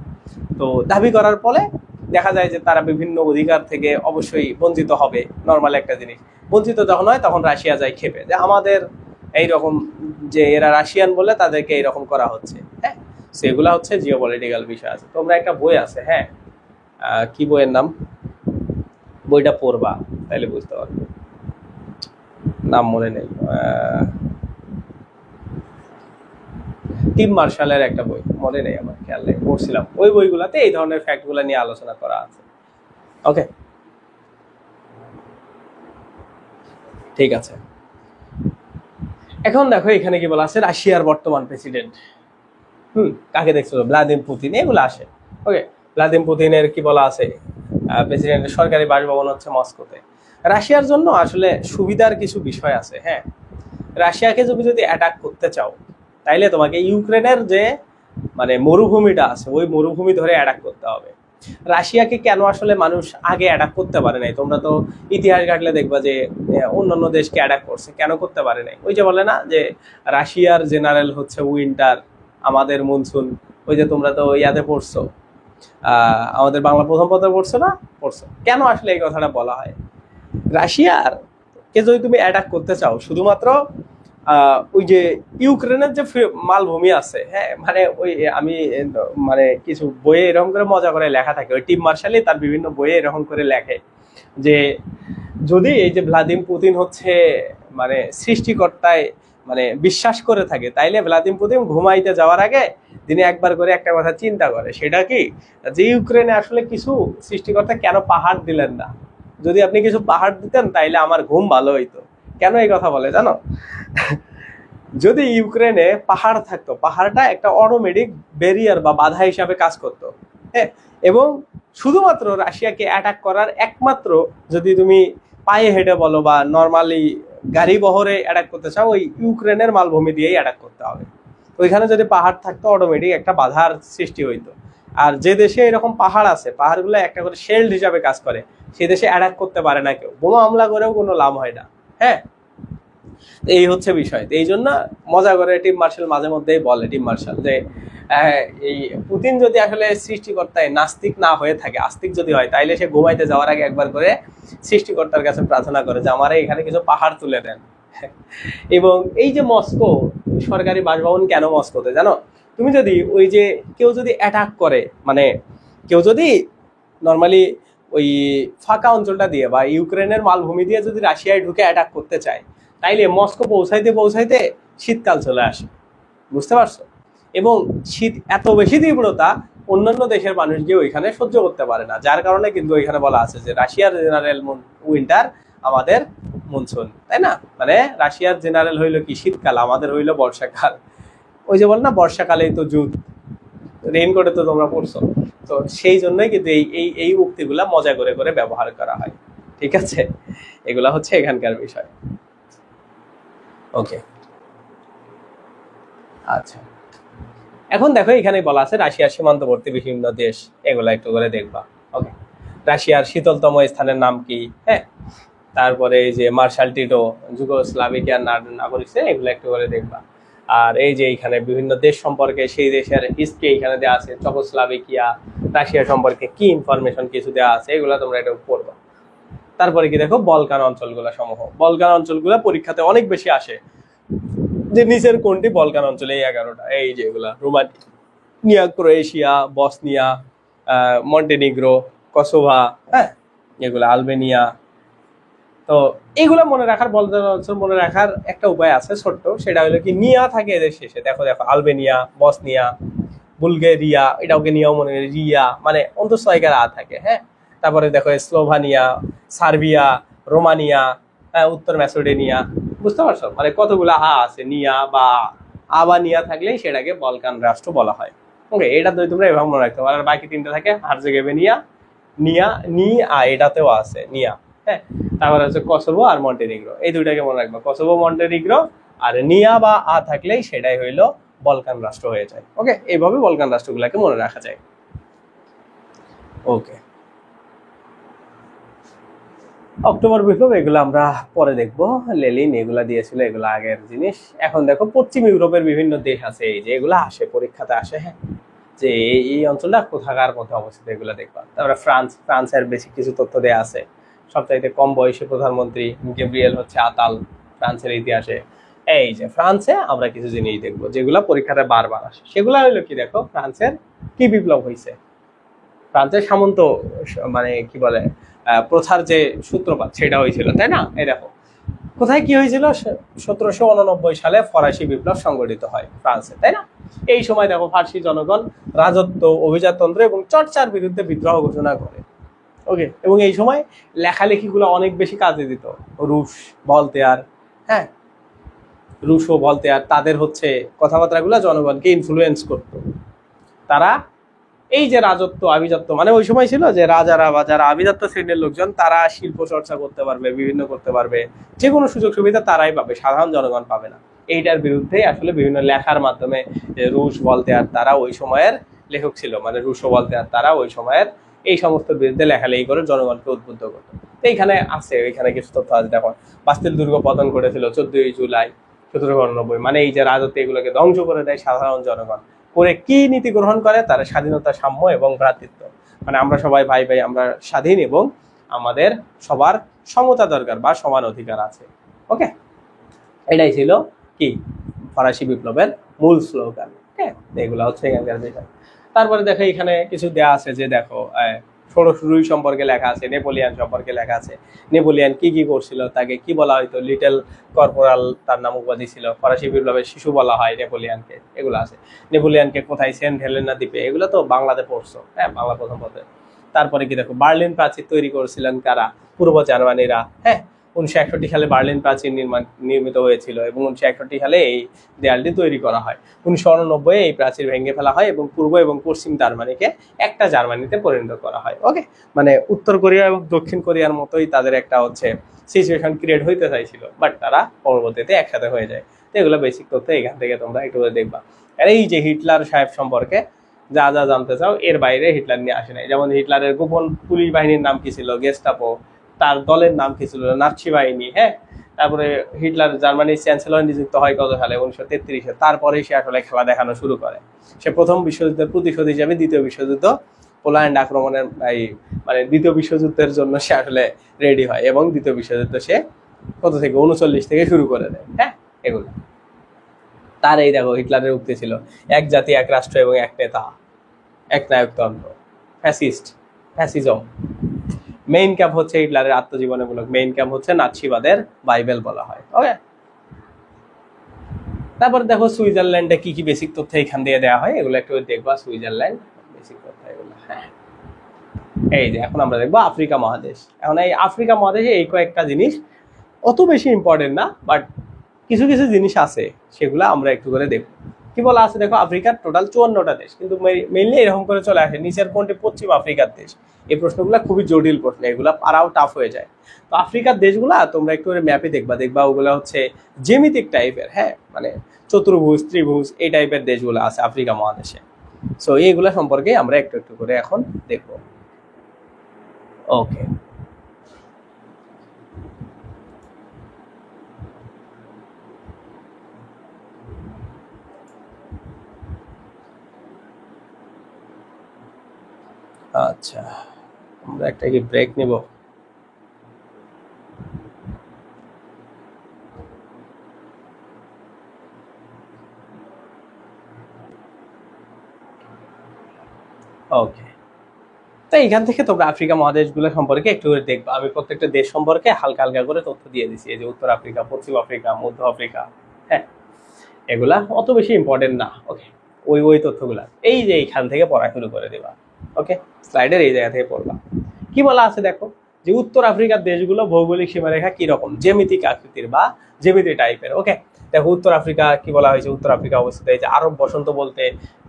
তো দাবি করার ফলে দেখা যায় যে তারা বিভিন্ন অধিকার থেকে অবশ্যই বঞ্চিত হবে। নর্মাল একটা জিনিস, বঞ্চিত যখন হয় তখন রাশিয়া যায় খেপে যে আমাদের এইরকম, যে এরা রাশিয়ান বলে তাদেরকে এইরকম করা হচ্ছে, হ্যাঁ। সেগুলা হচ্ছে জিও পলিটিক্যাল বিষয় আছে। তোমরা একটা বই আছে, হ্যাঁ, কি বইয়ের নাম, বইটা পড়বা তাইলে বুঝতে পারবে, নাম মনে নেই। টিম মার্শালের একটা বই, মনে নেই আমার, খেয়াল নেই, পড়ছিলাম। ওই বইগুলাতে এই ধরনের ফ্যাক্ট গুলা নিয়ে আলোচনা করা আছে, ওকে, ঠিক আছে। এখন দেখো এখানে কি বলা আছে, রাশিয়ার বর্তমান প্রেসিডেন্ট, কাকে দেখছো, ভ্লাদিমির পুতিন, এগুলো আসে, ওকে। ভ্লাদিমির পুতিনের কি বলা আছে, প্রেসিডেন্টের সরকারি বাসভবন হচ্ছে মস্কোতে। রাশিয়ার জন্য আসলে সুবিধার কিছু বিষয় আছে, হ্যাঁ। রাশিয়াকে তুমি যদি অ্যাটাক করতে চাও, তাইলে তোমাকে ইউক্রেনের যে মানে মরুভূমিটা আছে ওই মরুভূমি ধরে অ্যাটাক করতে হবে। রাশিয়াকে কেন আসলে মানুষ আগে অ্যাটাক করতে পারে নাই, তোমরা তো ইতিহাস ঘাটলে দেখবা যে অন্যান্য দেশকে অ্যাটাক করছে, কেন করতে পারে নাই? ওই যে বলে না যে রাশিয়ার জেনারেল হচ্ছে উইন্টার, আমাদের মনসুন। ওই যে তোমরা তো ইয়াতে পড়ছো, আমাদের বাংলা প্রথম পত্রে পড়ছো না, পড়ছো। কেন আসলে এই কথাটা বলা হয়? রাশিয়ার কে যদি তুমি অ্যাটাক করতে চাও, শুধুমাত্র ওই যে ইউক্রেনের যে মালভূমি আছে, হ্যাঁ, মানে ওই আমি মানে কিছু বইয়ে এরকম করে মজা করে লেখা থাকে, ওই টিম মার্শালই তার বিভিন্ন বইয়ে এরকম করে লেখে যে যদি এই যে ভ্লাদিমির পুতিন হচ্ছে মানে সৃষ্টিকর্তায় মানে বিশ্বাস করে থাকে, তাইলে ভ্লাদিমির পুতিন ঘুমাইতে যাওয়ার আগে দিনে একবার করে একটা কথা চিন্তা করে, সেটা কি, যে ইউক্রেনে আসলে কিছু সৃষ্টিকর্তা কেন পাহাড় দিলেন না? যদি আপনি কিছু পাহাড় দিতেন তাইলে আমার ঘুম ভালো হইতো। কেন এই কথা বলে জানো? যদি ইউক্রেনে পাহাড় থাকতো, পাহাড়টা একটা অটোমেটিক ব্যারিয়ার বা বাধা হিসাবে কাজ করতো, হ্যাঁ। এবং শুধুমাত্র রাশিয়াকে অ্যাটাক করার একমাত্র, যদি তুমি পায়ে হেঁটে বলো বা নর্মালি গাড়ি বহরে অ্যাটাক করতে চাও, ওই ইউক্রেনের মালভূমি দিয়েই অ্যাটাক করতে হবে। ওইখানে যদি পাহাড় থাকতো অটোমেটিক একটা বাধার সৃষ্টি হইতো। আর যে দেশে এরকম পাহাড় আছে, পাহাড়গুলো একটা করে শেল্ড হিসাবে কাজ করে, সেই দেশে অ্যাটাক করতে পারে না কেউ, বোমা হামলা করেও কোনো লাভ হয় না, হ্যাঁ। এই হচ্ছে বিষয়। এই জন্য মজা করে টিম মার্শাল মাঝে মধ্যেই বলে, টিম মার্শাল, যে এই পুতিন যদি আসলে সৃষ্টিকর্তায় নাস্তিক না হয়ে থাকে, আস্তিক যদি হয়, তাইলে সে ঘুমাইতে যাওয়ার আগে একবার করে সৃষ্টিকর্তার কাছে প্রার্থনা করে যে আমার এখানে কিছু পাহাড় তুলে দেন। এবং এই যে মস্কো সরকারি বাসভবন কেন মস্কোতে জানো? তুমি যদি ওই যে কেউ যদি অ্যাটাক করে, মানে কেউ যদি নর্মালি ওই ফাঁকা অঞ্চলটা দিয়ে বা ইউক্রেনের মালভূমি দিয়ে যদি রাশিয়ায় ঢুকে অ্যাটাক করতে চায়, তাইলে মস্কো পৌঁছাইতে পৌঁছাইতে শীতকাল চলে আসে, বুঝতে পারছো? এবং শীত এত বেশি তীব্রতা অন্যান্য দেশের মানুষ গিয়ে ওইখানে সহ্য করতে পারে না, যার কারণে কিন্তু ওইখানে বলা আছে যে রাশিয়ার জেনারেল উইন্টার, আমাদের মনসুন, তাই না? মানে রাশিয়ার জেনারেল হইলো কি শীতকাল, আমাদের হইলো বর্ষাকাল। ওই যে বল না বর্ষাকালেই তো যুদ্ধ, রেইনকোটে তো তোমরা পড়ছো। তো সেই জন্যই কিন্তু এই এই এই উক্তিগুলা মজা করে করে ব্যবহার করা হয়, ঠিক আছে? এগুলা হচ্ছে এখানকার বিষয়। ওকে, আচ্ছা, এখন দেখো এখানে বলা আছে রাশিয়ার সীমান্তবর্তী বিভিন্ন দেশ, এগুলা একটু করে দেখবা। ওকে, রাশিয়ার শীতলতম স্থানের নাম কি, হ্যাঁ, তারপরে এই যে মার্শাল টিটো, যুগোস্লাভিকিয়ার নাগরিক, এগুলো একটু করে দেখবা। আর এই যে এখানে বিভিন্ন দেশ সম্পর্কে সেই দেশের হিস্ট্রি এখানে দেওয়া আছে, যুগোস্লাভিকিয়া, রাশিয়া সম্পর্কে কি ইনফরমেশন কিছু দেওয়া আছে, এগুলো তোমরা একটু পড়বা। তারপরে কি দেখো বলকান অঞ্চলগুলো সমূহ, বলকান অঞ্চলগুলো পরীক্ষাতে অনেক বেশি আসে, যে নিচের কোনটি বলকান অঞ্চলে, এই 11টা, এই যে এগুলা রোমানিয়া, ক্রোয়েশিয়া, বসনিয়া, মন্টেনিগ্রো, কসোভা, হ্যাঁ, এগুলা আলবেনিয়া। তো এইগুলো মনে রাখার, বলকান অঞ্চল মনে রাখার একটা উপায় আছে ছোট্ট, সেটা হলো কি নিয়া থাকে এদের শেষে, দেখো দেখো আলবেনিয়া, বসনিয়া, বুলগেরিয়া, এটাকে নিয়াও মনে করি, রিয়া মানে অন্তঃস্থয়িকার আ থাকে, হ্যাঁ। তারপরে দেখো স্লোভানিয়া, সার্বিয়া, রোমানিয়া, উত্তর ম্যাসেডোনিয়া, বুঝতে পারছো? মানে কতগুলো আ আছে, নিয়া বা আ বা নিয়া থাকলেই সেটাকে বলকান রাষ্ট্র বলা হয়। ওকে, এটা তো তোমরা এভাবে মনে রাখতে পারো। আর বাকি তিনটা থাকে হার্জেগোভিনা, নিয়া, নি আ, এটাতেও আছে নিয়া, হ্যাঁ। তারপরে হচ্ছে কসোভো আর মন্টেনিগ্রো, এই দুইটাকে মনে রাখবা, কসোভো, মন্টেনিগ্রো। আর নিয়া বা আ থাকলেই সেটাই হইলো বলকান রাষ্ট্র হয়ে যায়। ওকে, এইভাবে বলকান রাষ্ট্রগুলোকে মনে রাখা যায়। ওকে, অক্টোবর বিপ্লব এগুলো আমরা পরে দেখবো, লেনিন এগুলা দিয়েছিল, এগুলো আগের জিনিস। এখন দেখো পশ্চিম ইউরোপের বিভিন্ন দেশ আছে, এই যে এগুলা আসে পরীক্ষাতে আসে, হ্যাঁ, যে এই অঞ্চলটা কোথাকার মধ্যে অবস্থিত, এগুলো দেখবা। তারপরে ফ্রান্সের বেশি কিছু তথ্য দেওয়া আছে। সবচাইতে কম বয়সী প্রধানমন্ত্রী গ্যাব্রিয়েল হচ্ছে আতাল ফ্রান্সের ইতিহাসে। এই যে ফ্রান্সে আমরা কিছু জিনিস দেখবো যেগুলা পরীক্ষাতে বারবার আসে, সেগুলা হইলো কি, দেখো ফ্রান্সের কি বিপ্লব হয়েছে, ফ্রান্সের সামন্ত মানে কি বলে প্রথার যে সূত্রপাত সেটা হয়েছিল, তাই না? এই দেখো কোথায় কি হয়েছিল, 1789 সালে ফরাসি বিপ্লব সংগঠিত হয় ফ্রান্সে, তাই না? এই সময় দেখো ফার্সি জনগণ রাজত্ব, অভিজাততন্ত্র এবং চর্চার বিরুদ্ধে বিদ্রোহ ঘোষণা করে। ওকে, এবং এই সময় লেখালেখিগুলো অনেক বেশি কাজে দিত। রুশ, ভলতেয়ার, হ্যাঁ, রুশ ও ভলতেয়ার, তাদের হচ্ছে কথাবার্তাগুলো জনগণকে ইনফ্লুয়েন্স করত। তারা এই যে রাজত্ব, আভিজাত্য, মানে ওই সময় ছিল যে রাজারা বা যারা আভিজাত্য শ্রেণীর লোকজন, তারা শিল্প চর্চা করতে পারবে, বিভিন্ন করতে পারবে, যে কোনো সুযোগ সুবিধা তারাই পাবে, সাধারণ জনগণ পাবে না। এইটার বিরুদ্ধে আসলে বিভিন্ন লেখার মাধ্যমে রুশ, ভলতেয়ার, তারা ওই সময়ের লেখক ছিল, মানে রুশ ও ভলতেয়ার, তারা ওই সময়ের এই সমস্ত বিরুদ্ধে লেখালেখি করে জনগণকে উদ্বুদ্ধ করতো। তো এইখানে আছে, ওইখানে কিছু তথ্য আছে। দেখো বাস্তিল দুর্গ পতন করেছিল 14 জুলাই 1799, মানে এই যে রাজত্ব, এগুলোকে ধ্বংস করে দেয় সাধারণ জনগণ। করে কি নীতি গ্রহণ করে, তারা স্বাধীনতা, সাম্য এবং ভ্রাতৃত্ব, মানে আমরা সবাই ভাই ভাই, আমরা স্বাধীন এবং আমাদের সবার সমতা দরকার বা সমান অধিকার আছে। ওকে, এটাই ছিল কি ফরাসি বিপ্লবের মূল স্লোগান। হ্যাঁ, এগুলো হচ্ছে এখানকার বিষয়। তারপরে দেখো এখানে কিছু দেয়া আছে, যে দেখো ষোড়শ লুই সম্পর্কে লেখা আছে, নেপোলিয়ান সম্পর্কে লেখা আছে, নেপোলিয়ান কি কি করছিল, তাকে কি বলা হয়তো, লিটল কর্পোরাল তার নাম উপাধি ছিল, ফরাসি বিপ্লবের শিশু বলা হয় নেপোলিয়ানকে, এগুলো আছে। নেপোলিয়ানকে কোথায়, সেন্ট হেলেনা দ্বীপে, এগুলো তো বাংলাতে পড়ছো, হ্যাঁ, বাংলা প্রথম পথে। তারপরে কি দেখো বার্লিন প্রাচীর তৈরি করেছিলেন কারা, পূর্ব জার্মানিরা, হ্যাঁ। 1961 সালে বার্লিন প্রাচীর নির্মিত হয়েছিল এবং 1961 সালে এই দেয়ালটি তৈরি করা হয়। 1989 এই প্রাচীর ভেঙে ফেলা হয় এবং পূর্ব এবং পশ্চিম জার্মানিকে একটা জার্মানিতে পরিণত করা হয়। ওকে, মানে উত্তর কোরিয়া এবং দক্ষিণ কোরিয়ার মতোই তাদের একটা হচ্ছে সিচুয়েশন ক্রিয়েট হইতে চাইছিল, বাট তারা পরবর্তীতে একসাথে হয়ে যায়। তো এগুলো বেসিক তথ্য এখান থেকে তোমরা একটু দেখবা। আর এই যে হিটলার সাহেব সম্পর্কে যা যা জানতে চাও, এর বাইরে হিটলার নিয়ে আসে নাই। যেমন হিটলারের গোপন পুলিশ বাহিনীর নাম কি ছিল, গেস্টাপো, তার দলের নাম কি ছিল, নাৎসি বাহিনী, হ্যাঁ। তারপরে হিটলার জার্মানির চ্যান্সেলর নিযুক্ত হয় কত সালে, 1933-এ। তারপরেই সে আসলে খেলা দেখানো শুরু করে। সে প্রথম বিশ্বযুদ্ধের প্রতিশোধ হিসেবে দ্বিতীয় বিশ্বযুদ্ধ, পোল্যান্ড আক্রমণের মানে দ্বিতীয় বিশ্বযুদ্ধের জন্য সে আসলে রেডি হয় এবং দ্বিতীয় বিশ্বযুদ্ধ সে কত থেকে 39 থেকে শুরু করে দেয়, হ্যাঁ, এগুলো। তার এই দেখো হিটলারের উক্তি ছিল, এক জাতি, এক রাষ্ট্র এবং এক নেতা, এক নায়কতন্ত্র, ফ্যাসিজম। মেইন ক্যাম্প হচ্ছে হিটলারের আত্মজীবনীমূলক, মেইন ক্যাম্প হচ্ছে নাৎসিবাদের বাইবেল বলা হয়। ওকে, তারপর দেখো সুইজারল্যান্ডে কি কি বেসিক তথ্য এখান দিয়ে দেওয়া হয়, এগুলো একটু দেখবা। সুইজারল্যান্ড বেসিক তথ্য এগুলো। হ্যাঁ, এই যে এখন আমরা দেখবো আফ্রিকা মহাদেশ। এখন এই আফ্রিকা মহাদেশে এই কয়েকটা জিনিস অত বেশি ইম্পর্টেন্ট না, বাট কিছু কিছু জিনিস আছে সেগুলো আমরা একটু করে দেখবো। কি বলা আছে দেখো, আফ্রিকার টোটাল 54টা দেশ, কিন্তু মেইনলি এরকম করে চলে আসে নিচের কোনটি পশ্চিম আফ্রিকার দেশ। এই প্রশ্নগুলো খুবই জটিল প্রশ্ন, এগুলা পারাও টাফ হয়ে যায়। তো আফ্রিকার দেশগুলা তোমরা একটু করে ম্যাপে দেখবা ওগুলা হচ্ছে জ্যামিতিক টাইপের, হ্যাঁ মানে চতুর্ভুজ ত্রিভুজ এই টাইপের দেশগুলো আছে আফ্রিকা মহাদেশে। সো এইগুলা সম্পর্কে আমরা একটু একটু করে এখন দেখবো। ওকে, আচ্ছা আমরা একটা কি ব্রেক নিব? ওকে, তো এখান থেকে তোমরা আফ্রিকা মহাদেশগুলো সম্পর্কে একটু করে দেখবা। আমি প্রত্যেকটা দেশ সম্পর্কে হালকা হালকা করে তথ্য দিয়ে দিছি। এই যে উত্তর আফ্রিকা, পশ্চিম আফ্রিকা, মধ্য আফ্রিকা, হ্যাঁ এগুলা অত বেশি ইম্পর্টেন্ট না। ওকে, ওই তথ্যগুলা এই যে এইখান থেকে পড়া শুরু করে দেবা। ওকে, স্লাইডের এই জায়গা থেকে পড়বা। কি বলা আছে দেখো, যে উত্তর আফ্রিকার দেশগুলো ভৌগোলিক সীমারেখা কিরকম, জ্যামিতিক আকৃতির বা জ্যামিতি টাইপের। ওকে, দেখো উত্তর আফ্রিকা কি বলা হয়েছে, উত্তর আফ্রিকা অবস্থিত এই যে আরব বসন্ত বলতে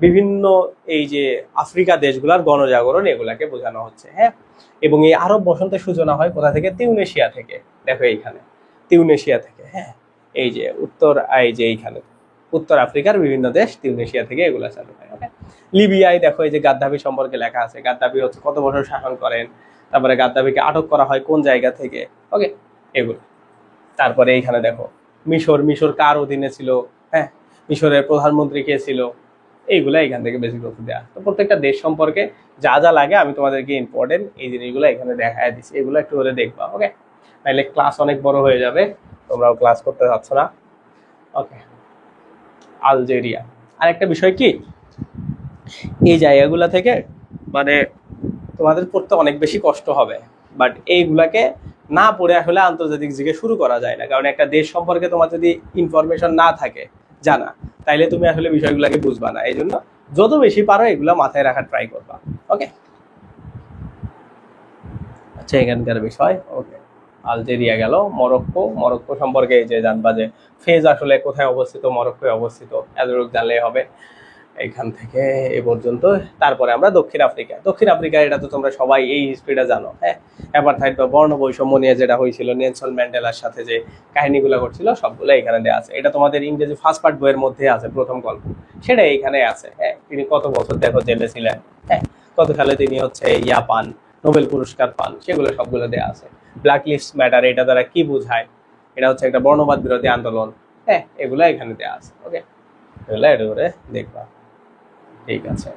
বিভিন্ন এই যে আফ্রিকা দেশগুলার গণজাগরণ এগুলাকে বোঝানো হচ্ছে। হ্যাঁ, এবং এই আরব বসন্তের সূচনা হয় কোথা থেকে, তিউনেশিয়া থেকে। দেখো এইখানে তিউনেশিয়া থেকে। হ্যাঁ, এই যে এই যে এইখানে উত্তর আফ্রিকার বিভিন্ন দেশ তিউনেশিয়া থেকে এগুলা চালু হয়। ওকে, লিবিয়ায় দেখো এই যে গাদ্দাফি সম্পর্কে লেখা আছে, গাদ্দাফি হচ্ছে কত বছর শাসন করেন, তারপরে গাদ্দাফিকে আটক করা হয় কোন জায়গা থেকে। ওকে, এগুলো। তারপরে এইখানে দেখো মিশর কার অধীনে ছিল, হ্যাঁ মিশরের প্রধানমন্ত্রী কে ছিল, এইগুলা এখান থেকে বেশি তথ্য দেওয়া। তো প্রত্যেকটা দেশ সম্পর্কে যা যা লাগে আমি তোমাদেরকে ইম্পর্টেন্ট এই জিনিসগুলো এখানে দেখায় দিচ্ছি, এগুলো একটু করে দেখবা। ওকে, নাহলে ক্লাস অনেক বড় হয়ে যাবে, তোমরাও ক্লাস করতে চাচ্ছ না। ওকে, আলজেরিয়া। আরেকটা বিষয় কি, এই জায়গাগুলা থেকে মানে তোমাদের পড়তে অনেক বেশি কষ্ট হবে, বাট এইগুলাকে না পড়ে আসলে আন্তর্জাতিক জিকে শুরু করা যায় না। কারণ একটা দেশ সম্পর্কে তোমার যদি ইনফরমেশন না থাকে জানা, তাইলে তুমি আসলে বিষয়গুলোকে বুঝবা না। এই জন্য যত বেশি পারো এগুলো মাথায় রাখার ট্রাই করবা। ওকে, আচ্ছা এখানকার বিষয়। ওকে, আলজেরিয়া গেল। মরক্কো সম্পর্কে এই যে জানবা যে ফেজ আসলে কোথায় অবস্থিত, মরক্কোয় অবস্থিত, এতটুকু জানলেই হবে এখান থেকে এ পর্যন্ত। তারপরে আমরা দক্ষিণ আফ্রিকা, এটা তো তোমরা সবাই এই হিস্ট্রিটা জানো। হ্যাঁ, অ্যাপারথাইড বা বর্ণ বৈষম্য নিয়ে যেটা হয়েছিল, নেলসন ম্যান্ডেলার সাথে যে কাহিনীগুলো করছিল সবগুলো এখানে দেওয়া আছে। এটা তোমাদের ইংরেজি ফার্স্ট পার্ট বইয়ের মধ্যে আছে, প্রথম গল্প সেটা এইখানে আছে। হ্যাঁ, তিনি কত বছর দেখো জেলে ছিলেন, হ্যাঁ কত সালে তিনি হচ্ছে পান, নোবেল পুরস্কার পান, সেগুলো সবগুলো দেওয়া আছে। ব্ল্যাক লিস্ট ম্যাটার এটা দ্বারা কি বোঝায়, এটা হচ্ছে একটা বর্ণবাদ বিরোধী আন্দোলন। হ্যাঁ, এগুলো এখানে দেওয়া আছে। ওকে, এগুলো এটা করে দেখবা। ঠিক আছে,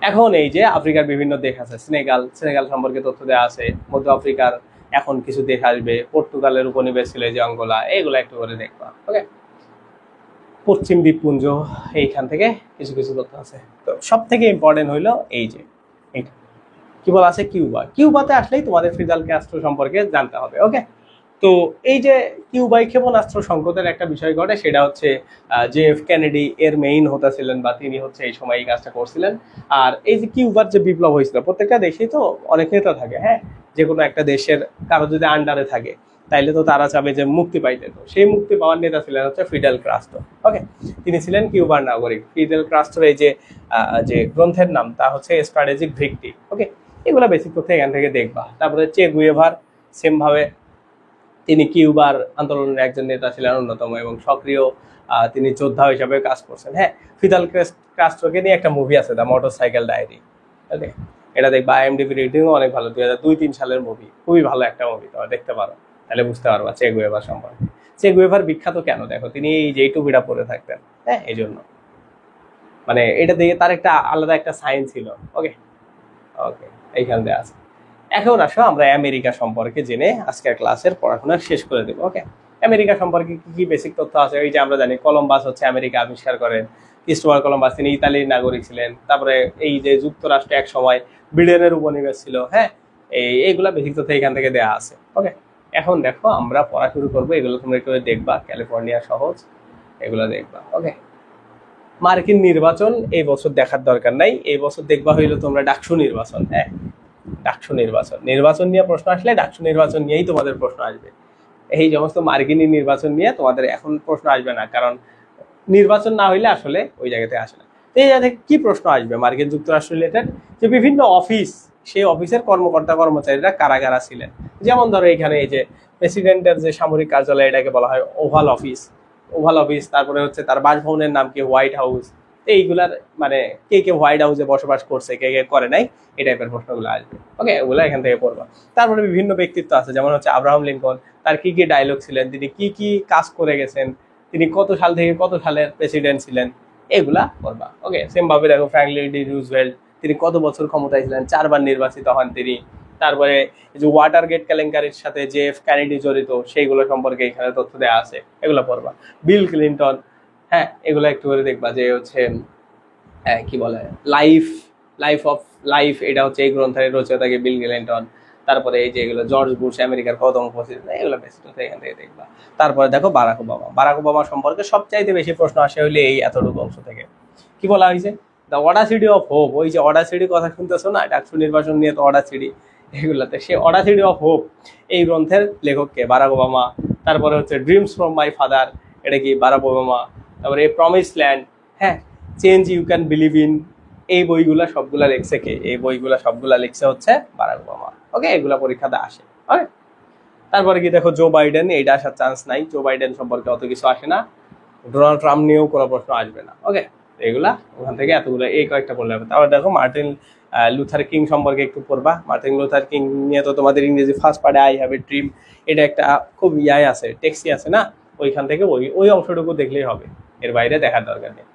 এখন এই যে আফ্রিকার বিভিন্ন দেশ আছে, সেনেগাল সম্পর্কে তথ্য দেওয়া আছে। মধ্য আফ্রিকার এখন কিছু দেশ আসবে, পর্তুগালের উপনিবেশ ছিল যে অঙ্গোলা, এগুলো একটু করে দেখবা। ওকে, পশ্চিম দ্বীপপুঞ্জ এইখান থেকে কিছু কিছু তথ্য আছে। তো সব থেকে ইম্পর্টেন্ট হইলো এই যে এইটা কি বলা আছে, কিউবাতে আসলেই তোমাদের ফিদেল ক্যাস্ট্রো সম্পর্কে জানতে হবে। ওকে, তো এই যে কিউবাই ক্ষেপণাস্ত্র সংকটের একটা বিষয় ঘটে, সেটা হচ্ছে JF কেনেডি এর মেইন হতে ছিলেন, বা তিনি হচ্ছে এই সময় এই কাজটা করছিলেন। আর এই যে কিউবার যে বিপ্লব হয়েছিল, প্রত্যেকটা দেশেই তো অনেক নেতা থাকে। হ্যাঁ, যে কোনো একটা দেশের কারো যদি আন্ডারে থাকে তাইলে তো তারা চাবে যে মুক্তি পাইতে, তো সেই মুক্তি পাওয়ার নেতা ছিলেন হচ্ছে ফিডেল ক্যাস্ট্রো। ওকে, তিনি ছিলেন কিউবার নাগরিক। ফিডেল ক্যাস্ট্রোর এই যে গ্রন্থের নাম তা হচ্ছে স্ট্র্যাটেজিক ভিক্টরি। ওকে, এগুলো বেসিক তথ্য এখান থেকে দেখবা। তারপরে চে গুয়েভার, সেম ভাবে তিনি কিউবার আন্দোলনের একজন নেতা ছিলেন অন্যতম এবং সক্রিয় তিনি যোদ্ধা হিসাবে কাজ করছেন। হ্যাঁ, ফিদেল ক্যাস্ট্রোকে নিয়ে একটা মুভি আছে, দ্য মোটরসাইকেল ডায়েরি। ওকে, এটা দেখবা, IMDb রেটিংও অনেক ভালো, 2002-03 সালের মুভি, খুবই ভালো একটা মুভি, তোমরা দেখতে পারো, তাহলে বুঝতে পারবা চে গুয়েভার সম্পর্কে। চে গুয়েভার বিখ্যাত কেন দেখো, তিনি এই যে টুপিটা পরে থাকতেন, হ্যাঁ এই জন্য, মানে এটা দেখে তার একটা আলাদা একটা সাইন ছিল। ওকে, এইখান দিয়ে আছে। এখন আসো আমরা আমেরিকা সম্পর্কে জেনে আজকের ক্লাসের পড়াশোনা শেষ করে দেবো। ওকে, আমেরিকা সম্পর্কে কি কি বেসিক তথ্য আছে, ওই যে আমরা জানি কলম্বাস হচ্ছে আমেরিকা আবিষ্কার করেন, ক্রিস্টোফার কলম্বাস তিনি ইতালির নাগরিক ছিলেন। তারপরে এই যে যুক্তরাষ্ট্রে এক সময় ব্রিটেনের উপনিবেশ ছিল। হ্যাঁ, এইগুলা বেসিক তথ্য এখান থেকে দেওয়া আছে। ওকে, এখন দেখো আমরা পড়া শুরু করবো, এগুলো তোমরা একটু দেখবা, ক্যালিফোর্নিয়া সহজ এগুলো দেখবা। ওকে, মার্কিন নির্বাচন এই বছর দেখার দরকার নাই, এই বছর দেখবা হইলো তোমরা ডাকসু নির্বাচন। হ্যাঁ, ডাকসু নির্বাচন নিয়ে প্রশ্ন আসলে ডাকসু নির্বাচন নিয়েই তোমাদের প্রশ্ন আসবে। এই সমস্ত মার্কিনী নির্বাচন নিয়ে তোমাদের এখন প্রশ্ন আসবে না, কারণ নির্বাচন না হইলে আসলে ওই জায়গাতে আসে না। তো এই জায়গায় কি প্রশ্ন আসবে মার্কিন যুক্তরাষ্ট্র রিলেটেড, যে বিভিন্ন অফিস, সেই অফিসের কর্মকর্তা কর্মচারীরা কারা কারা ছিলেন। যেমন ধরো এখানে এই যে প্রেসিডেন্টের যে সামরিক কার্যালয়, এটাকে বলা হয় ওভাল অফিস। তারপরে হচ্ছে তার বাসভবনের নাম কি হোয়াইট হাউস। এইগুলার মানে কে কে হোয়াইট হাউসে বসবাস করছে, কে কে করে নাই, এই টাইপের প্রশ্নগুলো আসবে। ওকে, ওগুলো এখান থেকে পড়বা। তারপরে বিভিন্ন ব্যক্তিত্ব আছে, যেমন হচ্ছে আব্রাহাম লিঙ্কন, তার কি কি ডায়লগ ছিলেন, তিনি কি কি কাজ করে গেছেন, তিনি কত সাল থেকে কত সালের প্রেসিডেন্ট ছিলেন, এগুলা পড়বা। ওকে, সেম ভাবে দেখো ফ্র্যাঙ্কলিন ডি রুজভেল্ট, তিনি কত বছর ক্ষমতায় ছিলেন, 4 বার নির্বাচিত হন তিনি। তারপরে যে ওয়াটার গেট কেলেঙ্কারির সাথে যে এফ ক্যানেডি জড়িত, সেইগুলো সম্পর্কে এখানে তথ্য দেওয়া আছে, এগুলো পড়বা। বিল ক্লিন্টন, হ্যাঁ, এগুলো একটু করে দেখবা। যে হচ্ছে কি বলে লাইফ অফ লাইফ, এটা হচ্ছে এই গ্রন্থের রচয়িতাকে বিল ক্লিন্টন। তারপরে এই যে এগুলো জর্জ বুশ, আমেরিকার প্রথম প্রেসিডেন্ট, এগুলো বেশি তথ্য এখান থেকে দেখবা। তারপরে দেখো বারাক ওবামা সম্পর্কে সবচাইতে বেশি প্রশ্ন আসে হইলে এই এতটুকু অংশ থেকে। কি বলা হয়েছে, দ্য অডাসিটি অফ হোপ। ওই যে অডাসিটি কথা শুনতেছো না, ডাকসু নির্বাচন নিয়ে তো অডাসিটি, এগুলাতে সে অডাসিটি অফ হোপ এই গ্রন্থের লেখককে বারাক ওবামা। তারপরে হচ্ছে ড্রিমস ফ্রম মাই ফাদার, এটা কি বারাক ওবামা। তারপরে প্রমিস ল্যান্ড, হ্যাঁ, change you can believe in, এই বইগুলা সবগুলা লিখছে কে, এই বইগুলা সবগুলা লিখছে হচ্ছে বারাক ওবামা। ওকে, এগুলা পরীক্ষাতে আসে। ওকে, তারপরে কি দেখো জো বাইডেন, এইটা আসার চান্স নাই, জো বাইডেন সম্পর্কে অত কিছু আসে না। ডোনাল্ড ট্রাম্প নিয়েও কোনো প্রশ্ন আসবে না। ওকে, এগুলা ওখান থেকে এতগুলো, এই কয়েকটা পড়লে হবে। তারপর দেখো মার্টিন লুথার কিং সম্পর্কে একটু পড়বা। মার্টিন লুথার কিং নিয়ে তো তোমাদের ইংরেজি ফার্স্ট পার্টে আই হ্যাভ এ ড্রিম, এটা একটা খুব আছে, টেক্সি আছে না, ওইখান থেকে ওই অংশটুকু দেখলেই হবে, এর বাইরে দেখার দরকার নেই।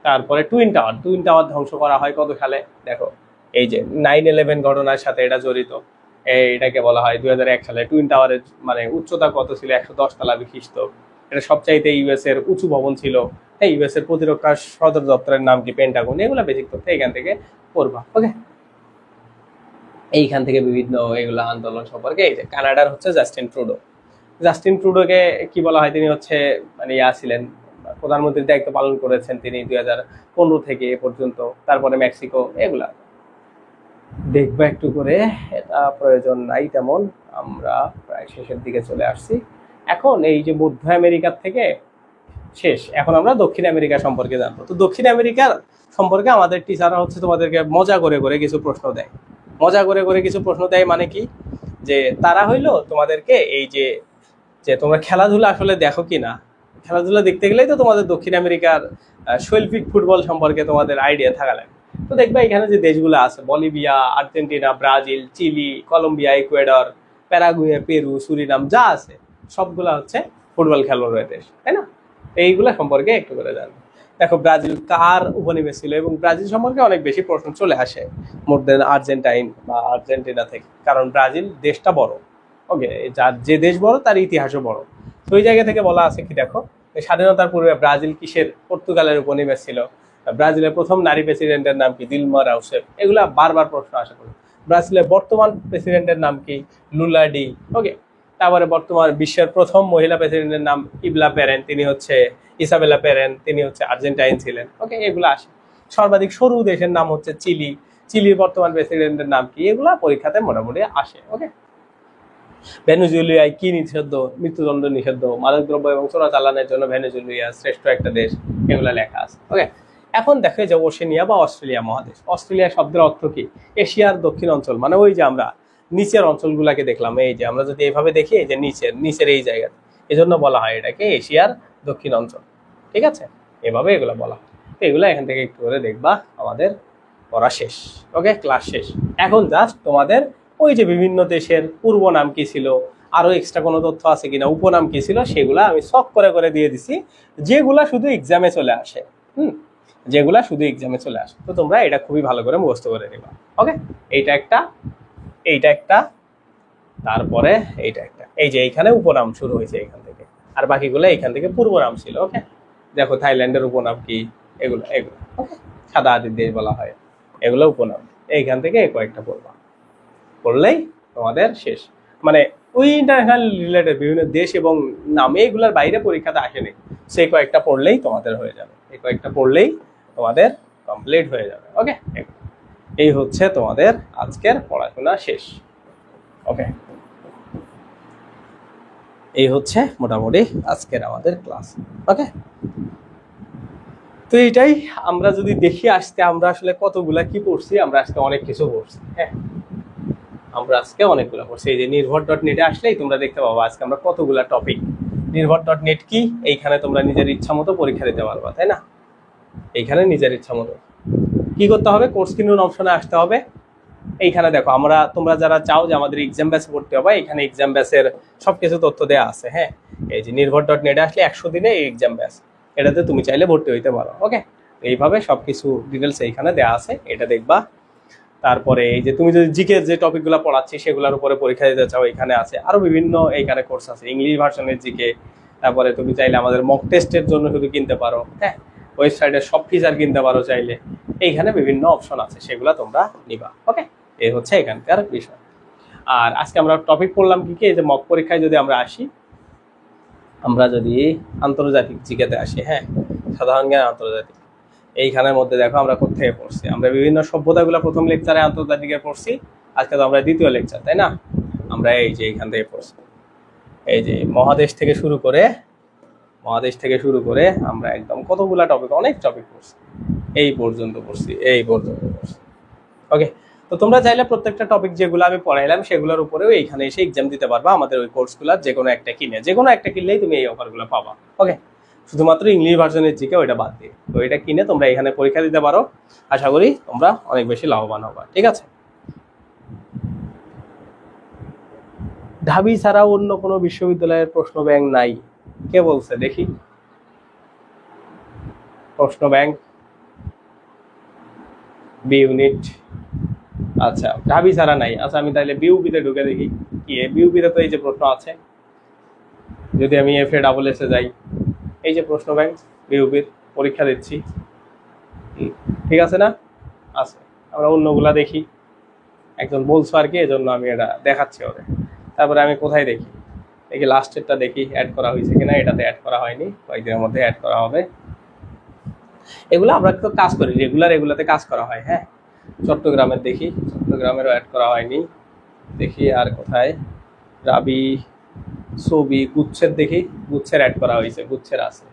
তারপরে টুইন টাওয়ার ধ্বংস করা হয় কত সালে, দেখো এই যে 9/11 ঘটনার সাথে এটা জড়িত। এটাকে বলা হয় 2001 সালে। টুইন টাওয়ারের মানে উচ্চতা কত ছিল, 110 তলা বিশিষ্ট। এটা সবচাইতে ইউএস এর উঁচু ভবন ছিল। হ্যাঁ, ইউএস এর প্রতিরক্ষা সদর দপ্তরের নাম কি, পেন্টাগন। এগুলো বেসিক তথ্য এখান থেকে পড়বা। ওকে, এইখান থেকে বিভিন্ন এগুলা আন্দোলন সম্পর্কে। এই যে কানাডার হচ্ছে জাস্টিন ট্রুডোকে কি বলা হয়, তিনি হচ্ছে মানে ছিলেন প্রধানমন্ত্রীর দায়িত্ব পালন করেছেন তিনি 2015 থেকে এ পর্যন্ত। তারপরে মেক্সিকো, এগুলা দেখবা একটু করে, এটা প্রয়োজন নাই তেমন, আমরা প্রায় শেষের দিকে চলে আসছি। এখন এই যে মধ্য আমেরিকার থেকে শেষ, এখন আমরা দক্ষিণ আমেরিকা সম্পর্কে জানবো। তো দক্ষিণ আমেরিকার সম্পর্কে আমাদের টিচাররা হচ্ছে তোমাদেরকে মজা করে করে কিছু প্রশ্ন দেয়। মানে কি, যে তারা হইলো তোমাদেরকে এই যে যে তোমরা খেলাধুলা আসলে দেখো কি না, খেলাধুলা দেখতে গেলেই তো তোমাদের দক্ষিণ আমেরিকার শৈল্পিক ফুটবল সম্পর্কে তোমাদের আইডিয়া থাকা লাগে। তো দেখবা এখানে যে দেশগুলো আছে, Bolivia, Argentina, Brazil, Chile, Colombia, Ecuador, Paraguay, Peru, Suriname, যা আছে সবগুলা হচ্ছে ফুটবল খেলোয়াড়ের দেশ, তাই না? এইগুলা সম্পর্কে একটু করে জানবো। দেখো ব্রাজিল কার উপনিবেশ ছিল, এবং ব্রাজিল সম্পর্কে অনেক বেশি প্রশ্ন চলে আসে মোর দেন আর্জেন্টাইন বা আর্জেন্টিনা থেকে, কারণ ব্রাজিল দেশটা বড়। ওকে, যার যে দেশ বড় তার ইতিহাসও বড়। তো ওই জায়গা থেকে বলা আছে কি, দেখো স্বাধীনতার পূর্বে ব্রাজিল কিসের পর্তুগালের উপনিবেশ ছিল, ব্রাজিলের প্রথম নারী প্রেসিডেন্টের নাম কি, দিলমা রাউসেফ। এগুলা বারবার প্রশ্ন আসা করে। ব্রাজিলের বর্তমান প্রেসিডেন্টের নাম কি, লুলা ডি। ওকে, তারপরে বর্তমান বিশ্বের প্রথম মহিলা প্রেসিডেন্টের নাম ইবলা পেরেন, তিনি হচ্ছে ইসাবেলা পেরেন, তিনি হচ্ছে আর্জেন্টাইন ছিলেন। ওকে, এগুলো আসে। সর্বাধিক সরু দেশের নাম হচ্ছে চিলির বর্তমান প্রেসিডেন্টের নাম কি, এগুলা পরীক্ষাতে মোটামুটি আসে। ওকে, ভেনেজুয়েলিয়ায় কি নিষিদ্ধ, মৃত্যুদণ্ড নিষিদ্ধ, মাদকদ্রব্য এবং চোরাচালানের জন্য ভেনেজুয়েলিয়া শ্রেষ্ঠ একটা দেশ, এগুলা লেখা আছে। ওকে, এখন দেখে যে ওশেনিয়া বা অস্ট্রেলিয়া মহাদেশ। অস্ট্রেলিয়া শব্দের অর্থ কি, এশিয়ার দক্ষিণ অঞ্চল। মানে ওই যে আমরা নিচের অঞ্চলগুলাকে দেখলাম, এই যে আমরা যদি এইভাবে দেখি, এই যে নিচের এই জায়গাতে, এই জন্য বলা হয় এটাকে এশিয়ার দক্ষিণ অঞ্চল। ঠিক আছে, এভাবে এগুলা বলা হয়। এগুলা এখান থেকে একটু করে দেখবা, আমাদের পড়া শেষ। ওকে, ক্লাস শেষ। এখন জাস্ট তোমাদের ওই যে বিভিন্ন দেশের পূর্ব নাম কি ছিল, আরো এক্সট্রা কোনো তথ্য আছে কিনা, উপনাম কি ছিল, সেগুলা আমি সব করে করে দিয়ে দিছি, যেগুলা শুধু এক্সামে চলে আসে। যেগুলা শুধু এক্সামে চলে আসে। তো তোমরা এটা খুবই ভালো করে মুখস্থ করে নিবা। ওকে, এইটা একটা, তারপরে এইটা একটা। এই যে এইখানে উপনাম শুরু হয়েছে এখান থেকে, আর বাকিগুলো এখান থেকে পূর্ব নাম ছিল। ওকে, দেখো থাইল্যান্ডের উপনাম কি, এগুলো ওকে, সাদা আদির দেশ বলা হয়, এগুলো উপনাম। এইখান থেকে কয়েকটা পড়বা, পড়লেই তোমাদের শেষ। মানে ওই ইন্টারন্যাশনাল রিলেটেড বিভিন্ন দেশ এবং নামে এগুলোর বাইরে পরীক্ষাতে আসেনি, সেই কয়েকটা পড়লেই তোমাদের হয়ে যাবে, এই কয়েকটা পড়লেই তোমাদের কমপ্লিট হয়ে যাবে। ওকে, এই হচ্ছে তোমাদের আজকের পড়াশোনা শেষ। ওকে, এই হচ্ছে মোটামুটি আজকের আমাদের ক্লাস। ওকে, তো এইটাই। আমরা যদি দেখি আজকে আমরা আসলে কতগুলা কি পড়ছি, আমরা আজকে অনেক কিছু পড়ছি। হ্যাঁ, আমরা আজকে অনেকগুলো পড়ছি। এই যে নির্ভর.নেটে আসলেই তোমরা দেখতে পাবো আজকে আমরা কতগুলা টপিক। নির্ভর.নেট কি, এইখানে তোমরা নিজের ইচ্ছা মতো পরীক্ষা দিতে পারবা, তাই না? এইখানে নিজের ইচ্ছা মতো কি করতে হবে, কোর্স কিনুন অপশনে আসতে হবে। এইখানে দেখো তোমরা যারা চাও যে আমাদের এক্সাম ব্যাচে ভর্তি হবে, এখানে এক্সাম ব্যাচের সবকিছু তথ্য দেওয়া আছে। হ্যাঁ, এই যে নির্ভর.নেটে আসলে 100 দিনে এই এক্সাম ব্যাচ, এটাতে তুমি চাইলে ভর্তি হইতে পারো। ওকে, এইভাবে সবকিছু ডিটেলস এইখানে দেওয়া আছে, এটা দেখবা। তারপরে এই যে তুমি যদি জিকে যে টপিকগুলো পড়াচ্ছি সেগুলোর উপরে পরীক্ষা দিতে চাও, এখানে আছে আরো বিভিন্ন এইখানে কোর্স আছে, ইংলিশ ভার্সনের জিকে। তারপরে তুমি চাইলে আমাদের মক টেস্টের জন্য শুধু কিনতে পারো। হ্যাঁ, ওয়েবসাইটে সব ফিচার কিনতে পারো চাইলে, এইখানে বিভিন্ন অপশন আছে, সেগুলো তোমরা নিবা। ওকে, এই হচ্ছে এখানকার বিষয়। আর আজকে আমরা টপিক পড়লাম কি কি, এই যে মক পরীক্ষায় যদি আমরা আসি, আমরা যদি আন্তর্জাতিক জিকেতে আসি, হ্যাঁ, সাধারণ জ্ঞান আন্তর্জাতিক, এইখানের মধ্যে দেখো আমরা কোথায় পড়ছি, আমরা বিভিন্ন সভ্যতাগুলো প্রথম লেকচারে আন্তর্জাতিকে পড়ছি, আজকে তো আমরা দ্বিতীয় লেকচার, তাই না? আমরা এই যে এইখান থেকে পড়ছি, এই যে মহাদেশ থেকে শুরু করে আমরা একদম কতগুলা টপিক, অনেক টপিক পড়ছি, এই পর্যন্ত পড়ছি। ওকে, তো তোমরা চাইলে প্রত্যেকটা টপিক যেগুলো আমি পড়াইলাম সেগুলোর উপরেও এইখানে এসে এক্সাম দিতে পারবা, আমাদের ওই কোর্সগুলোর যে কোনো একটা কিনলেই তুমি এই অফারগুলো পাবা। ওকে, শুধুমাত্র ইংলিশ ভার্সনের জিকে ওইটা বাদ দিয়ে, তো এটা কিনে তোমরা এখানে পরীক্ষা দিতে পারো, আশা করি তোমরা অনেক বেশি লাভবান হবা। ঠিক আছে, ঢাবি ছাড়া অন্য কোনো বিশ্ববিদ্যালয়ের প্রশ্ন ব্যাংক নাই, কে বলছে দেখি? প্রশ্ন ব্যাংক বি ইউনিট, আচ্ছা ঢাবি ছাড়া নাই। আচ্ছা, আমি তাহলে বিউপিতে ঢুকে দেখি কি, বিউপিতে তো এই যে প্রশ্ন আছে, যদি আমি FA/SSA যাই, এই যে প্রশ্ন ব্যাংক বিউপির পরীক্ষা দিচ্ছি, ঠিক আছে না? আছে, আমরা অন্যগুলা দেখি, একজন বলছো আর কি, এজন্য আমি এটা দেখাচ্ছি ওরে। তারপরে আমি কোথায় দেখি লাস্টেরটা দেখি অ্যাড করা হয়েছে কিনা, এটাতে অ্যাড করা হয়নি, কয়েকদিনের মধ্যে অ্যাড করা হবে। এগুলো আমরা তো কাজ করি রেগুলার, এগুলাতে কাজ করা হয়। হ্যাঁ, চট্টগ্রামের দেখি, চট্টগ্রামেরও অ্যাড করা হয়নি, দেখি আর কোথায়, রাবি ছবি গুচ্ছের দেখি, গুচ্ছের অ্যাড করা হয়েছে, গুচ্ছের আছে।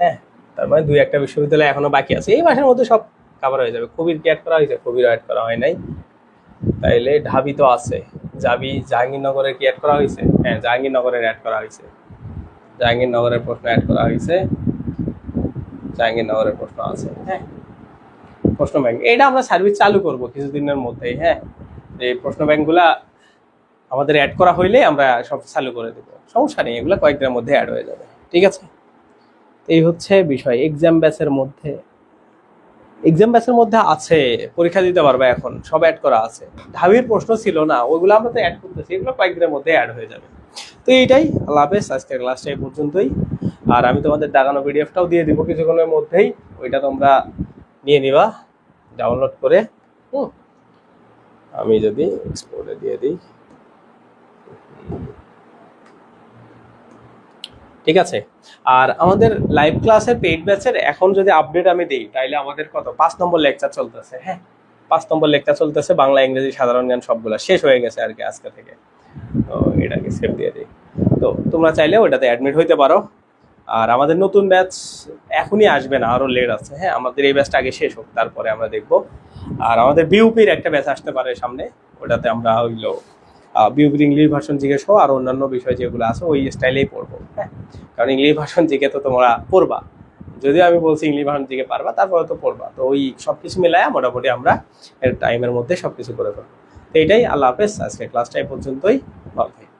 হ্যাঁ, তার মানে 2-1টা বিশ্ববিদ্যালয় এখনো বাকি আছে, এই মাসের মধ্যে সব কভার হয়ে যাবে। কবির কি অ্যাড করা হয়েছে? কবিরও অ্যাড করা হয় নাই। তাইলে ঢাবি তো আছে, জাহাঙ্গীরনগরের কি অ্যাড করা হয়েছে? হ্যাঁ, জাহাঙ্গীরনগরের অ্যাড করা হয়েছে, জাহাঙ্গীরনগরের প্রশ্ন অ্যাড করা হয়েছে, জাহাঙ্গীরনগরের প্রশ্ন আছে। হ্যাঁ, প্রশ্ন ব্যাংক এটা আমরা সার্ভিস চালু করব কিছুদিনের মধ্যেই। হ্যাঁ, যে প্রশ্ন ব্যাংকগুলা আমাদের অ্যাড করা হইলে আমরা সব চালু করে দেবো, সমস্যা নেই, এগুলো কয়েকদিনের মধ্যে অ্যাড হয়ে যাবে। ঠিক আছে, এই হচ্ছে বিষয়। এক্সাম ব্যাচের মধ্যে আছে, পরীক্ষা দিতে পারবে, এখন সব অ্যাড করা আছে। ঢাবির প্রশ্ন ছিল না, ওইগুলো আমরা তো অ্যাড করতেছি, এগুলো কয়েকদিনের মধ্যে অ্যাড হয়ে যাবে। তো এইটাই, আল্লাহ হাফেজ, আজকের ক্লাসটা এই পর্যন্তই। আর আমি তোমাদের দাগানো পিডিএফটাও দিয়ে দিব কিছুক্ষণের মধ্যেই, ওইটা তোমরা নিয়ে নিবা ডাউনলোড করে। আমি যদি এক্সপোর্টে দিয়ে দিই, ঠিক আছে। আর আমাদের লাইভ ক্লাসের পেইড ব্যাচের এখন যদি আপডেট আমি দিই, তাইলে আমাদের কত 5 নম্বর লেকচার চলতেছে। হ্যাঁ, 5 নম্বর লেকচার চলতেছে, বাংলা ইংরেজি সাধারণ জ্ঞান সবগুলো শেষ হয়ে গেছে আর কি আজকে থেকে। তো এটাকে সেভ দিয়ে দিই, তো তোমরা চাইলে ওইটাতে অ্যাডমিট হইতে পারো। আর আমাদের নতুন ব্যাচ এখনই আসবে না, আরো লেট আছে। হ্যাঁ, আমাদের এই ব্যাচটা আগে শেষ হোক, তারপরে আমরা দেখবো। আর আমাদের বিউপির একটা ব্যাচ আসতে পারে সামনে, ওটাতে আমরা হইলো বিউপির ইংলিশ ভার্সন জিকে সহ আর অন্যান্য বিষয় যেগুলো আছে ওই স্টাইলেই পড়বো। হ্যাঁ, কারণ ইংলিশ ভার্সন জিকে তো তোমরা পড়বা, যদিও আমি বলছি ইংলিশ ভার্সন জিকে পারবা, তারপরে তো পড়বা। তো ওই সবকিছু মিলায় মোটামুটি আমরা টাইমের মধ্যে সবকিছু করে ফেলবো। তো এইটাই, আল্লাহ হাফেজ, আজকে ক্লাসটা এই পর্যন্তই, ভালো থাকবেন।